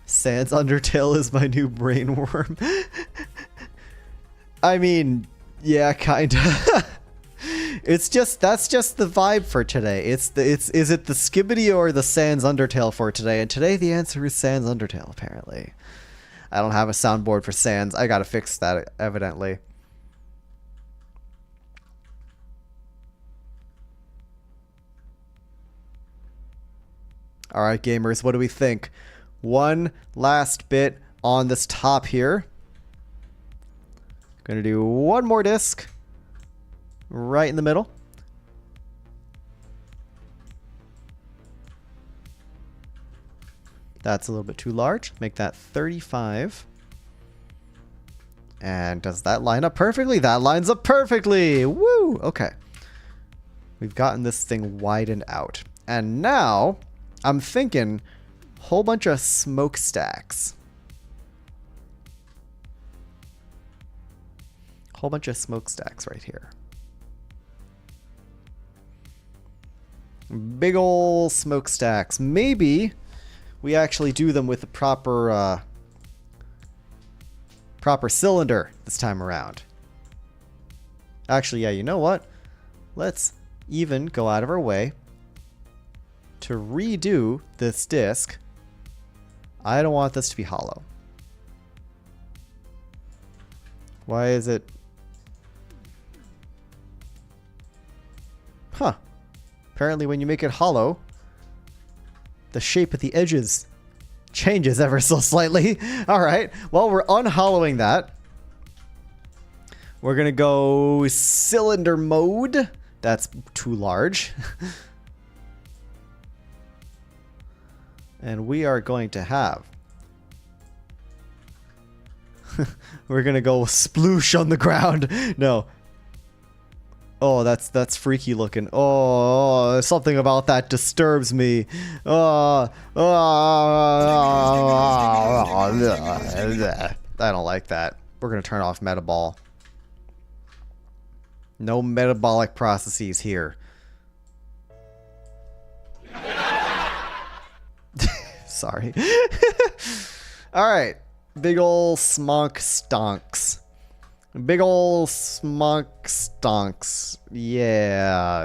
A: Sans Undertale is my new brain worm. I mean, yeah, kinda. It's just, that's just the vibe for today. Is it the Skibbity or the Sans Undertale for today? And today the answer is Sans Undertale, apparently. I don't have a soundboard for Sans. I gotta fix that, evidently. Alright, gamers, what do we think? One last bit on this top here. Gonna do one more disc. Right in the middle. That's a little bit too large. Make that 35. And does that line up perfectly? That lines up perfectly! Woo! Okay. We've gotten this thing widened out. And now, I'm thinking whole bunch of smokestacks. Whole bunch of smokestacks right here. Big ol' smokestacks. Maybe we actually do them with the proper proper cylinder this time around. Actually, yeah, you know what? Let's even go out of our way to redo this disc. I don't want this to be hollow. Why is it? Huh. Apparently when you make it hollow, the shape of the edges changes ever so slightly. Alright, well, we're unhollowing that. We're gonna go cylinder mode. That's too large. And we are going to have... we're gonna go sploosh on the ground. No. Oh, that's freaky looking. Oh, something about that disturbs me. I don't like that. We're gonna turn off Metaball. No metabolic processes here. Sorry. Alright. Big ol' smunk stonks. Big ol' smunk stonks. Yeah.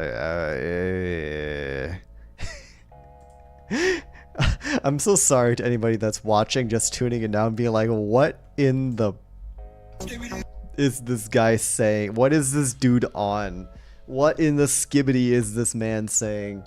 A: I'm so sorry to anybody that's watching, just tuning in now and being like, what in the... is this guy saying? What is this dude on? What in the skibbity is this man saying?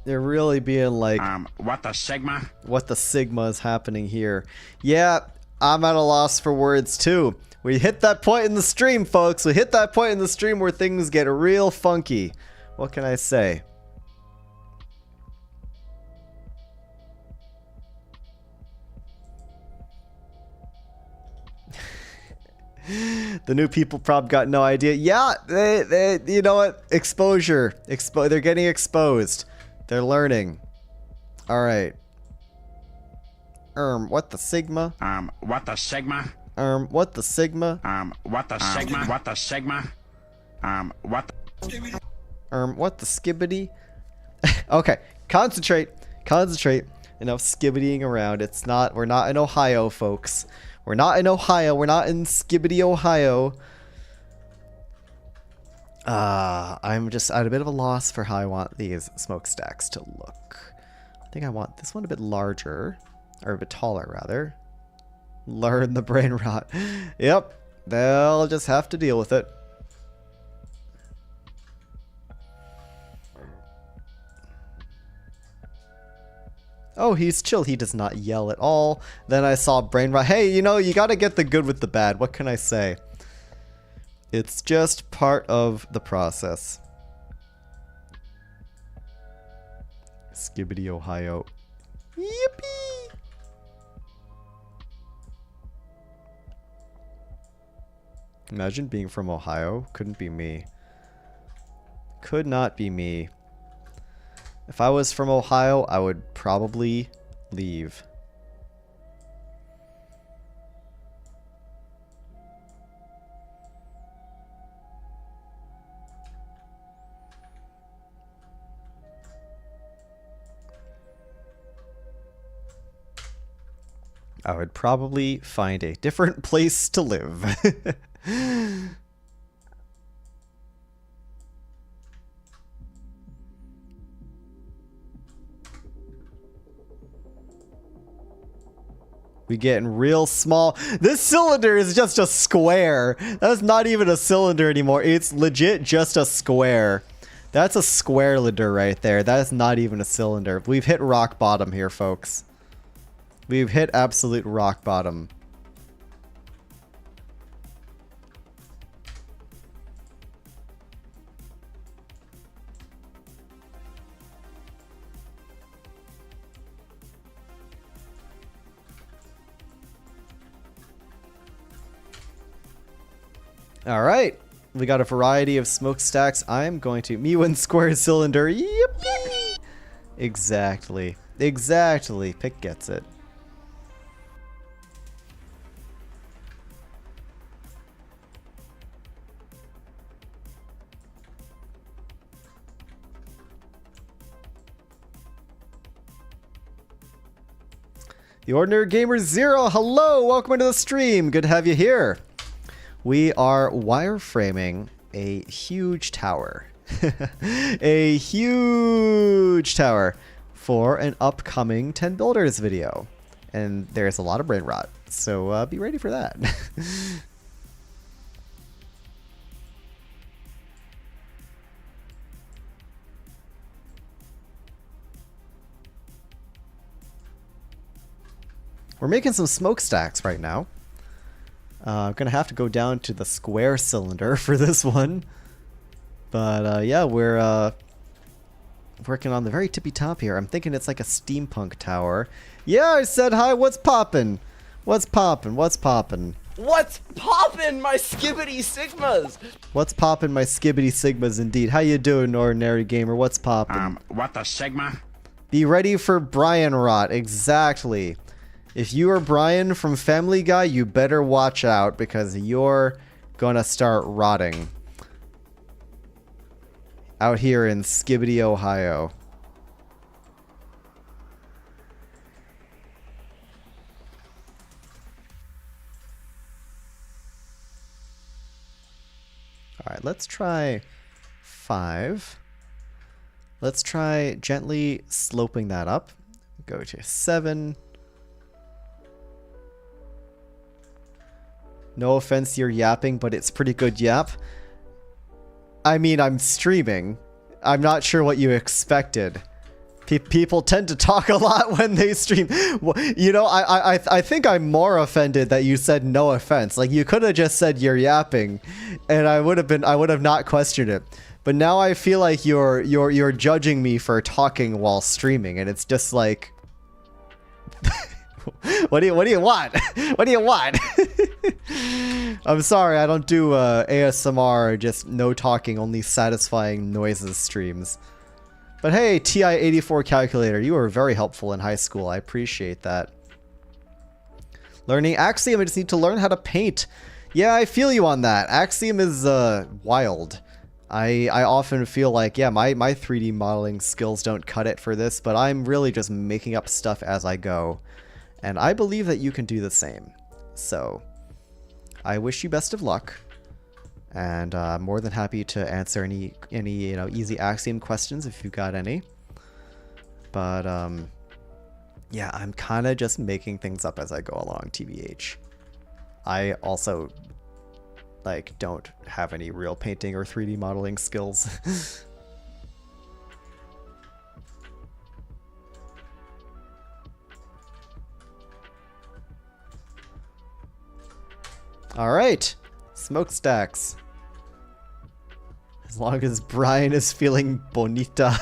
A: They're really being like,
D: what the Sigma?
A: What the Sigma is happening here? Yeah, I'm at a loss for words too. We hit that point in the stream, folks. We hit that point in the stream where things get real funky. What can I say? The new people probably got no idea. Yeah, they you know what? Exposure. They're getting exposed. They're learning. All right. What the Sigma?
D: What the Sigma?
A: What the Sigma?
D: What the Sigma? What the Sigma? What the...
A: What the skibbity? Okay, concentrate. Concentrate. Enough skibbitying around. It's not, we're not in Ohio, folks. We're not in Ohio. We're not in Skibbity, Ohio. I'm just at a bit of a loss for how I want these smokestacks to look. I think I want this one a bit larger, or a bit taller rather. Learn the brain rot. Yep, they'll just have to deal with it. Oh, he's chill. He does not yell at all. Then I saw brain rot. Hey, you know, you gotta get the good with the bad. What can I say? It's just part of the process. Skibbity, Ohio. Yippee! Imagine being from Ohio. Couldn't be me. Could not be me. If I was from Ohio, I would probably leave. I would probably find a different place to live. We getting real small. This cylinder is just a square. That's not even a cylinder anymore. It's legit just a square. That's a square-linder right there. That is not even a cylinder. We've hit rock bottom here, folks. We've hit absolute rock bottom. All right, we got a variety of smokestacks. I'm going to Miwin square cylinder. Yippee! Exactly. Exactly. Pick gets it. The Ordinary Gamer Zero, hello, welcome into the stream. Good to have you here. We are wireframing a huge tower. A huge tower for an upcoming 10 Builders video. And there's a lot of brain rot, so be ready for that. We're making some smokestacks right now. I'm gonna have to go down to the square cylinder for this one. But yeah, we're working on the very tippy top here. I'm thinking it's like a steampunk tower. Yeah, I said hi, what's poppin'? What's poppin'? What's poppin'?
C: What's poppin', my skibbity sigmas?
A: What's poppin', my skibbity sigmas indeed. How you doing, Ordinary Gamer? What's poppin'?
D: What the sigma?
A: Be ready for Brian rot, exactly. If you are Brian from Family Guy, you better watch out because you're gonna start rotting. Out here in Skibbity, Ohio. Alright, let's try 5. Let's try gently sloping that up. Go to 7. No offense, you're yapping, but it's pretty good yap. I mean, I'm streaming. I'm not sure what you expected. People tend to talk a lot when they stream. You know, I think I'm more offended that you said no offense. Like, you could have just said you're yapping, and I would have not questioned it. But now I feel like you're judging me for talking while streaming, and it's just like, what do you want? What do you want? I'm sorry, I don't do ASMR, just no talking, only satisfying noises streams. But hey, TI-84 calculator, you were very helpful in high school. I appreciate that. Learning Axiom, I just need to learn how to paint. Yeah, I feel you on that. Axiom is wild. I often feel like, yeah, my 3D modeling skills don't cut it for this, but I'm really just making up stuff as I go. And I believe that you can do the same. So, I wish you best of luck. And I'm more than happy to answer any you know, easy Axiom questions if you've got any. But yeah, I'm kind of just making things up as I go along, TBH. I also like don't have any real painting or 3D modeling skills. All right, smokestacks. As long as Brian is feeling bonita.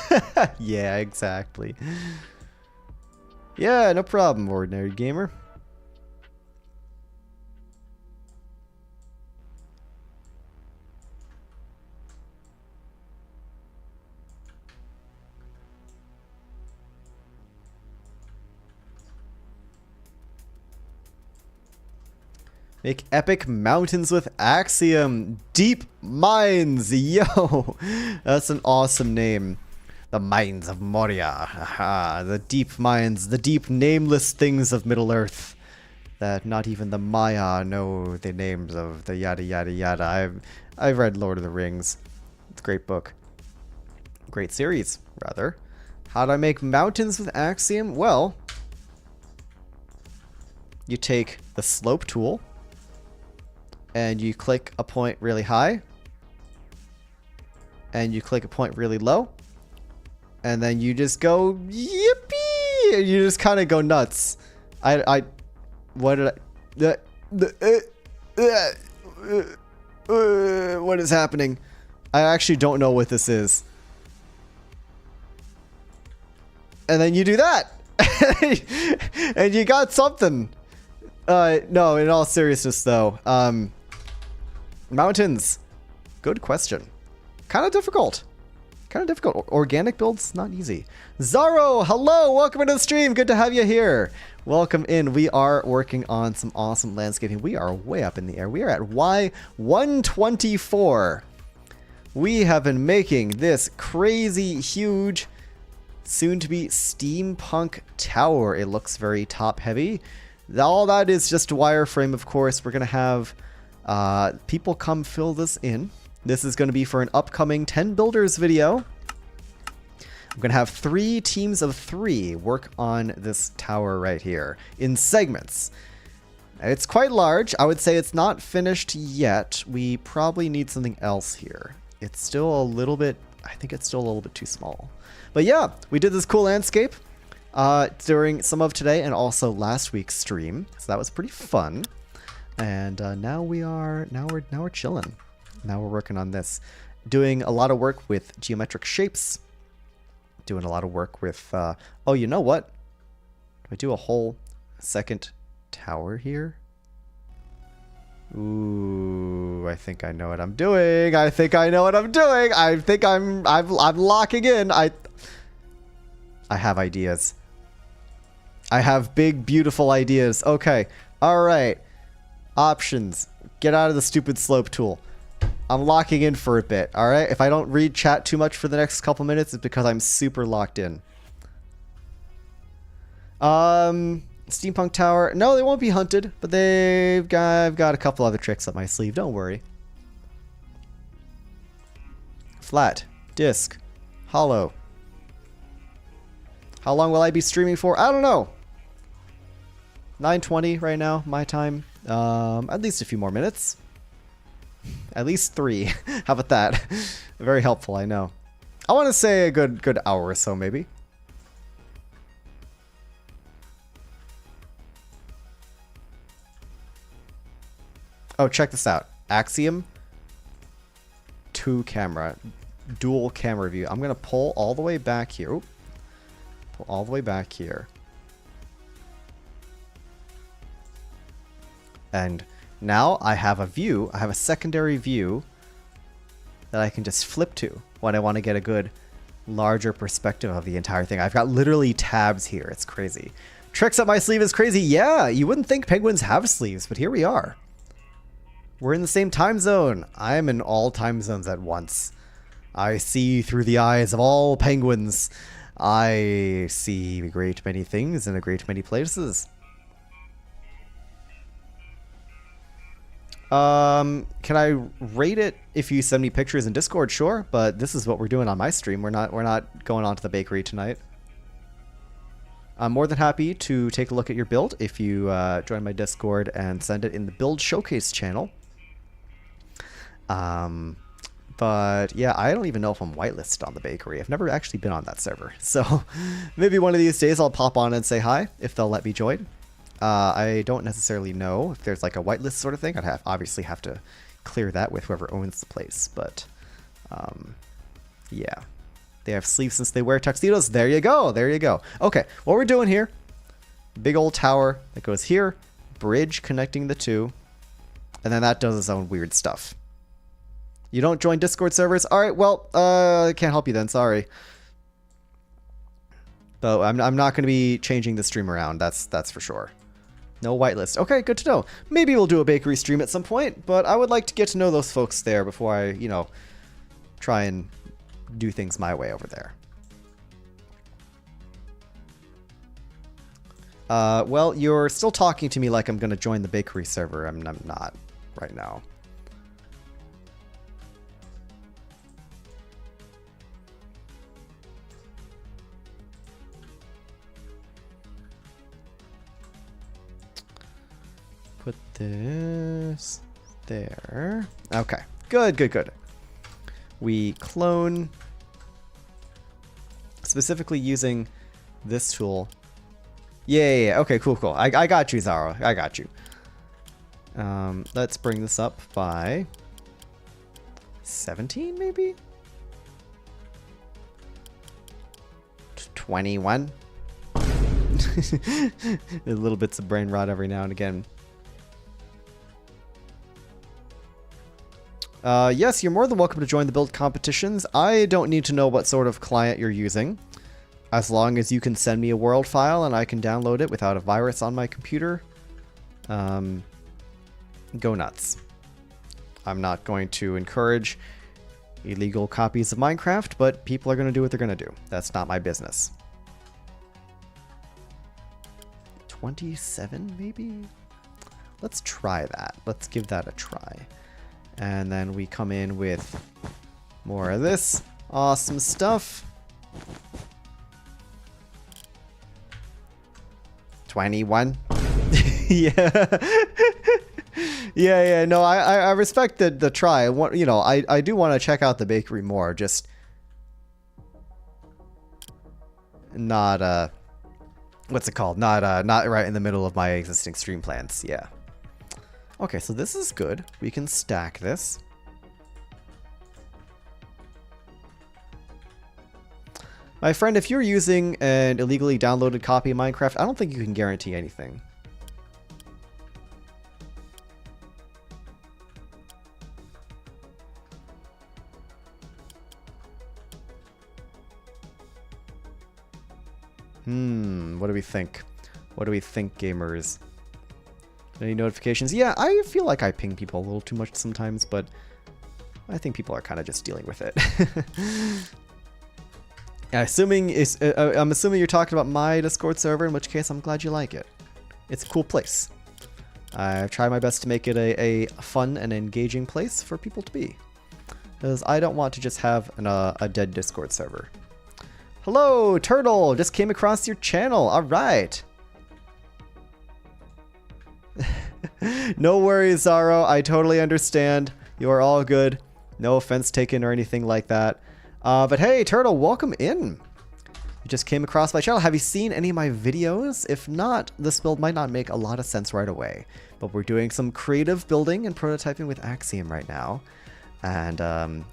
A: Yeah, exactly. Yeah, no problem, Ordinary Gamer. Make epic mountains with Axiom. Deep Mines. Yo, that's an awesome name. The Mines of Moria. Aha, the deep mines, the deep nameless things of Middle-earth that not even the Maya know the names of, the yada yada yada. I've read Lord of the Rings. It's a great book. Great series, rather. How do I make mountains with Axiom? Well, you take the slope tool and you click a point really high and you click a point really low. And then you just go, yippee! And you just kind of go nuts. What is happening? I actually don't know what this is. And then you do that. And you got something. No, in all seriousness though. Mountains. Good question. Kind of difficult. Organic builds, not easy. Zaro, hello, welcome into the stream. Good to have you here. Welcome in. We are working on some awesome landscaping. We are way up in the air. We are at Y124. We have been making this crazy, huge, soon-to-be steampunk tower. It looks very top-heavy. All that is just wireframe, of course. We're going to have people come fill this in. This is going to be for an upcoming 10 builders video. I'm going to have 3 teams of 3 work on this tower right here in segments. It's quite large. I would say it's not finished yet. We probably need something else here. It's still a little bit, I think it's still a little bit too small. But yeah, we did this cool landscape during some of today and also last week's stream. So that was pretty fun. And now we're chilling. Now we're working on this. Doing a lot of work with geometric shapes. Doing a lot of work with, oh, you know what? Do I do a whole second tower here? Ooh, I think I know what I'm doing. I think I'm locking in. I have ideas. I have big, beautiful ideas. Okay. All right. Options. Get out of the stupid slope tool. I'm locking in for a bit, all right? If I don't read chat too much for the next couple minutes, it's because I'm super locked in. Steampunk Tower. No, they won't be hunted, but I've got a couple other tricks up my sleeve. Don't worry. Flat. Disc. Hollow. How long will I be streaming for? I don't know. 9:20 right now, my time. At least a few more minutes. At least 3. How about that? Very helpful, I know. I want to say a good hour or so, maybe. Oh, check this out. Axiom 2 camera. Dual camera view. I'm going to pull all the way back here. Oop. Pull all the way back here. And now I have a view, I have a secondary view that I can just flip to when I want to get a good larger perspective of the entire thing. I've got literally tabs here. It's crazy. Tricks up my sleeve is crazy. Yeah, you wouldn't think penguins have sleeves, but here we are. We're in the same time zone. I am in all time zones at once. I see through the eyes of all penguins. I see a great many things in a great many places. Can I rate it if you send me pictures in Discord? Sure, but this is what we're doing on my stream. We're not going on to the bakery tonight. I'm more than happy to take a look at your build if you join my Discord and send it in the build showcase channel. But yeah, I don't even know if I'm whitelisted on the bakery. I've never actually been on that server. So maybe one of these days I'll pop on and say hi if they'll let me join. I don't necessarily know if there's like a whitelist sort of thing. I'd obviously have to clear that with whoever owns the place. But yeah, they have sleeves since they wear tuxedos. There you go. There you go. Okay, what we're doing here, big old tower that goes here, bridge connecting the two, and then that does its own weird stuff. You don't join Discord servers? All right, well, I can't help you then. Sorry. But I'm not going to be changing the stream around. That's for sure. No whitelist. Okay, good to know. Maybe we'll do a bakery stream at some point, but I would like to get to know those folks there before I, you know, try and do things my way over there. Well, you're still talking to me like I'm going to join the bakery server. I'm not right now. Put this there. Okay, good. We clone specifically using this tool. Yeah. Okay, cool. I got you, Zaro. I got you. Let's bring this up by 17, maybe? 21. Little bits of brain rot every now and again. Yes, you're more than welcome to join the build competitions. I don't need to know what sort of client you're using. As long as you can send me a world file and I can download it without a virus on my computer, go nuts. I'm not going to encourage illegal copies of Minecraft, but people are going to do what they're going to do. That's not my business. 27, maybe? Let's try that. Let's give that a try. And then we come in with more of this awesome stuff. 21. Yeah. Yeah. No, I respect the try. You know, I do want to check out the bakery more. Just not what's it called? Not right in the middle of my existing stream plans. Yeah. Okay, so this is good. We can stack this. My friend, if you're using an illegally downloaded copy of Minecraft, I don't think you can guarantee anything. What do we think? What do we think, gamers? Any notifications? Yeah, I feel like I ping people a little too much sometimes, but I think people are kind of just dealing with it. I'm assuming you're talking about my Discord server, in which case I'm glad you like it. It's a cool place. I've tried my best to make it a fun and engaging place for people to be, because I don't want to just have a dead Discord server. Hello, Turtle! Just came across your channel. All right. No worries, Zaro. I totally understand. You are all good. No offense taken or anything like that. But hey, Turtle, welcome in. You just came across my channel. Have you seen any of my videos? If not, this build might not make a lot of sense right away. But we're doing some creative building and prototyping with Axiom right now. And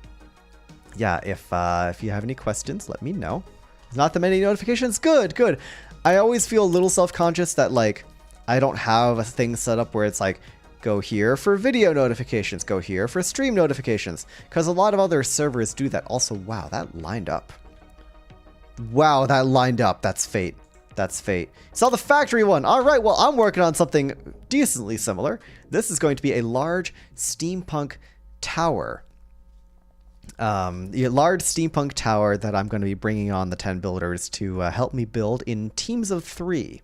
A: yeah, if you have any questions, let me know. There's not that many notifications. Good. I always feel a little self-conscious that, like, I don't have a thing set up where it's like, go here for video notifications, go here for stream notifications, because a lot of other servers do that. Also, wow, that lined up. Wow, that lined up. That's fate. That's fate. Saw the factory one. All right, well, I'm working on something decently similar. This is going to be a large steampunk tower. A large steampunk tower that I'm going to be bringing on the 10 builders to help me build in teams of 3.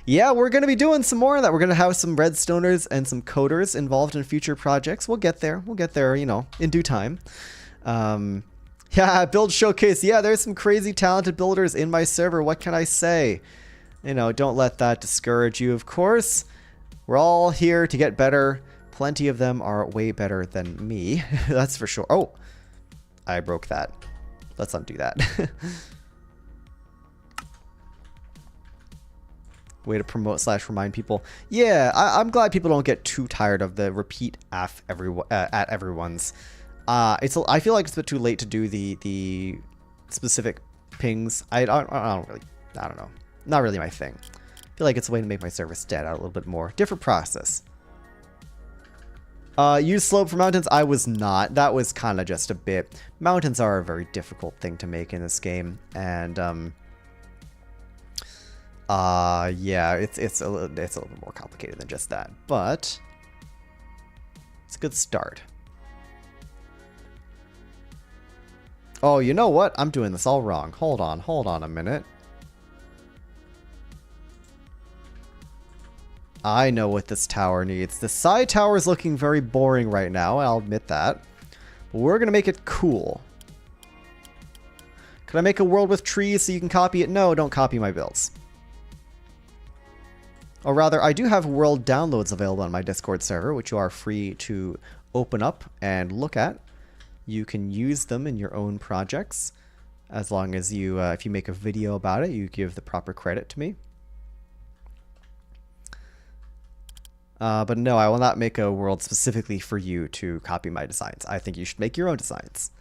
A: Yeah, we're going to be doing some more of that. We're going to have some redstoners and some coders involved in future projects. We'll get there. We'll get there, you know, in due time. Yeah, build showcase. Yeah, there's some crazy talented builders in my server. What can I say? You know, don't let that discourage you, of course. We're all here to get better. Plenty of them are way better than me. That's for sure. Oh, I broke that. Let's undo that. Way to promote / remind people. Yeah, I'm glad people don't get too tired of the repeat at everyone's. I feel like it's a bit too late to do the specific pings. I don't know. Not really my thing. I feel like it's a way to make my server stand out a little bit more. Different process. Use slope for mountains. I was not. That was kind of just a bit. Mountains are a very difficult thing to make in this game, and Yeah, it's a little bit more complicated than just that, but it's a good start. Oh, you know what? I'm doing this all wrong. Hold on a minute. I know what this tower needs. The side tower is looking very boring right now, I'll admit that. But we're gonna make it cool. Could I make a world with trees so you can copy it? No, don't copy my builds. Or rather, I do have world downloads available on my Discord server, which you are free to open up and look at. You can use them in your own projects, as long as you, if you make a video about it, you give the proper credit to me. But no, I will not make a world specifically for you to copy my designs. I think you should make your own designs.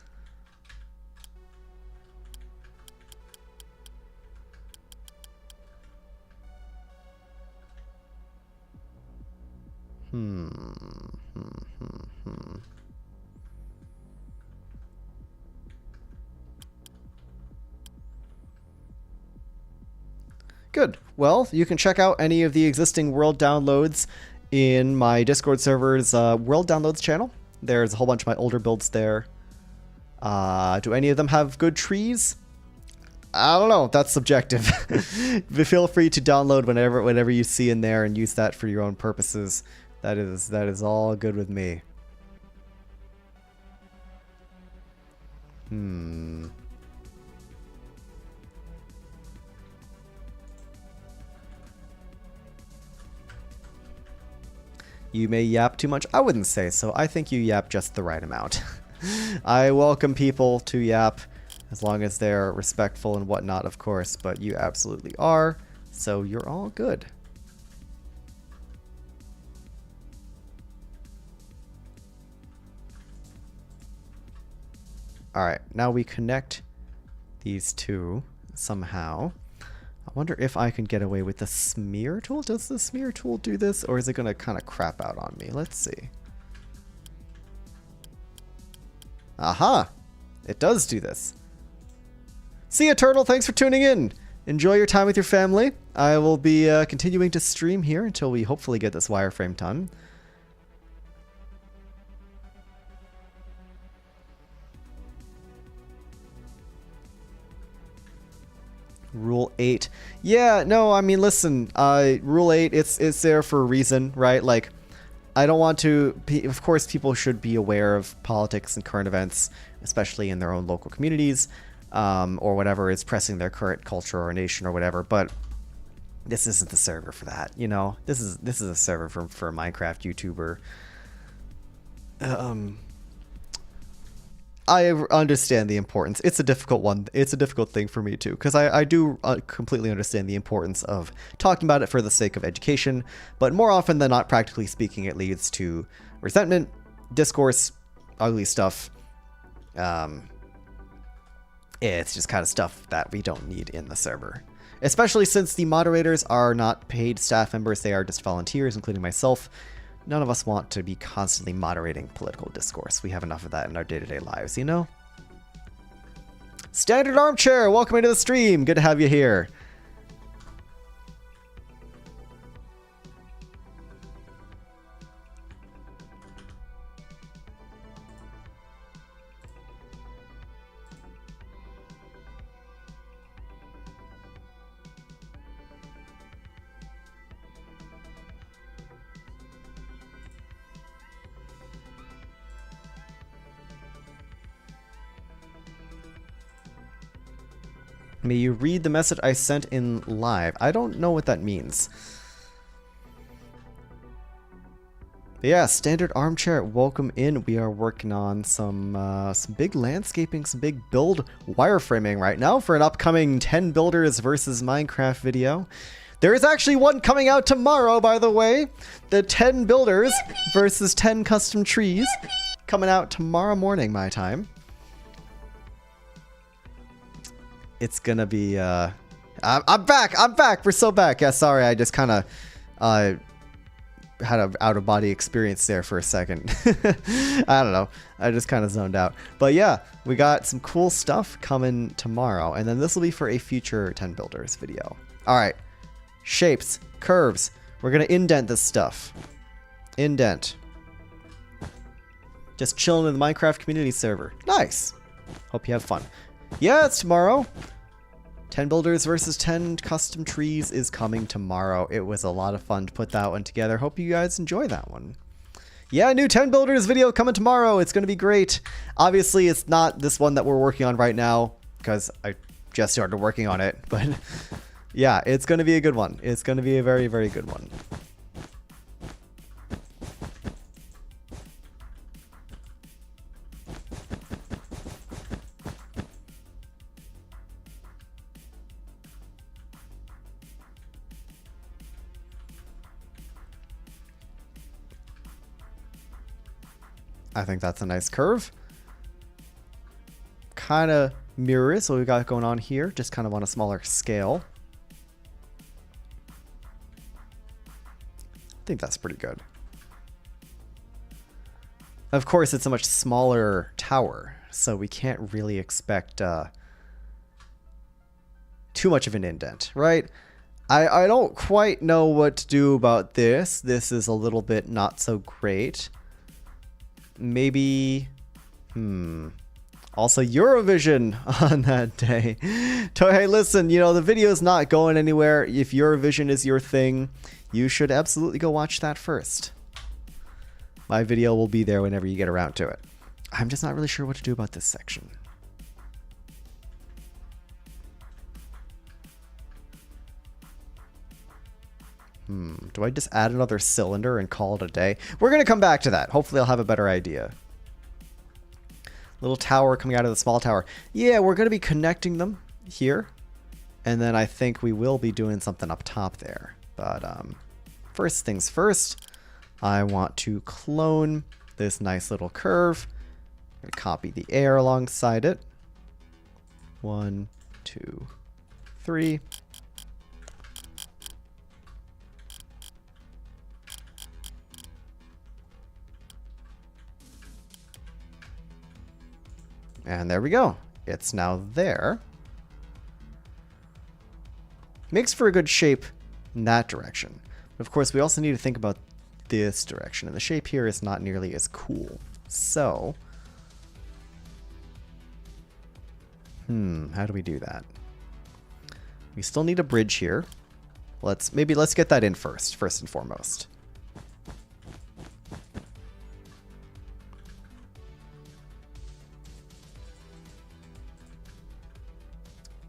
A: Good. Well, you can check out any of the existing world downloads in my Discord server's world downloads channel. There's a whole bunch of my older builds there. Do any of them have good trees? I don't know. That's subjective. But feel free to download whatever you see in there and use that for your own purposes. That is all good with me. You may yap too much. I wouldn't say so. I think you yap just the right amount. I welcome people to yap as long as they're respectful and whatnot, of course, but you absolutely are, so you're all good. Alright, now we connect these two somehow. I wonder if I can get away with the smear tool. Does the smear tool do this, or is it going to kind of crap out on me? Let's see. Aha! It does do this. See ya, Turtle! Thanks for tuning in! Enjoy your time with your family. I will be continuing to stream here until we hopefully get this wireframe done. Rule 8. Yeah, no, I mean, listen, Rule 8, it's there for a reason, right? Like, I don't want to... Of course, people should be aware of politics and current events, especially in their own local communities, or whatever is pressing their current culture or nation or whatever, but this isn't the server for that, you know? This is a server for a Minecraft YouTuber. I understand the importance. It's a difficult one. It's a difficult thing for me too, because I do completely understand the importance of talking about it for the sake of education, but more often than not, practically speaking, it leads to resentment, discourse, ugly stuff. It's just kind of stuff that we don't need in the server. Especially since the moderators are not paid staff members, they are just volunteers, including myself. None of us want to be constantly moderating political discourse. We have enough of that in our day-to-day lives, you know? Standard Armchair, welcome into the stream. Good to have you here. May you read the message I sent in live. I don't know what that means. But yeah, Standard Armchair, welcome in. We are working on some big landscaping, some big build wireframing right now for an upcoming 10 builders versus Minecraft video. There is actually one coming out tomorrow, by the way. The 10 builders versus 10 custom trees coming out tomorrow morning, my time. It's gonna be, I'm back, we're so back. Yeah, sorry, I just kind of, had an out-of-body experience there for a second. I don't know, I just kind of zoned out. But yeah, we got some cool stuff coming tomorrow, and then this will be for a future 10 Builders video. Alright, Shapes. Curves. We're going to indent this stuff. Indent. Just chilling in the Minecraft community server. Nice. Hope you have fun. Yeah, it's tomorrow. 10 builders versus 10 custom trees is coming tomorrow. It was a lot of fun to put that one together. Hope you guys enjoy that one. Yeah, new 10 builders video coming tomorrow. It's going to be great. Obviously, it's not this one that we're working on right now because I just started working on it. But yeah, it's going to be a good one. It's going to be a very, very good one. I think that's a nice curve. Kind of mirrors what we got going on here, just kind of on a smaller scale. I think that's pretty good. Of course, it's a much smaller tower, so we can't really expect too much of an indent, right? I don't quite know what to do about this. This is a little bit not so great. Maybe, also Eurovision on that day. Hey, listen, you know, the video's not going anywhere. If Eurovision is your thing, you should absolutely go watch that first. My video will be there whenever you get around to it. I'm just not really sure what to do about this section. Do I just add another cylinder and call it a day? We're going to come back to that. Hopefully I'll have a better idea. Little tower coming out of the small tower. Yeah, we're going to be connecting them here. And then I think we will be doing something up top there. But first things first, I want to clone this nice little curve. I'm going to copy the air alongside it. 1, 2, 3. And there we go. It's now there. Makes for a good shape in that direction. But of course, we also need to think about this direction. And the shape here is not nearly as cool. So, how do we do that? We still need a bridge here. Let's get that in first and foremost.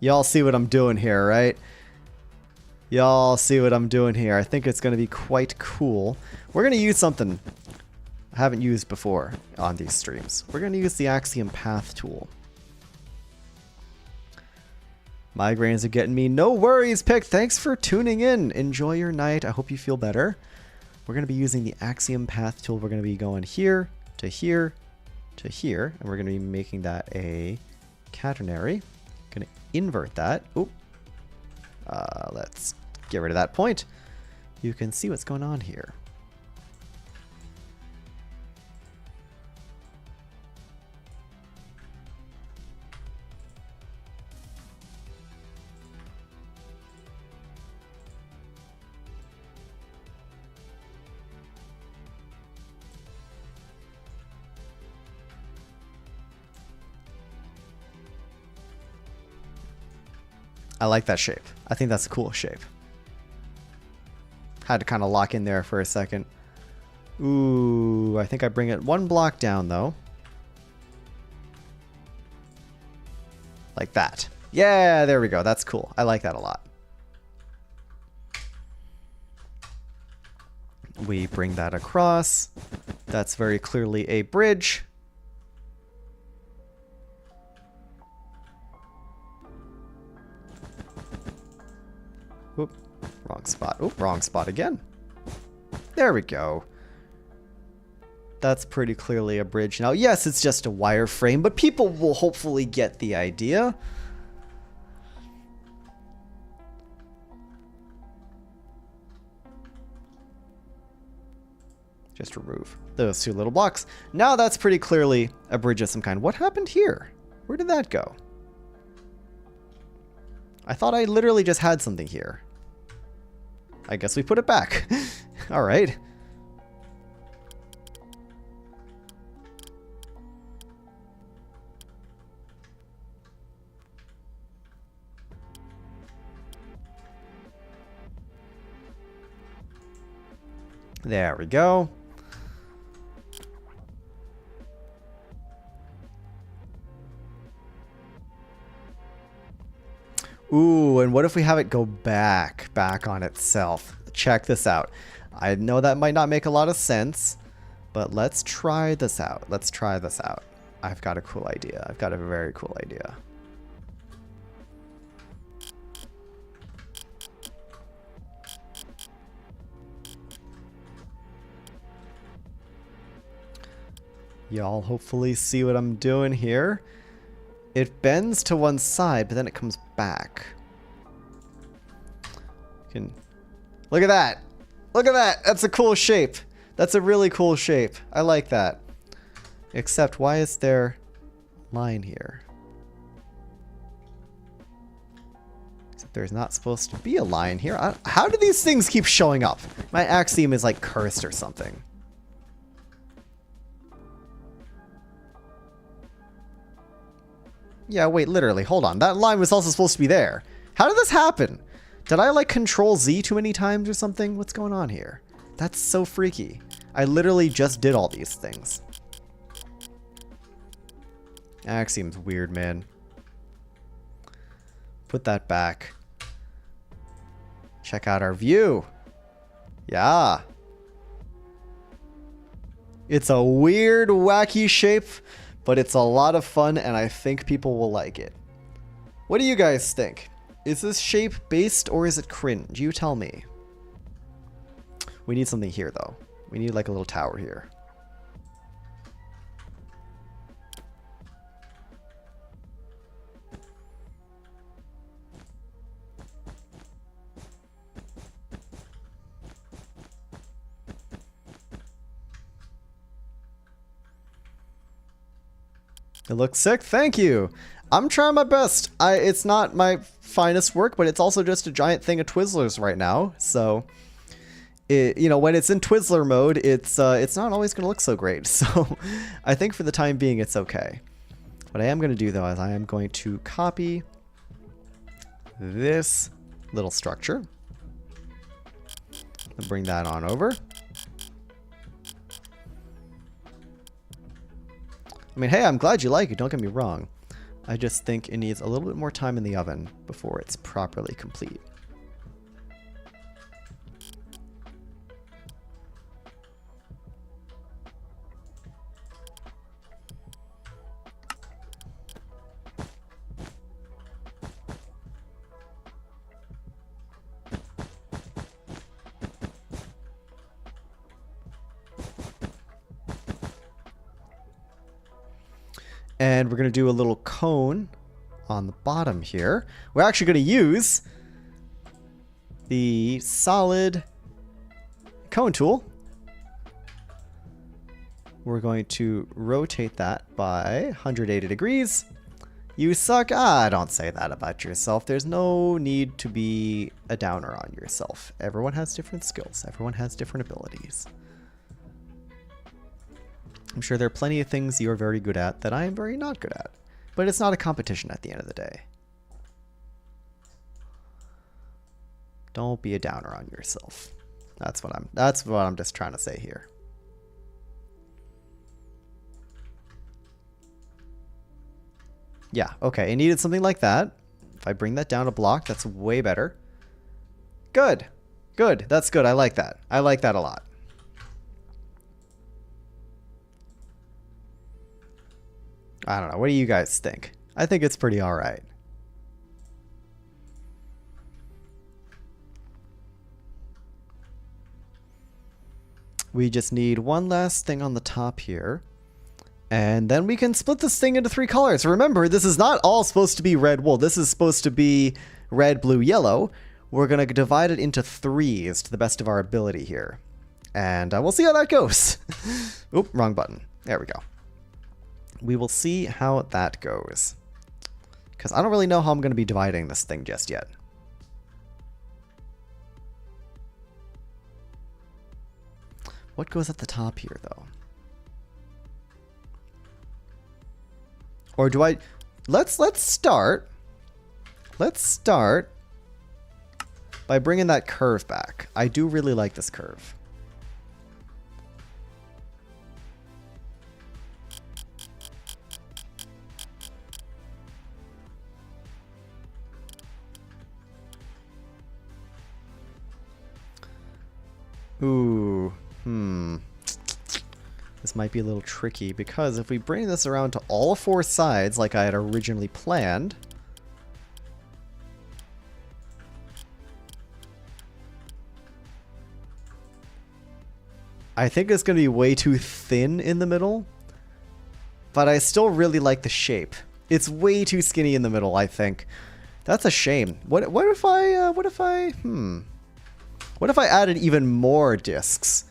A: Y'all see what I'm doing here, right? Y'all see what I'm doing here. I think it's going to be quite cool. We're going to use something I haven't used before on these streams. We're going to use the Axiom Path tool. Migraines are getting me. No worries, Pick. Thanks for tuning in. Enjoy your night. I hope you feel better. We're going to be using the Axiom Path tool. We're going to be going here to here to here. And we're going to be making that a catenary. Going to invert that. Oop. Let's get rid of that point. You can see what's going on here. I like that shape. I think that's a cool shape. Had to kind of lock in there for a second. Ooh, I think I bring it one block down though. Like that. Yeah, there we go. That's cool. I like that a lot. We bring that across. That's very clearly a bridge. Oop, wrong spot. Oop, wrong spot again. There we go. That's pretty clearly a bridge. Now, yes, it's just a wireframe, but people will hopefully get the idea. Just remove those two little blocks. Now that's pretty clearly a bridge of some kind. What happened here? Where did that go? I thought I literally just had something here. I guess we put it back. All right. There we go. Ooh, and what if we have it go back on itself? Check this out. I know that might not make a lot of sense, but let's try this out. Let's try this out. I've got a cool idea. I've got a very cool idea. Y'all hopefully see what I'm doing here. It bends to one side, but then it comes back. Look at that. Look at that. That's a cool shape. That's a really cool shape. I like that. Except, why is there line here? Except there's not supposed to be a line here. How do these things keep showing up? My axiom is like cursed or something. Yeah, wait, literally, hold on. That line was also supposed to be there. How did this happen? Did I like control Z too many times or something? What's going on here? That's so freaky. I literally just did all these things. Axiom's weird, man. Put that back. Check out our view. Yeah. It's a weird, wacky shape, but it's a lot of fun, and I think people will like it. What do you guys think? Is this shape based, or is it cringe? You tell me. We need something here, though. We need like a little tower here. It looks sick. Thank you. I'm trying my best. It's not my finest work, but it's also just a giant thing of Twizzlers right now. So, you know, when it's in Twizzler mode, it's not always going to look so great. So, I think for the time being, it's okay. What I am going to do, though, is I am going to copy this little structure and bring that on over. I mean, hey, I'm glad you like it, don't get me wrong. I just think it needs a little bit more time in the oven before it's properly complete. And we're going to do a little cone on the bottom here. We're actually going to use the solid cone tool. We're going to rotate that by 180 degrees. You suck. Ah, don't say that about yourself. There's no need to be a downer on yourself. Everyone has different skills. Everyone has different abilities. I'm sure there are plenty of things you're very good at that I am very not good at. But it's not a competition at the end of the day. Don't be a downer on yourself. That's what I'm just trying to say here. Yeah, okay, it needed something like that. If I bring that down a block, that's way better. Good. Good. That's good. I like that. I like that a lot. I don't know. What do you guys think? I think it's pretty all right. We just need one last thing on the top here. And then we can split this thing into 3 colors. Remember, this is not all supposed to be red wool. This is supposed to be red, blue, yellow. We're going to divide it into 3s to the best of our ability here. And we'll see how that goes. Oop, wrong button. There we go. We will see how that goes. Because I don't really know how I'm going to be dividing this thing just yet. What goes at the top here, though? Or do I... Let's start. Let's start by bringing that curve back. I do really like this curve. Ooh, This might be a little tricky because if we bring this around to all four sides like I had originally planned, I think it's going to be way too thin in the middle, but I still really like the shape. It's way too skinny in the middle, I think. That's a shame. What if I added even more discs?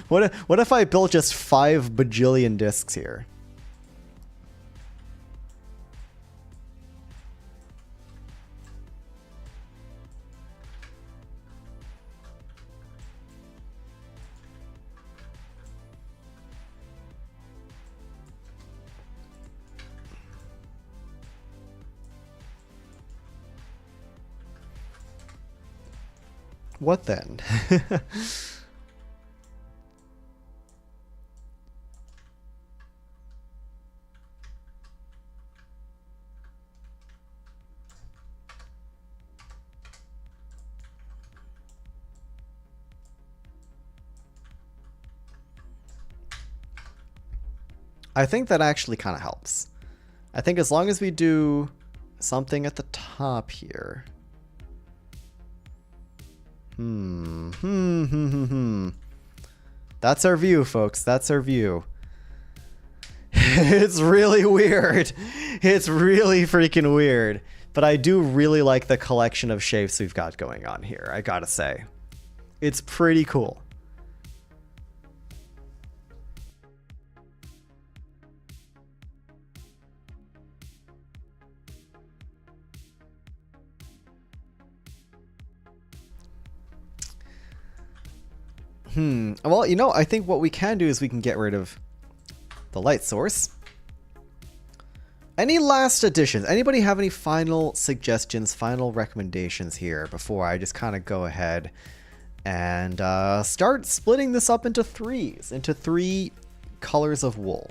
A: What if I built just 5 bajillion discs here? What then? I think that actually kind of helps. I think as long as we do something at the top here. That's our view, folks. That's our view. It's really weird. It's really freaking weird. But I do really like the collection of shapes we've got going on here, I gotta say. It's pretty cool. Well, you know, I think what we can do is we can get rid of the light source. Any last additions? Anybody have any final suggestions, final recommendations here before I just kind of go ahead and start splitting this up into threes, into 3 colors of wool?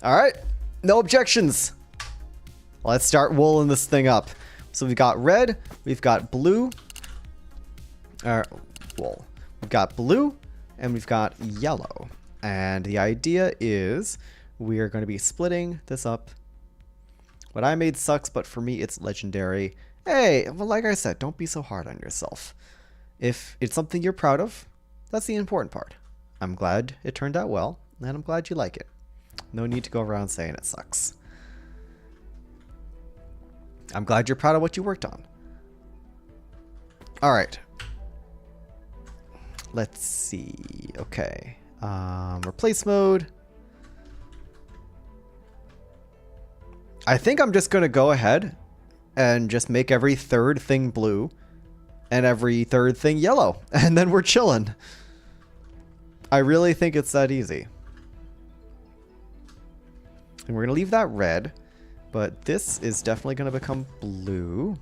A: All right, no objections. Let's start wooling this thing up. So we've got red, we've got blue, wool. We've got blue, and we've got yellow. And the idea is we are going to be splitting this up. What I made sucks, but for me it's legendary. Hey, well, like I said, don't be so hard on yourself. If it's something you're proud of, that's the important part. I'm glad it turned out well, and I'm glad you like it. No need to go around saying it sucks. I'm glad you're proud of what you worked on. All right. Let's see. Okay. Replace mode. I think I'm just going to go ahead and just make every 3rd thing blue and every 3rd thing yellow. And then we're chilling. I really think it's that easy. And we're going to leave that red, but this is definitely going to become blue.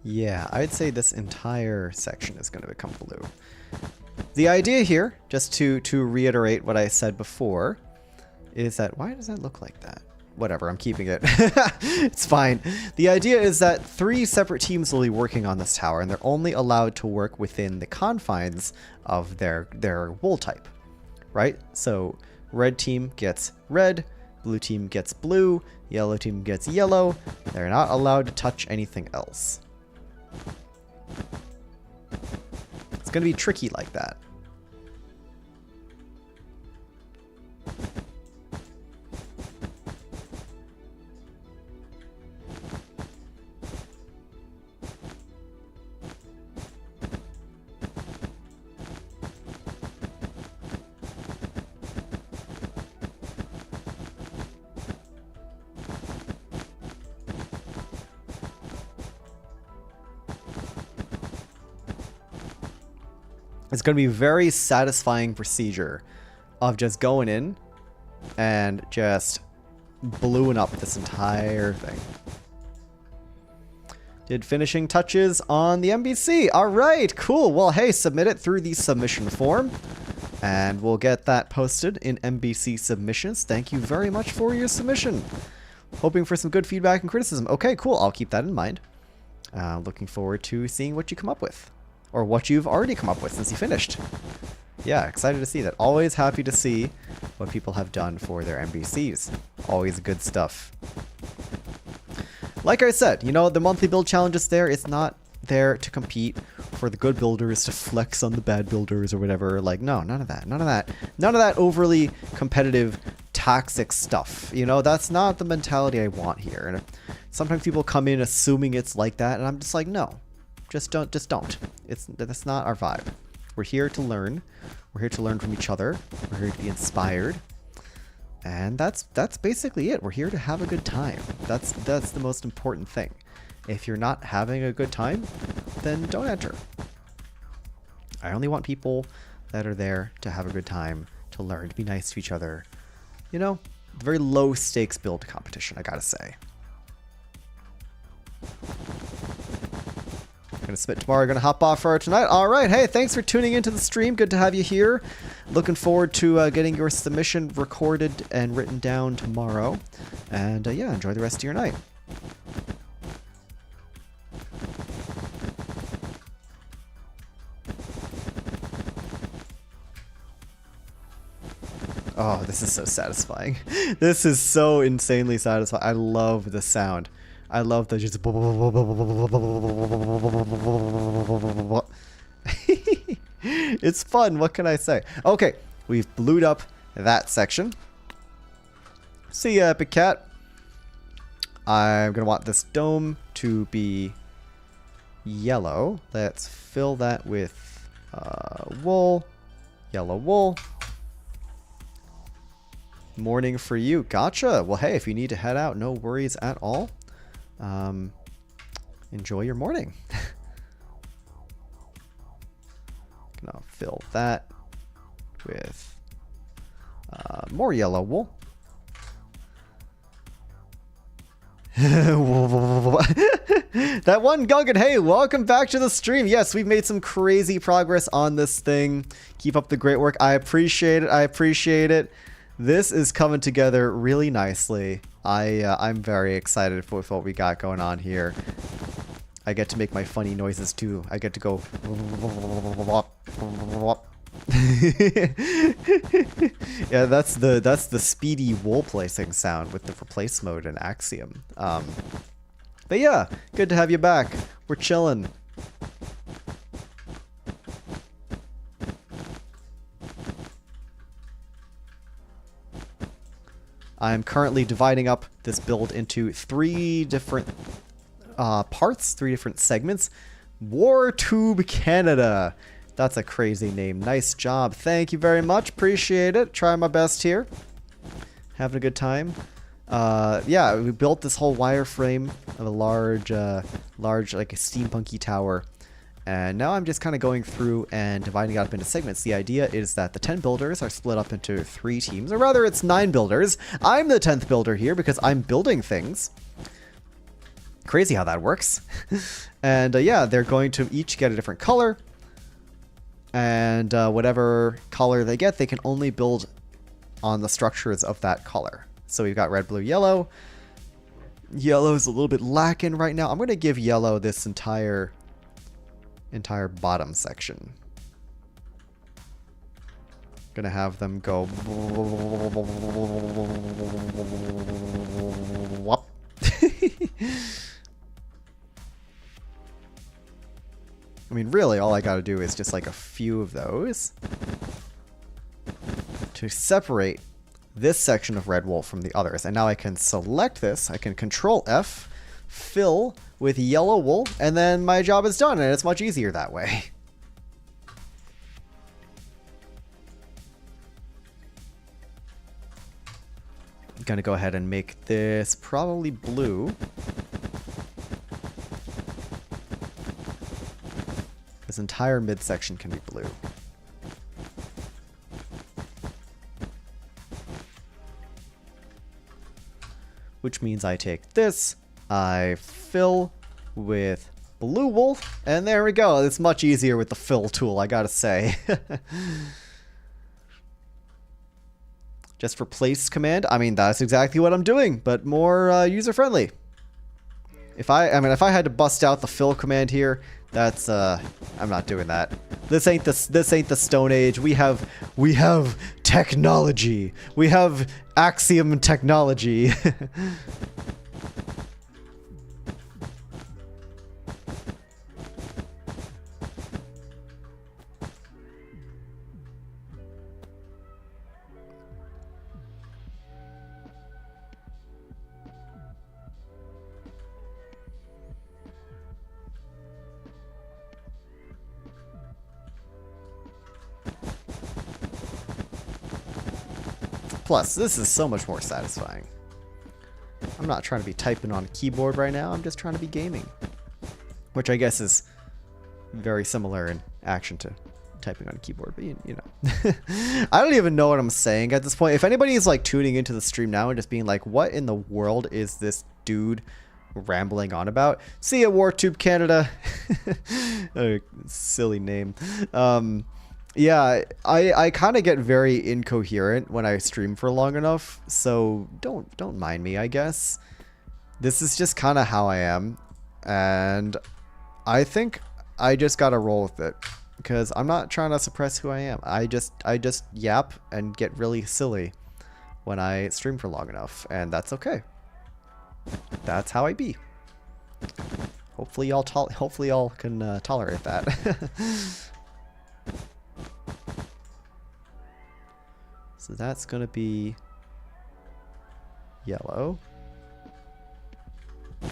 A: Yeah, I'd say this entire section is going to become blue. The idea here, just to reiterate what I said before, is that... Why does that look like that? Whatever, I'm keeping it. It's fine. The idea is that 3 separate teams will be working on this tower, and they're only allowed to work within the confines of their wool type, right? So red team gets red, blue team gets blue, yellow team gets yellow. They're not allowed to touch anything else. going to be tricky like that. It's going to be a very satisfying procedure of just going in and just blowing up this entire thing. Did finishing touches on the MBC. All right, cool. Well, hey, submit it through the submission form, and we'll get that posted in MBC submissions. Thank you very much for your submission. Hoping for some good feedback and criticism. Okay, cool. I'll keep that in mind. Looking forward to seeing what you come up with. Or what you've already come up with since you finished. Yeah, excited to see that. Always happy to see what people have done for their MBCs. Always good stuff. Like I said, you know, the monthly build challenge is there. It's not there to compete for the good builders to flex on the bad builders or whatever. Like, no, none of that. None of that. None of that overly competitive, toxic stuff. You know, that's not the mentality I want here. And sometimes people come in assuming it's like that, and I'm just like, no. Just don't. That's not our vibe. We're here to learn. We're here to learn from each other. We're here to be inspired. And that's basically it. We're here to have a good time. That's the most important thing. If you're not having a good time, then don't enter. I only want people that are there to have a good time, to learn, to be nice to each other. You know, very low stakes build competition, I gotta say. Gonna submit tomorrow, gonna hop off for tonight. All right, hey, thanks for tuning into the stream. Good to have you here. Looking forward to getting your submission recorded and written down tomorrow. And yeah, enjoy the rest of your night. Oh, this is so satisfying. This is so insanely satisfying. I love the sound. I love the just. It's fun. What can I say? Okay, we've blued up that section. See ya, Epic Cat. I'm gonna want this dome to be yellow. Let's fill that with wool. Yellow wool. Morning for you. Gotcha. Well, hey, if you need to head out, no worries at all. Enjoy your morning. Gonna fill that with more yellow wool. That one Gungan, hey, welcome back to the stream. Yes, we've made some crazy progress on this thing. Keep up the great work. I appreciate it. I appreciate it. This is coming together really nicely. I'm very excited with what we got going on here. I get to make my funny noises too. I get to go. Yeah, that's the speedy wool placing sound with the replace mode in Axiom. But yeah, good to have you back. We're chilling. I'm currently dividing up this build into 3 different parts, 3 different segments. War Tube Canada. That's a crazy name. Nice job. Thank you very much. Appreciate it. Try my best here. Having a good time. Yeah, we built this whole wireframe of a large like a steampunky tower. And now I'm just kind of going through and dividing it up into segments. The idea is that the 10 builders are split up into 3 teams, or rather it's 9 builders. I'm the 10th builder here because I'm building things. Crazy how that works. And yeah, they're going to each get a different color. And whatever color they get, they can only build on the structures of that color. So we've got red, blue, yellow. Yellow's a little bit lacking right now. I'm going to give yellow this entire bottom section. Gonna have them go whoop. mean, really, all I gotta do is just like a few of those to separate this section of red wool from the others. And now I can select this, I can Control F, fill with yellow wool, and then my job is done, and it's much easier that way. I'm gonna go ahead and make this probably blue. This entire midsection can be blue. Which means I take this, I fill with blue wool, and there we go. It's much easier with the fill tool, I gotta say. Just for place command, I mean, that's exactly what I'm doing, but more user-friendly. If I had to bust out the fill command here, that's I'm not doing that. This ain't the Stone Age. We have technology. We have Axiom technology. Plus, this is so much more satisfying. I'm not trying to be typing on a keyboard right now, I'm just trying to be gaming. Which I guess is very similar in action to typing on a keyboard, but you know. I don't even know what I'm saying at this point. If anybody is like tuning into the stream now and just being like, what in the world is this dude rambling on about? See ya, WarTube Canada. Silly name. Yeah, I kind of get very incoherent when I stream for long enough, so don't mind me, I guess. This is just kind of how I am, and I think I just gotta roll with it, because I'm not trying to suppress who I am. I just yap and get really silly when I stream for long enough, and that's okay. That's how I be. Hopefully y'all can tolerate that. So that's gonna be yellow. I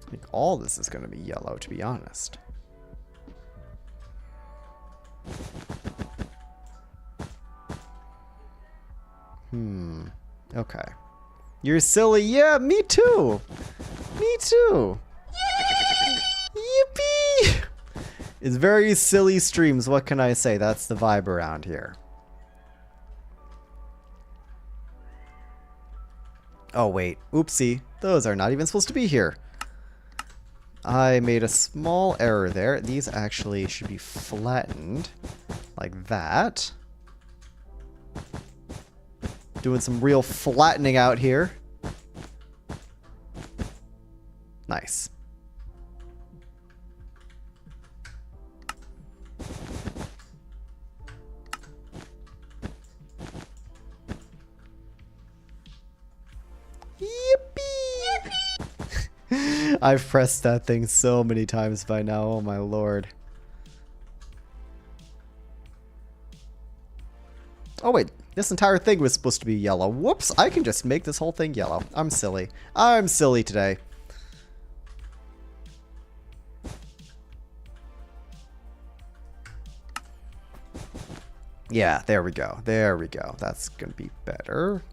A: think all this is gonna be yellow, to be honest. Okay. You're silly. Yeah, me too. Me too. Yippee! It's very silly streams. What can I say? That's the vibe around here. Oh, wait. Oopsie. Those are not even supposed to be here. I made a small error there. These actually should be flattened like that. Doing some real flattening out here. Nice. Yippee! I've pressed that thing so many times by now, oh my lord. Oh wait. This entire thing was supposed to be yellow. Whoops, I can just make this whole thing yellow. I'm silly. I'm silly today. Yeah, there we go. There we go. That's gonna be better.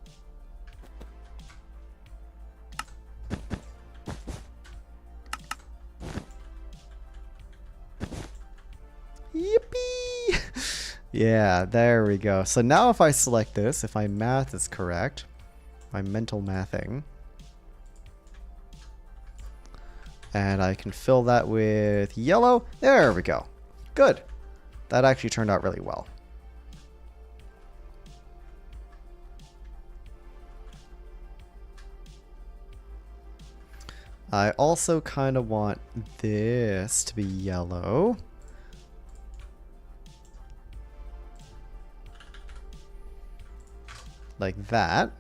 A: Yippee! Yeah, there we go. So now if I select this, if my math is correct, my mental mathing, and I can fill that with yellow, there we go. Good. That actually turned out really well. I also kind of want this to be yellow. Like that.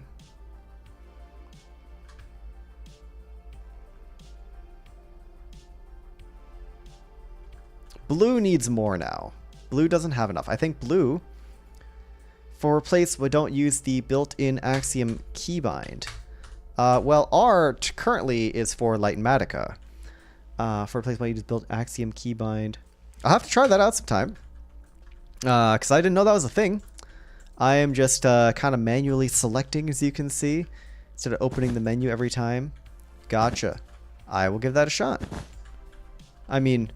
A: Blue needs more now. Blue doesn't have enough. I think blue, for replace, we don't use the built-in Axiom keybind. Well, R currently is for Lightmatica. For replacement, you just build Axiom keybind. I'll have to try that out sometime. Because I didn't know that was a thing. I am just kind of manually selecting, as you can see, instead of opening the menu every time. Gotcha. I will give that a shot. I mean,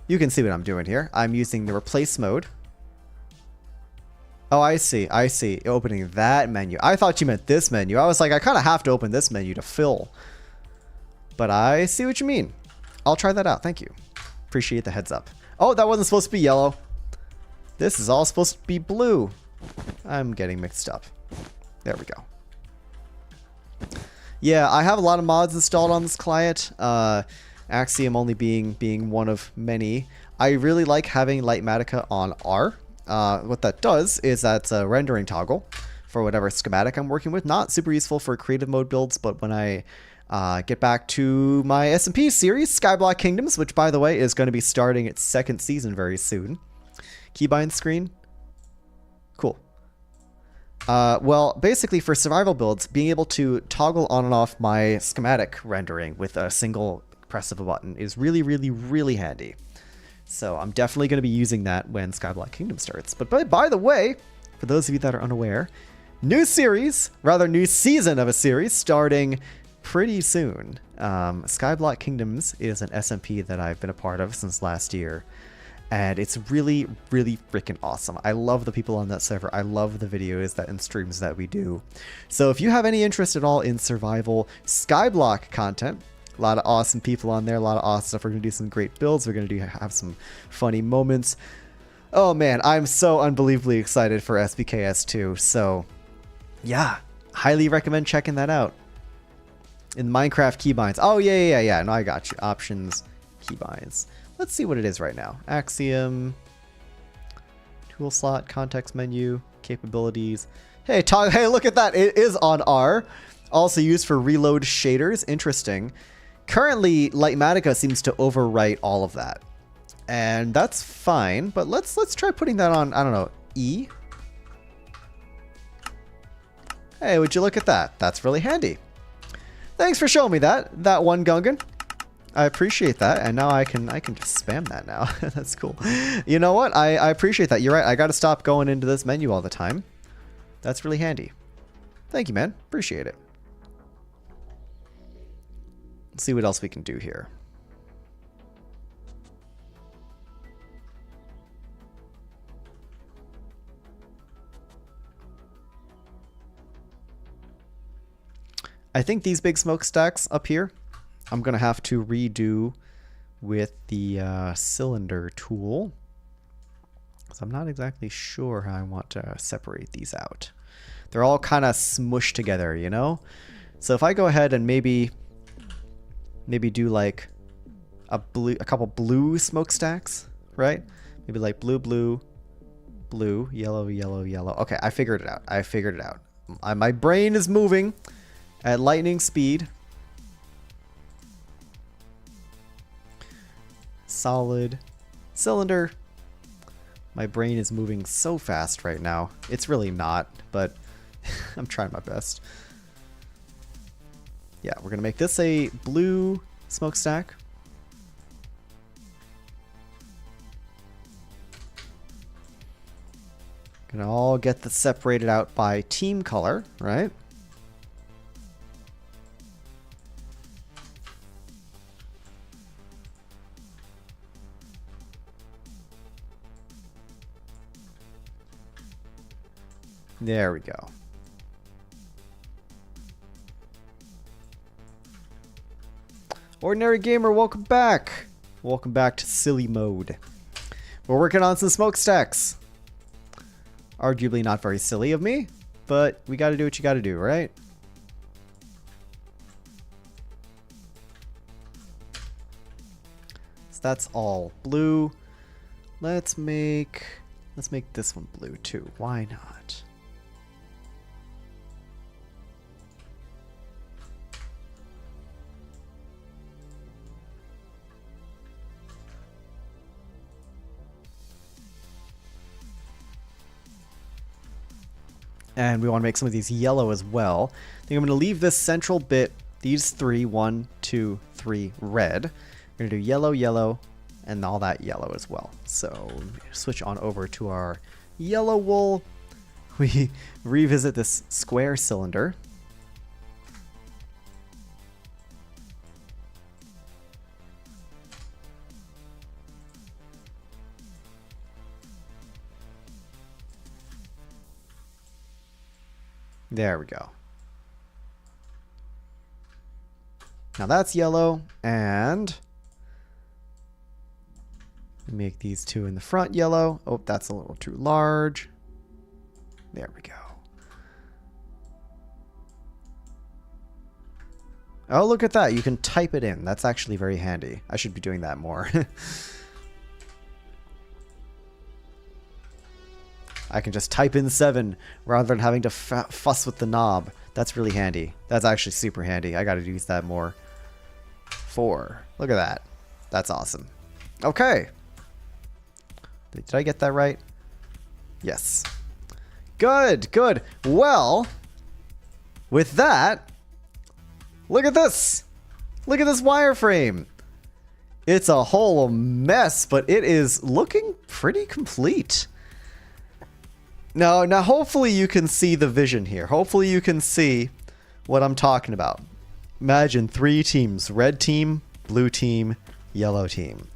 A: you can see what I'm doing here. I'm using the replace mode. Oh, I see. I see. Opening that menu. I thought you meant this menu. I was like, I kind of have to open this menu to fill. But I see what you mean. I'll try that out. Thank you. Appreciate the heads up. Oh, that wasn't supposed to be yellow. This is all supposed to be blue. I'm getting mixed up. There we go. Yeah, I have a lot of mods installed on this client. Axiom only being one of many. I really like having Lightmatica on R. What that does is that's a rendering toggle for whatever schematic I'm working with. Not super useful for creative mode builds, but when I get back to my SMP series, Skyblock Kingdoms, which by the way is going to be starting its second season very soon. Keybind screen. Cool. Well, basically for survival builds, being able to toggle on and off my schematic rendering with a single press of a button is really, really, really handy. So I'm definitely going to be using that when Skyblock Kingdom starts. But by the way, for those of you that are unaware, new series, rather new season of a series starting pretty soon. Skyblock Kingdoms is an SMP that I've been a part of since last year. And it's really, really freaking awesome. I love the people on that server. I love the videos and streams that we do. So if you have any interest at all in survival Skyblock content, a lot of awesome people on there, a lot of awesome stuff. We're going to do some great builds. We're going to have some funny moments. Oh man, I'm so unbelievably excited for SBKS2. So yeah, highly recommend checking that out. In Minecraft keybinds. Oh yeah. No, I got you. Options, keybinds. Let's see what it is right now. Axiom, tool slot, context menu, capabilities. Hey, hey, look at that. It is on R. Also used for reload shaders. Interesting. Currently, Lightmatica seems to overwrite all of that. And that's fine, but let's try putting that on, I don't know, E. Hey, would you look at that? That's really handy. Thanks for showing me that one Gungan. I appreciate that, and now I can just spam that now. That's cool. You know what? I appreciate that. You're right. I got to stop going into this menu all the time. That's really handy. Thank you, man. Appreciate it. Let's see what else we can do here. I think these big smokestacks up here, I'm going to have to redo with the cylinder tool. So I'm not exactly sure how I want to separate these out. They're all kind of smushed together, you know? So if I go ahead and maybe do like a couple blue smokestacks, right? Maybe like blue, blue, blue, yellow, yellow, yellow. Okay, I figured it out. My brain is moving at lightning speed. Solid cylinder. My brain is moving so fast right now. It's really not, but I'm trying my best. Yeah, we're gonna make this a blue smokestack. Gonna all get this separated out by team color, right? There we go. Ordinary Gamer, welcome back. Welcome back to silly mode. We're working on some smokestacks. Arguably not very silly of me, but we gotta do what you gotta do, right? So that's all blue. Let's make this one blue too. Why not? And we want to make some of these yellow as well. I think I'm going to leave this central bit, these three, 1, 2, 3, red. We're going to do yellow, yellow, and all that yellow as well. So switch on over to our yellow wool. We revisit this square cylinder. There we go. Now that's yellow, and make these two in the front yellow. Oh, that's a little too large. There we go. Oh, look at that. You can type it in. That's actually very handy. I should be doing that more. I can just type in 7 rather than having to fuss with the knob. That's really handy. That's actually super handy. I got to use that more. 4. Look at that. That's awesome. Okay. Did I get that right? Yes. Good, good. Well, with that, look at this. Look at this wireframe. It's a whole mess, but it is looking pretty complete. Now hopefully you can see the vision here. Hopefully you can see what I'm talking about. Imagine 3 teams, red team, blue team, yellow team.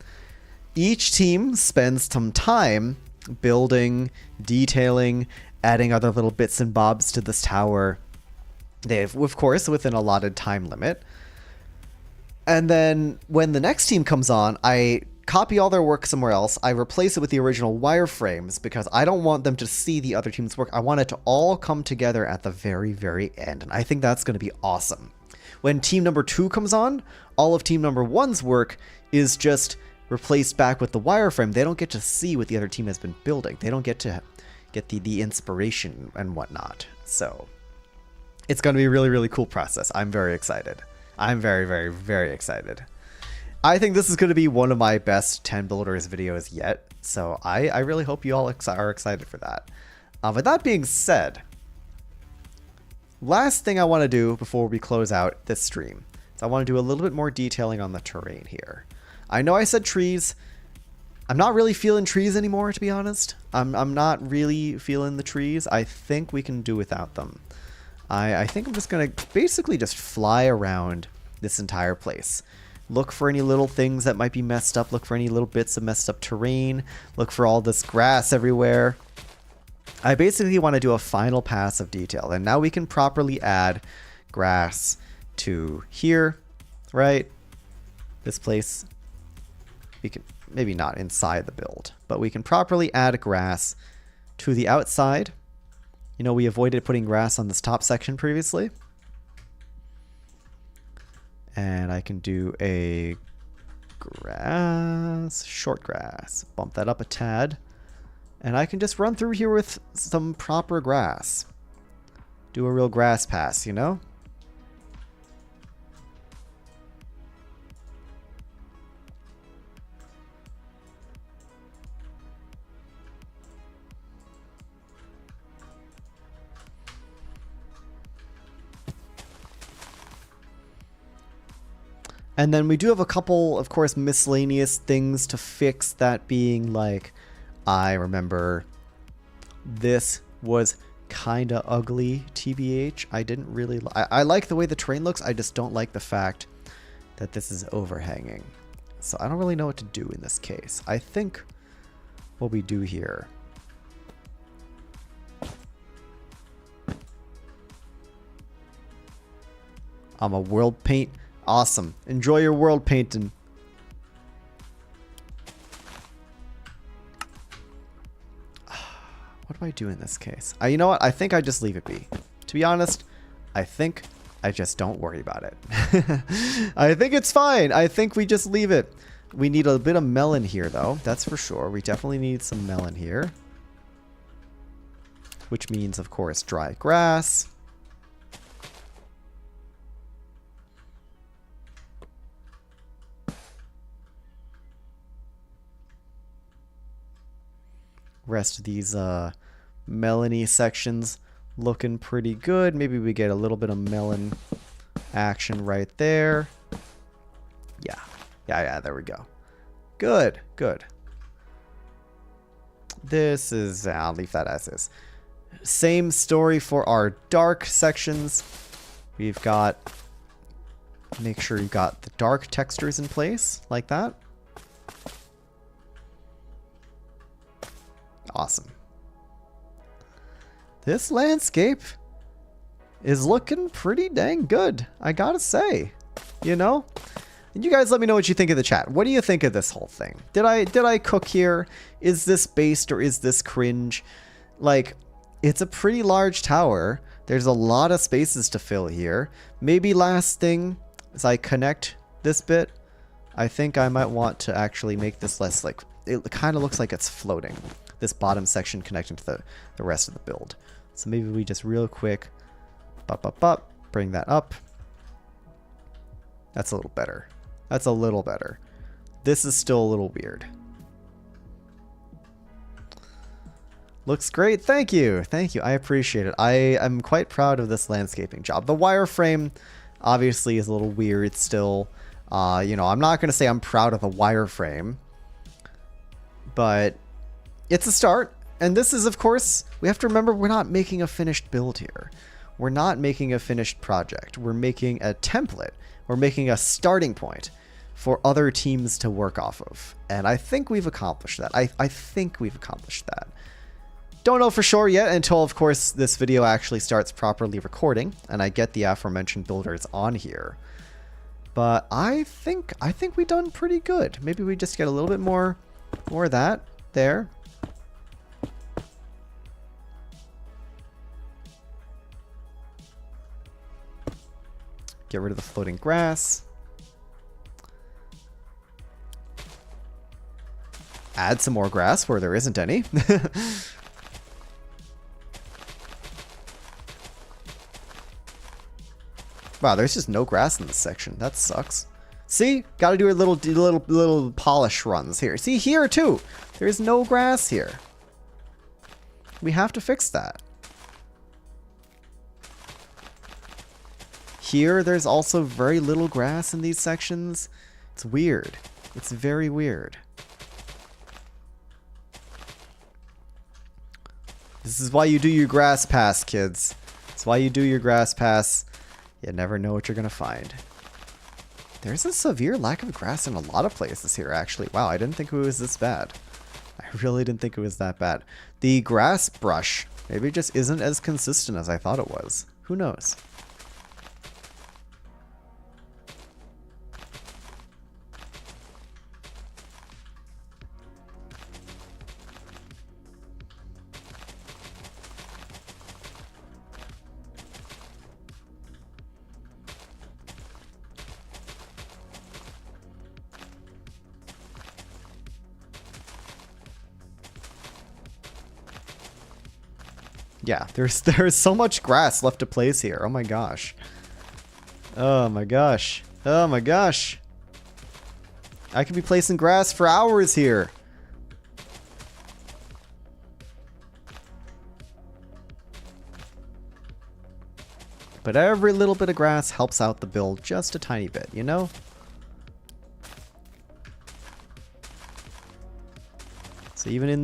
A: Each team spends some time building, detailing, adding other little bits and bobs to this tower. They've, of course, within a allotted time limit. And then when the next team comes on, I copy all their work somewhere else. I replace it with the original wireframes because I don't want them to see the other team's work. I want it to all come together at the very, very end. And I think that's going to be awesome. When team number 2 comes on, all of team number 1's work is just replaced back with the wireframe. They don't get to see what the other team has been building. They don't get to get the inspiration and whatnot. So it's going to be a really, really cool process. I'm very excited. I'm very, very, very excited. I think this is going to be one of my best 10 builders videos yet. So I really hope you all are excited for that. With that being said, last thing I want to do before we close out this stream is I want to do a little bit more detailing on the terrain here. I know I said trees. I'm not really feeling trees anymore, to be honest. I'm not really feeling the trees. I think we can do without them. I think I'm just going to basically just fly around this entire place. Look for any little things that might be messed up. Look for any little bits of messed up terrain. Look for all this grass everywhere. I basically want to do a final pass of detail. And now we can properly add grass to here, right? This place. We can maybe not inside the build, but we can properly add grass to the outside. You know, we avoided putting grass on this top section previously. And I can do a grass, short grass, bump that up a tad. And I can just run through here with some proper grass. Do a real grass pass, you know? And then we do have a couple, of course, miscellaneous things to fix, that being like, I remember this was kind of ugly, TBH. I didn't really... I like the way the terrain looks, I just don't like the fact that this is overhanging. So I don't really know what to do in this case. I think what we do here... I'm a world paint... Awesome. Enjoy your world painting. What do I do in this case? You know what? I think I just leave it be. To be honest, I think I just don't worry about it. I think it's fine. I think we just leave it. We need a bit of melon here, though. That's for sure. We definitely need some melon here. Which means, of course, dry grass. Rest of these melony sections looking pretty good. Maybe we get a little bit of melon action right there. Yeah, there we go. Good. This is, I'll leave that as is. Same story for our dark sections. We've got, make sure you got the dark textures in place, like that. Awesome. This landscape is looking pretty dang good, I gotta say. You know? And you guys let me know what you think in the chat. What do you think of this whole thing? Did I cook here? Is this based or is this cringe? Like, it's a pretty large tower. There's a lot of spaces to fill here. Maybe last thing, as I connect this bit, I think I might want to actually make this less like, it kind of looks like it's floating. This bottom section connecting to the rest of the build. So maybe we just real quick, bring that up. That's a little better. That's a little better. This is still a little weird. Looks great. Thank you. I appreciate it. I am quite proud of this landscaping job. The wireframe obviously is a little weird still. You know, I'm not going to say I'm proud of the wireframe, but it's a start. And this is, of course, we have to remember we're not making a finished build here. We're not making a finished project. We're making a template. We're making a starting point for other teams to work off of. And I think we've accomplished that. I think we've accomplished that. Don't know for sure yet until, of course, this video actually starts properly recording and I get the aforementioned builders on here. But I think we've done pretty good. Maybe we just get a little bit more of that there. Get rid of the floating grass. Add some more grass where there isn't any. Wow, there's just no grass in this section. That sucks. See? Gotta do a little polish runs here. See, here too. There's no grass here. We have to fix that. Here, there's also very little grass in these sections. It's weird. It's very weird. This is why you do your grass pass, kids. It's why you do your grass pass. You never know what you're going to find. There's a severe lack of grass in a lot of places here, actually. Wow, I didn't think it was this bad. I really didn't think it was that bad. The grass brush maybe just isn't as consistent as I thought it was. Who knows? Yeah, there's so much grass left to place here. Oh my gosh. Oh my gosh. Oh my gosh. I could be placing grass for hours here. But every little bit of grass helps out the build just a tiny bit, you know? So even in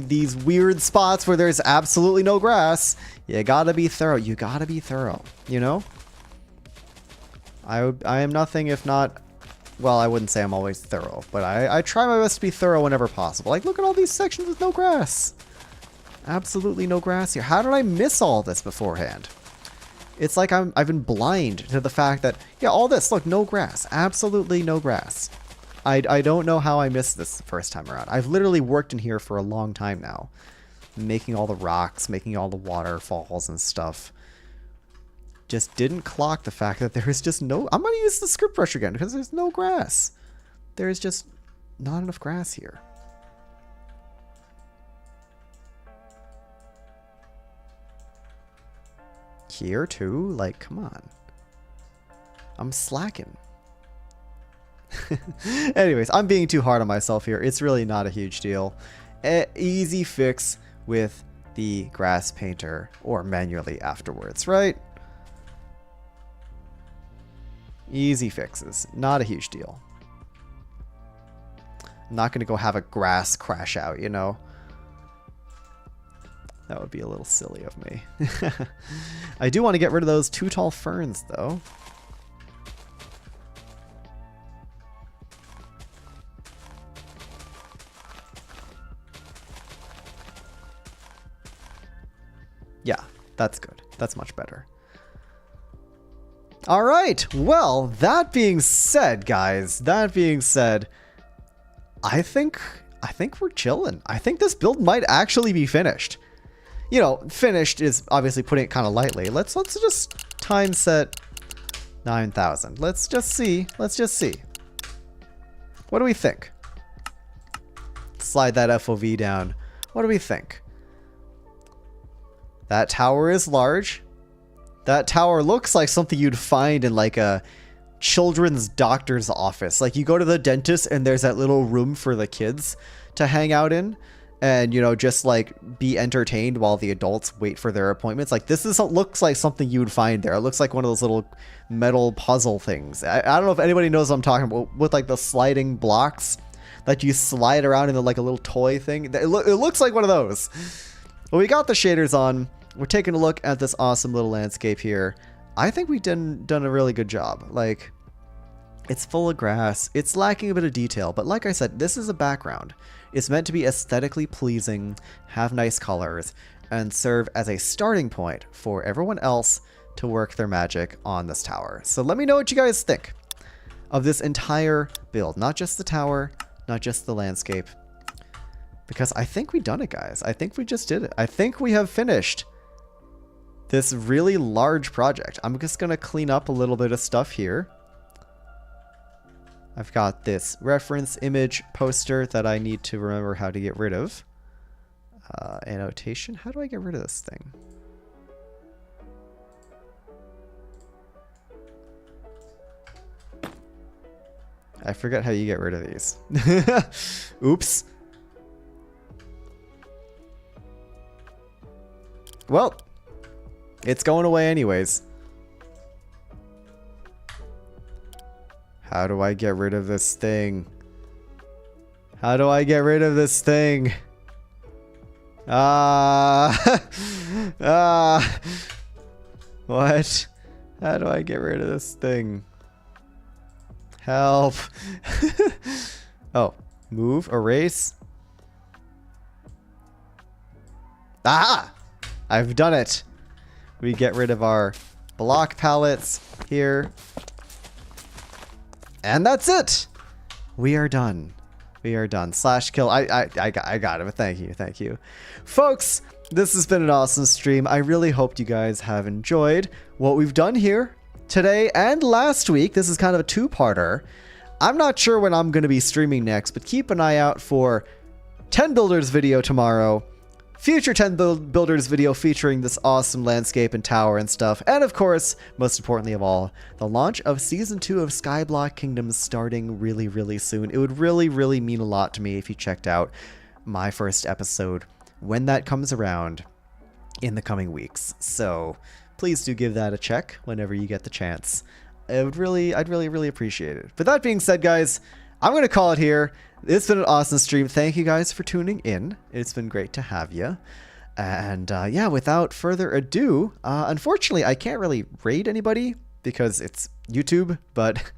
A: these weird spots where there's absolutely no grass, you gotta be thorough. You gotta be thorough, you know? I am nothing if not... Well, I wouldn't say I'm always thorough, but I try my best to be thorough whenever possible. Like, look at all these sections with no grass. Absolutely no grass here. How did I miss all this beforehand? It's like I've been blind to the fact that, yeah, all this, look, no grass. Absolutely no grass. I don't know how I missed this the first time around. I've literally worked in here for a long time now. Making all the rocks, making all the waterfalls and stuff. Just didn't clock the fact that there is just no... I'm going to use the script brush again because there's no grass. There's just not enough grass here. Here too? Like, come on. I'm slacking. Anyways, I'm being too hard on myself here. It's really not a huge deal. Easy fix with the grass painter or manually afterwards, right? Easy fixes. Not a huge deal. I'm not going to go have a grass crash out, you know? That would be a little silly of me. I do want to get rid of those too tall ferns, though. Yeah, that's good. That's much better. All right. Well, that being said, guys, I think we're chilling. I think this build might actually be finished. You know, finished is obviously putting it kind of lightly. Let's just time set 9,000. Let's just see. What do we think? Slide that FOV down. What do we think? That tower is large. That tower looks like something you'd find in like a children's doctor's office. Like you go to the dentist and there's that little room for the kids to hang out in and, you know, just like be entertained while the adults wait for their appointments. Like this looks like something you would find there. It looks like one of those little metal puzzle things. I don't know if anybody knows what I'm talking about, with like the sliding blocks that you slide around in like a little toy thing. It looks like one of those. Well, we got the shaders on. We're taking a look at this awesome little landscape here. I think we've done a really good job. Like, it's full of grass. It's lacking a bit of detail, but like I said, this is a background. It's meant to be aesthetically pleasing, have nice colors, and serve as a starting point for everyone else to work their magic on this tower. So let me know what you guys think of this entire build. Not just the tower, not just the landscape. Because I think we've done it, guys. I think we just did it. I think we have finished this really large project. I'm just going to clean up a little bit of stuff here. I've got this reference image poster that I need to remember how to get rid of. Annotation. How do I get rid of this thing? I forget how you get rid of these. Oops. Well, it's going away anyways. How do I get rid of this thing? How do I get rid of this thing? What? How do I get rid of this thing? Help. Oh, move, erase. Aha! I've done it. We get rid of our block palettes here. And that's it. We are done. We are done. Slash kill. I got it. But thank you. Thank you. Folks, this has been an awesome stream. I really hope you guys have enjoyed what we've done here today and last week. This is kind of a two-parter. I'm not sure when I'm going to be streaming next, but keep an eye out for 10 Builders video tomorrow. Future 10 Builders video featuring this awesome landscape and tower and stuff. And of course, most importantly of all, the launch of Season 2 of Skyblock Kingdoms starting really, really soon. It would really, really mean a lot to me if you checked out my first episode when that comes around in the coming weeks. So please do give that a check whenever you get the chance. I'd really, really appreciate it. But that being said, guys, I'm going to call it here. It's been an awesome stream. Thank you guys for tuning in. It's been great to have you. And yeah, without further ado, unfortunately, I can't really raid anybody because it's YouTube, but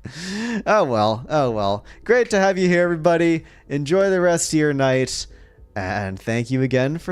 A: oh well. Great to have you here, everybody. Enjoy the rest of your night. And thank you again for